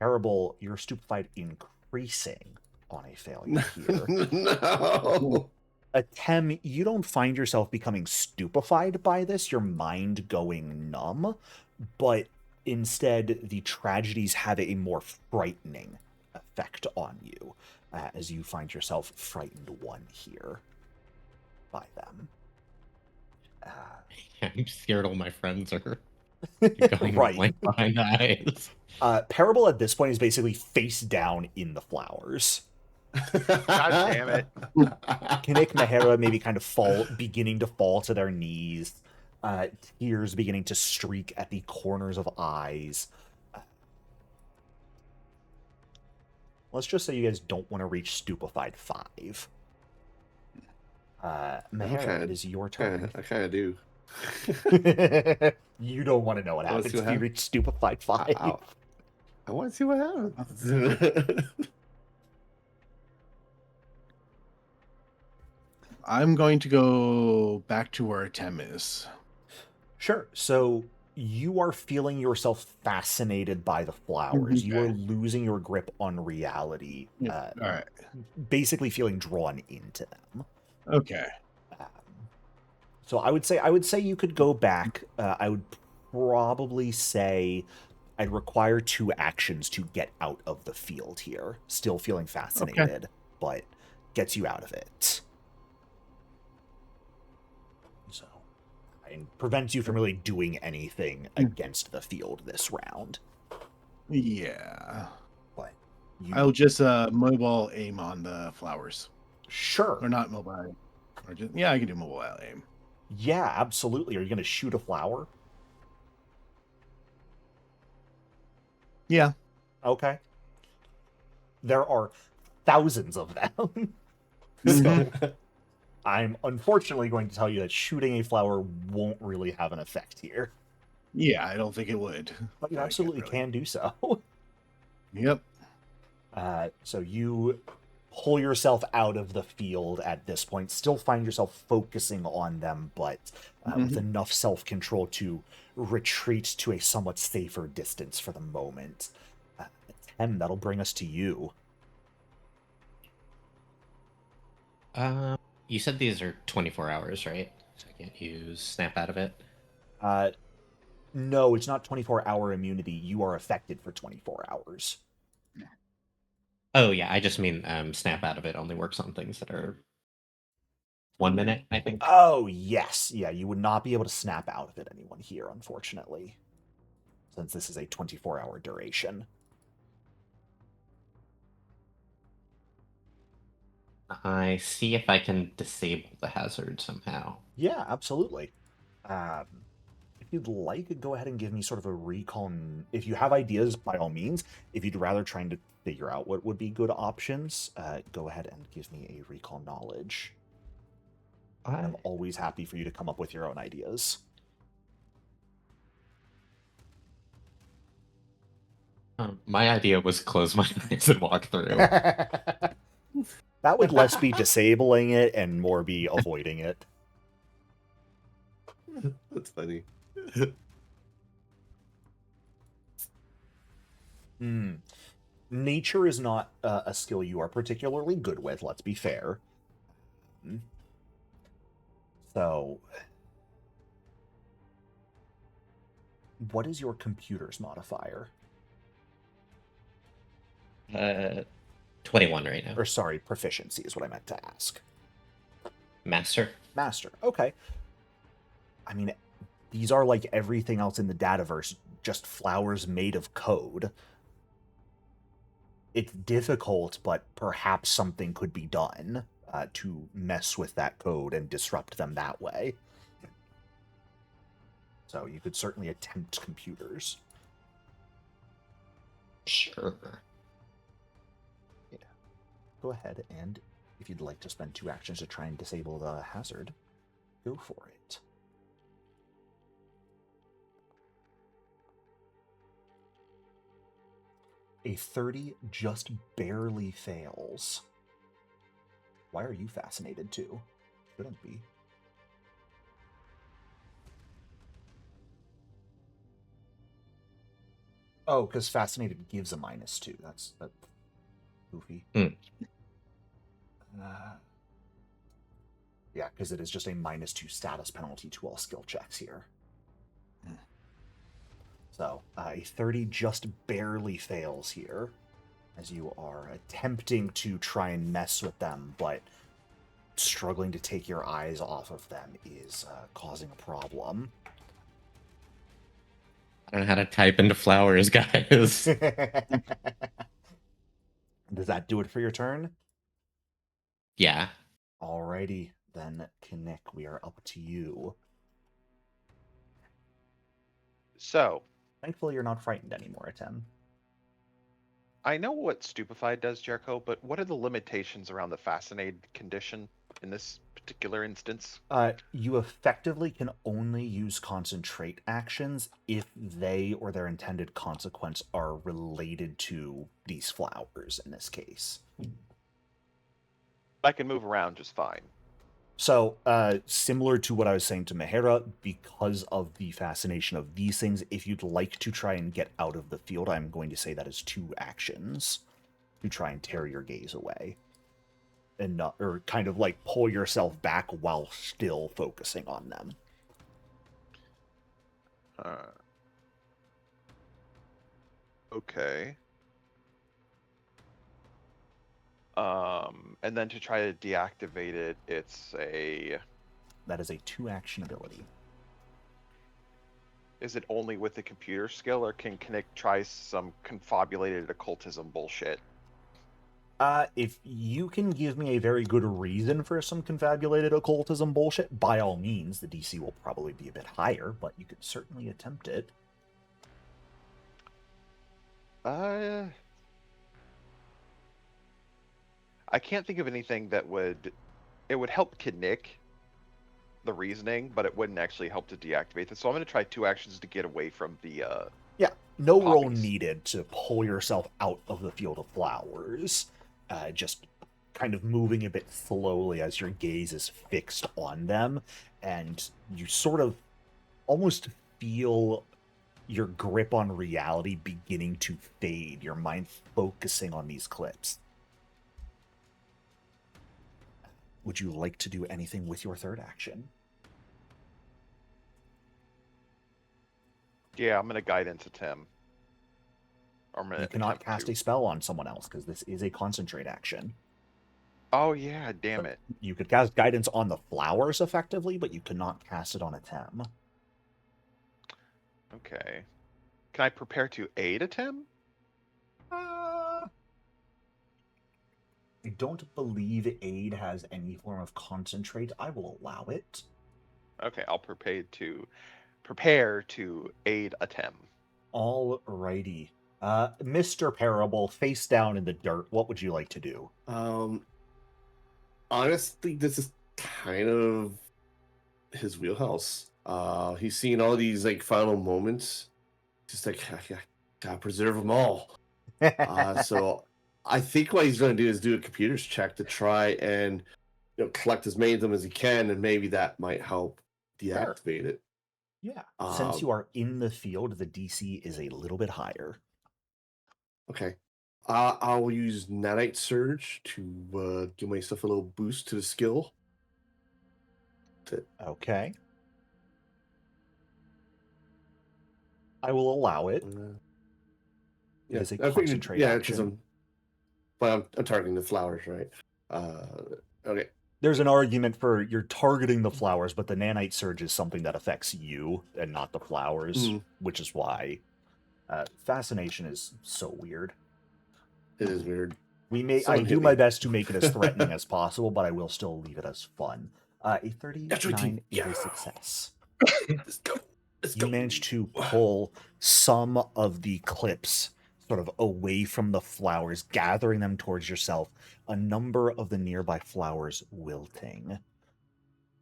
Terrible, you're stupefied increasing on a failure here. No. Atem, you don't find yourself becoming stupefied by this, your mind going numb, but instead the tragedies have a more frightening effect on you, as you find yourself frightened one here by them. I'm scared all my friends are going Right. blank behind the eyes. Parable at this point is basically face down in the flowers. God damn it. Kinnick, Mahara maybe kind of beginning to fall to their knees. Tears beginning to streak at the corners of eyes. Let's just say you guys don't want to reach stupefied 5. Mahara, it is your turn. I kind of do. You don't want to know what Wanna happens see what if you reach stupefied 5. I want to see what happens. I'm going to go back to where Tem is. Sure. So you are feeling yourself fascinated by the flowers. You are Okay. losing your grip on reality. All right. Basically feeling drawn into them. Okay. So I would say you could go back. I would probably say I'd require 2 actions to get out of the field here. Still feeling fascinated, but gets you out of it. So it prevents you from really doing anything against the field this round. Yeah. But you I'll just mobile aim on the flowers. sure. Or not mobile. Or just, yeah, I can do mobile aim. Yeah, absolutely. Are you going to shoot a flower? Yeah. Okay. There are thousands of them. Mhm. So I'm unfortunately going to tell you that shooting a flower won't really have an effect here. Yeah, I don't think it would. But you I absolutely can't really- can do so. Yep. So you pull yourself out of the field at this point, still find yourself focusing on them, but with enough self-control to retreat to a somewhat safer distance for the moment. Tem, that'll bring us to you. You said these are 24 hours, right? So I can't use snap out of it. No, it's not 24-hour immunity. You are affected for 24 hours. Oh yeah, I just mean snap out of it only works on things that are 1 minute, I think. Oh, yes. Yeah, you would not be able to snap out of it, anyone here, unfortunately, since this is a 24-hour duration. I see if I can disable the hazard somehow. Yeah, absolutely. If you'd like, go ahead and give me sort of a recon. If you have ideas, by all means. If you'd rather trying to figure out what would be good options, go ahead and give me a recon knowledge. I'm always happy for you to come up with your own ideas. My idea was close my eyes and walk through. That would less be disabling it and more be avoiding it. That's funny. Nature is not a skill you are particularly good with, let's be fair. So, what is your computer's modifier? 21 right now. Or sorry, proficiency is what I meant to ask. Master. Master. Okay. I mean, these are like everything else in the Dataverse, just flowers made of code. It's difficult, but perhaps something could be done to mess with that code and disrupt them that way. So you could certainly attempt computers. Sure. Yeah. Go ahead, and if you'd like to spend 2 actions to try and disable the hazard, go for it. A 30 just barely fails. Why are you fascinated too? Shouldn't be. Oh, because Fascinated gives a -2. That's goofy. Hmm. Yeah, because it is just a -2 status penalty to all skill checks here. So a 30 just barely fails here, as you are attempting to try and mess with them, but struggling to take your eyes off of them is causing a problem. I don't know how to type into flowers, guys. Does that do it for your turn? Yeah. Alrighty, then, Kinnick, we are up to you. So, Thankfully, you're not frightened anymore, Tim. I know what Stupefied does, Jericho, but what are the limitations around the Fascinated condition in this particular instance? You effectively can only use concentrate actions if they or their intended consequence are related to these flowers in this case. I can move around just fine. So, similar to what I was saying to Mehera, because of the fascination of these things, if you'd like to try and get out of the field, I'm going to say that is 2 actions to try and tear your gaze away. And not, or kind of like pull yourself back while still focusing on them. Okay. And then to try to deactivate it, it's a... That is a 2-action ability. Is it only with the computer skill, or can Kinnick try some confabulated occultism bullshit? If you can give me a very good reason for some confabulated occultism bullshit, by all means, the DC will probably be a bit higher, but you could certainly attempt it. I can't think of anything that would... It would help Kinnick, the reasoning, but it wouldn't actually help to deactivate this. So I'm going to try 2 actions to get away from the... Yeah, no roll poppies. needed to pull yourself out of the field of flowers. Just kind of moving a bit slowly as your gaze is fixed on them, and you sort of almost feel your grip on reality beginning to fade, your mind focusing on these clips. Would you like to do anything with your 3rd action? Yeah, I'm going to guidance at Tim. You cannot cast a spell on someone else, because this is a concentrate action. Oh, yeah, damn it. You could cast guidance on the flowers, effectively, but you cannot cast it on a Tem. Okay. Can I prepare to aid a Tim? I don't believe aid has any form of concentrate. I will allow it. Okay, I'll prepare to aid a Tim. Alrighty. Mr. Parable, face down in the dirt. What would you like to do? Honestly, this is kind of his wheelhouse. He's seen all these like final moments. Just like, I gotta preserve them all. So I think what he's going to do is do a computers check to try and collect as many of them as he can, and maybe that might help deactivate it. Yeah. Since you are in the field, the DC is a little bit higher. Okay. I'll use Nanite Surge to give myself a little boost to the skill. Okay. I will allow it. Yeah, it is a concentrate action. But I'm targeting the flowers, right? Okay. There's an argument for you're targeting the flowers, but the nanite surge is something that affects you and not the flowers, which is why fascination is so weird. It is weird. I do my best to make it as threatening as possible, but I will still leave it as fun. A 39 is a success. Let's go. You managed to pull some of the clips sort of away from the flowers, gathering them towards yourself, a number of the nearby flowers wilting.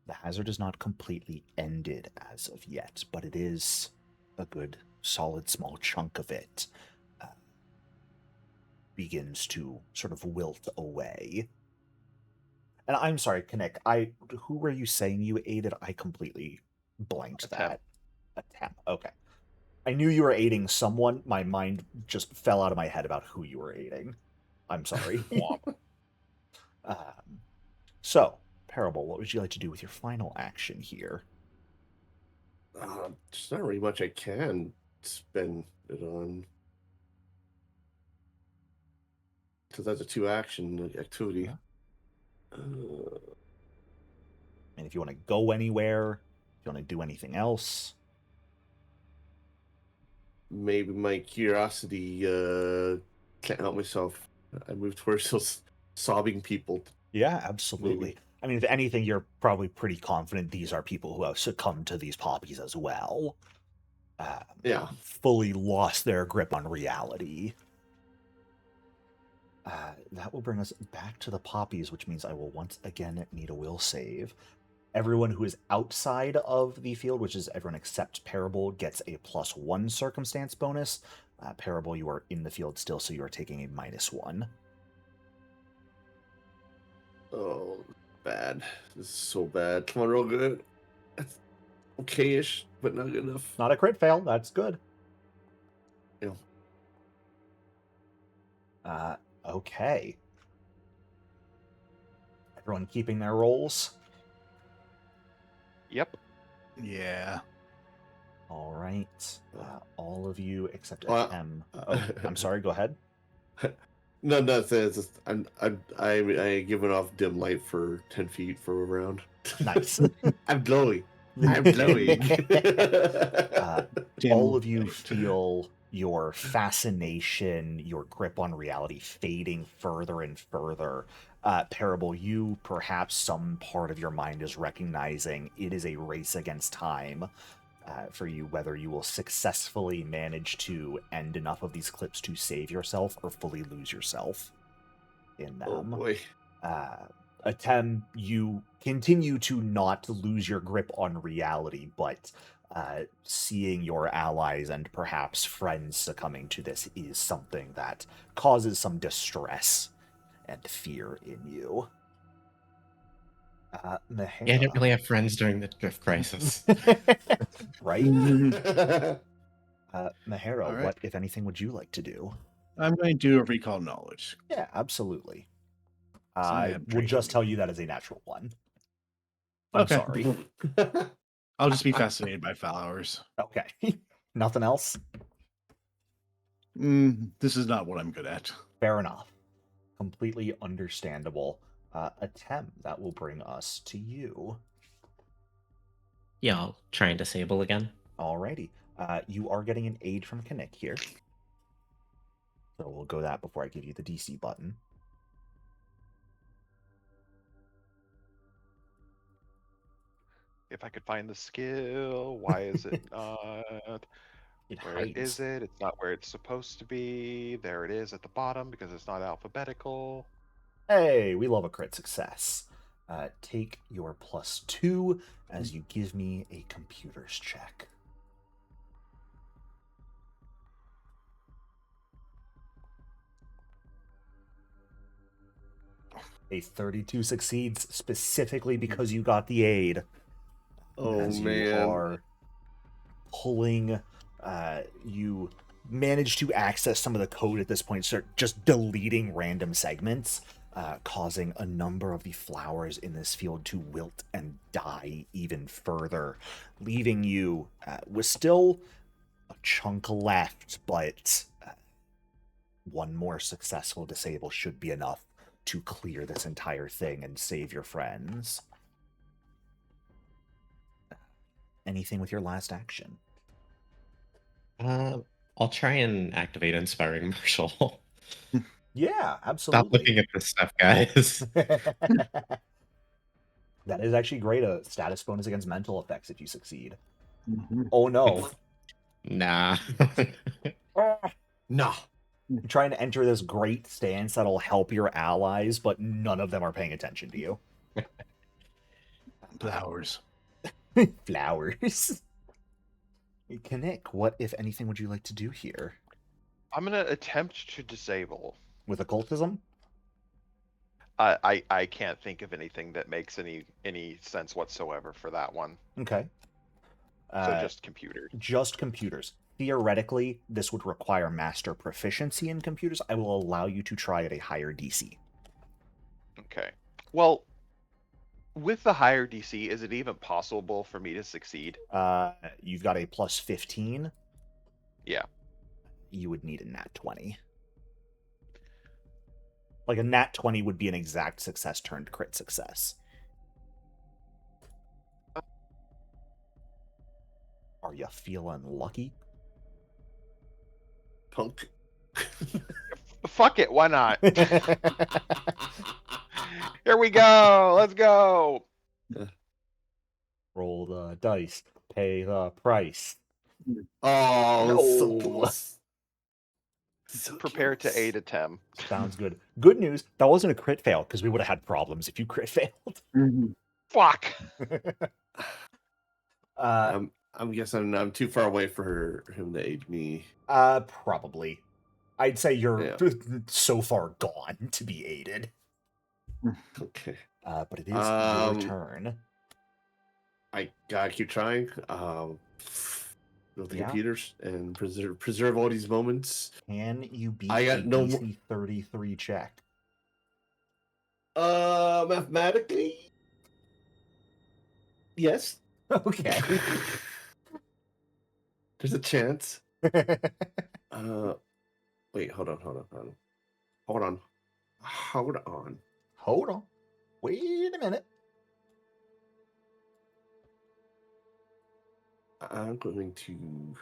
The hazard is not completely ended as of yet, but it is a good, solid, small chunk of it begins to sort of wilt away. And I'm sorry, Kinnick, who were you saying you aided? I completely blanked that. A Tem. Okay. I knew you were aiding someone. My mind just fell out of my head about who you were aiding. I'm sorry. So, Parable, what would you like to do with your final action here? There's not really much I can spend it on. Because that's a 2-action activity. Yeah. And if you want to go anywhere, if you want to do anything else. Maybe my curiosity can't help myself. I move towards those sobbing people. Yeah, absolutely. Maybe. I mean, if anything, you're probably pretty confident these are people who have succumbed to these poppies as well. Yeah. Fully lost their grip on reality. That will bring us back to the poppies, which means I will once again need a will save. Everyone who is outside of the field, which is everyone except Parable, gets a +1 circumstance bonus. Parable, you are in the field still, so you are taking a -1. Oh, bad. This is so bad. Come on, real good. That's okay-ish, but not good enough. Not a crit fail. That's good. Yeah. Okay. Everyone keeping their rolls? Yep. Yeah. All right. All of you except Well, M. Oh, I'm sorry. Go ahead. No, it's just, I given off dim light for 10 feet for a round. Nice. I'm glowing. I'm glowing. All of you feel your fascination, your grip on reality fading further and further. Parable, you perhaps some part of your mind is recognizing it is a race against time for you, whether you will successfully manage to end enough of these clips to save yourself or fully lose yourself in them. Oh boy. Atem, you continue to not lose your grip on reality, but seeing your allies and perhaps friends succumbing to this is something that causes some distress and fear in you. Mehera. Yeah, I didn't really have friends during the drift crisis. Right? Mehera, All right. what, if anything, would you like to do? I'm going to do a recall knowledge. Yeah, absolutely. I I am will trained just in tell you that is a natural one. I'm Okay. sorry. I'll just be fascinated by flowers. Okay. Nothing else? This is not what I'm good at. Fair enough. Completely understandable. Attempt, that will bring us to you. Yeah, I'll try and disable again. Alrighty. You are getting an aid from Kinnick here. So we'll go that before I give you the DC button. If I could find the skill, why is it not? Where is it? It's not where it's supposed to be. There it is at the bottom because it's not alphabetical. Hey, we love a crit success. Take your +2 as you give me a computer's check. A 32 succeeds specifically because you got the aid. Oh, as man. You are pulling, you manage to access some of the code at this point, start just deleting random segments, causing a number of the flowers in this field to wilt and die even further, leaving you with still a chunk left, but one more successful disable should be enough to clear this entire thing and save your friends. Anything with your last action? I'll try and activate Inspiring Marshal. Yeah, absolutely. Stop looking at this stuff, guys. That is actually great. A status bonus against mental effects if you succeed. Mm-hmm. Oh no. Nah. Nah. You're trying to enter this great stance that'll help your allies, but none of them are paying attention to you. Flowers. Flowers. Kinnick, what, if anything, would you like to do here? I'm gonna attempt to disable. With occultism? I can't think of anything that makes any sense whatsoever for that one. Okay. So just computers. Just computers. theoretically, this would require master proficiency in computers. I will allow you to try at a higher DC. Okay. Well, with the higher DC, is it even possible for me to succeed? You've got a plus 15. Yeah. You would need a nat 20. Like a nat 20 would be an exact success turned crit success. Are you feeling lucky? Punk. Fuck it, why not? Here we go. Let's go. Roll the dice. Pay the price. Oh, No. so close. So Prepare to close. aid a Tem. Sounds good. Good news, that wasn't a crit fail, because we would have had problems if you crit failed. Fuck. I'm guessing I'm too far away for him to aid me. Probably. I'd say you're Yeah. so far gone to be aided. Okay. But it is your turn. I gotta keep trying. With the Yeah. computers and preserve all these moments. Can you beat I got a no DC 33 check? Mathematically, yes. Okay. There's a chance. Wait, hold on. Hold on. Wait a minute. I'm going to.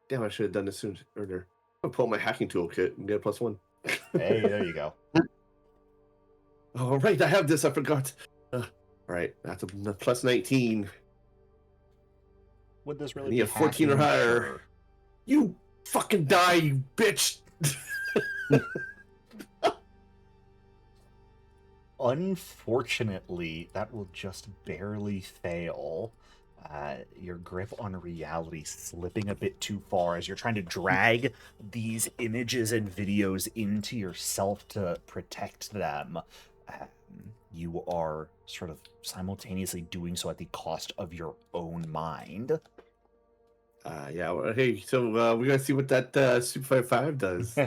Damn, I should have done this earlier. I'm gonna pull my hacking toolkit and get a +1. Hey, there you go. Oh, right, I have this. I forgot. All right, that's a +19. Would this really I be need a 14 or hacking? higher. Sure. You fucking die, you bitch! Unfortunately, that will just barely fail. Your grip on reality slipping a bit too far as you're trying to drag these images and videos into yourself to protect them. You are sort of simultaneously doing so at the cost of your own mind. Yeah, well, hey, so we gotta see what that Super 5 does.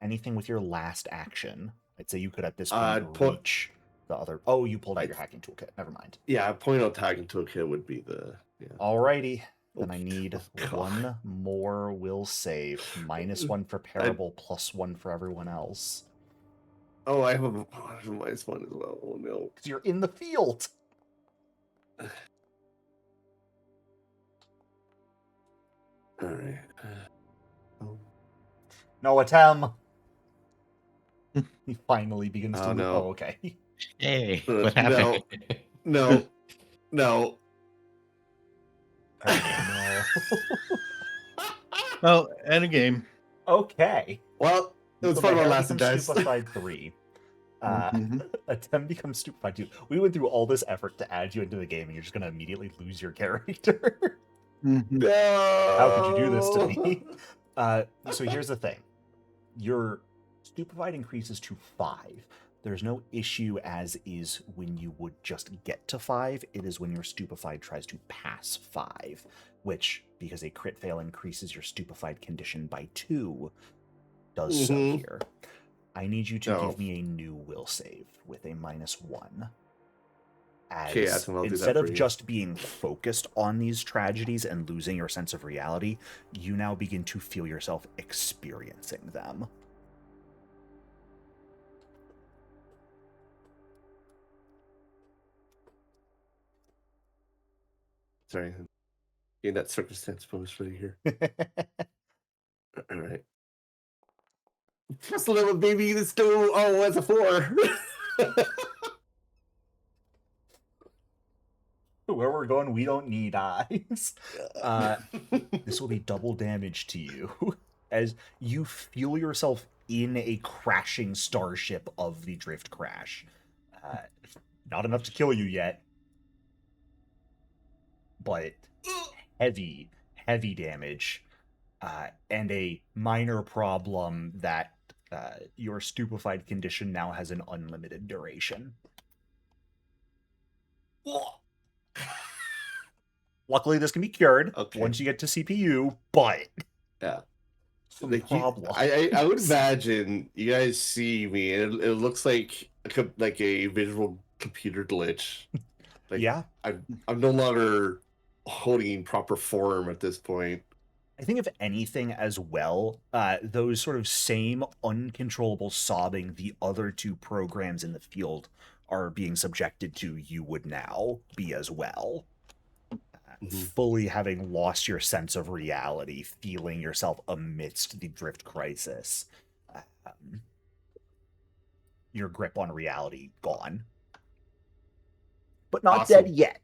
Anything with your last action? I'd say you could at this I'd point reach the other. Oh, you pulled out your hacking toolkit. Never mind. Yeah, point out tagging toolkit would be the. Yeah. Alrighty. Then I need God. one more will save. -1 for parable, +1 for everyone else. Oh, I have a -1 as well. Oh no. Because you're in the field. Alright. No attempt. He finally begins to Oh, move. no. Oh, okay. Hey, No. what happened? No. Oh, Well, end a game. no. Okay. Well, it was So fun the while it hair lasted, becomes guys. Stupefied 3. Attempt becomes Stupefied 2. We went through all this effort to add you into the game, and you're just going to immediately lose your character. No. How could you do this to me? So here's the thing. Your Stupefied increases to 5. There's no issue as is when you would just get to 5. It is when your Stupefied tries to pass 5, which, because a crit fail increases your Stupefied condition by 2, does so here. I need you to give me a new will save with a -1. As Okay, Atom, I'll do that instead for of you. just being focused on these tragedies and losing your sense of reality, you now begin to feel yourself experiencing them. Sorry. Getting that circumstance bonus right here. All right. Just a little baby that's still as a 4. Where we're going, we don't need eyes. This will be double damage to you as you feel yourself in a crashing starship of the drift crash. Not enough to kill you yet, but heavy damage, and a minor problem that your stupefied condition now has an unlimited duration. Luckily, this can be cured Okay. once you get to CPU, but Yeah. some Like problem. I would imagine you guys see me, and it looks like a visual computer glitch. Like Yeah. I'm no longer holding proper form at this point. I think if anything as well, those sort of same uncontrollable sobbing the other two programs in the field are being subjected to, you would now be as well. Mhm. Fully having lost your sense of reality, feeling yourself amidst the drift crisis. Your grip on reality gone. But not dead Awesome. yet.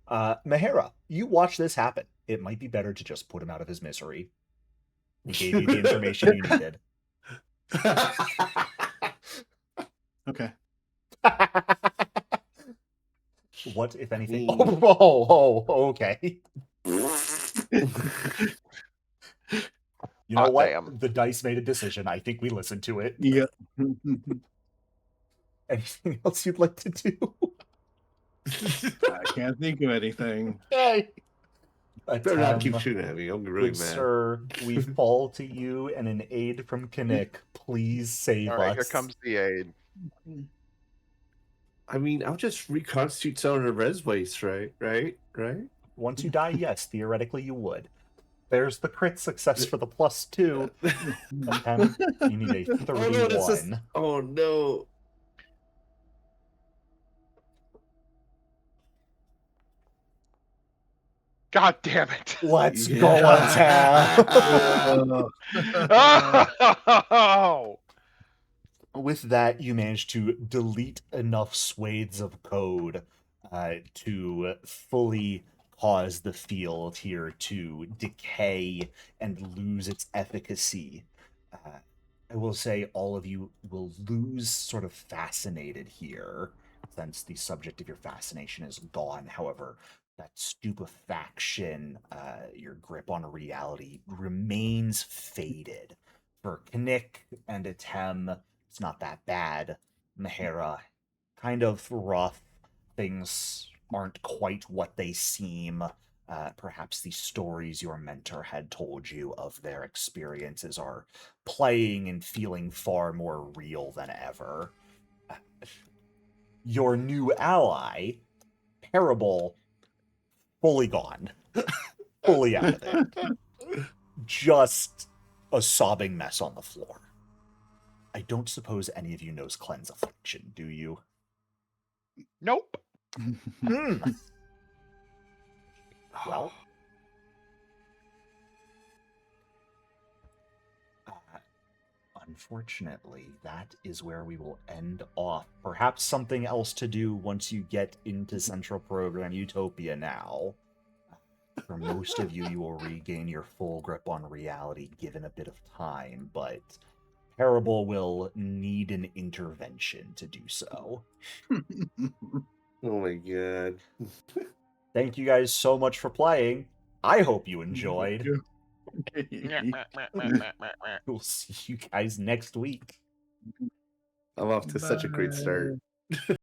Mahara, you watch this happen. It might be better to just put him out of his misery. We gave you the information you needed. Okay. What, if anything? Mm. Okay. You know Hot what? damn. The dice made a decision. I think we listened to it. Yeah. Anything else you'd like to do? I can't think of anything. Okay. Better not keep shooting at me. I'll be really Good mad. sir, we fall to you and an aid from Kinnick. Please save All right, us. here comes the aid. I mean, I'll just reconstitute some of the res waste, right? Once you die, yes, theoretically you would. There's the crit success for the +2. You need a 31. Oh no, this is... Oh no. God damn it. Let's Yeah. go attack. Oh! With that, you manage to delete enough swathes of code to fully cause the field here to decay and lose its efficacy. I will say all of you will lose sort of fascinated here, since the subject of your fascination is gone. However, that stupefaction, your grip on reality, remains faded. For Knick and Atem, it's not that bad. Mahara, kind of rough. Things aren't quite what they seem. Perhaps the stories your mentor had told you of their experiences are playing and feeling far more real than ever. Your new ally, Parable, fully gone. Fully out of it. Just a sobbing mess on the floor. I don't suppose any of you knows Cleanse Affliction, do you? Nope. Well, unfortunately, that is where we will end off. Perhaps something else to do once you get into Central Program Utopia now. For most of you, you will regain your full grip on reality given a bit of time, but Parable will need an intervention to do so. Oh my god. Thank you guys so much for playing. I hope you enjoyed. We'll see you guys next week. I'm off to such a great start.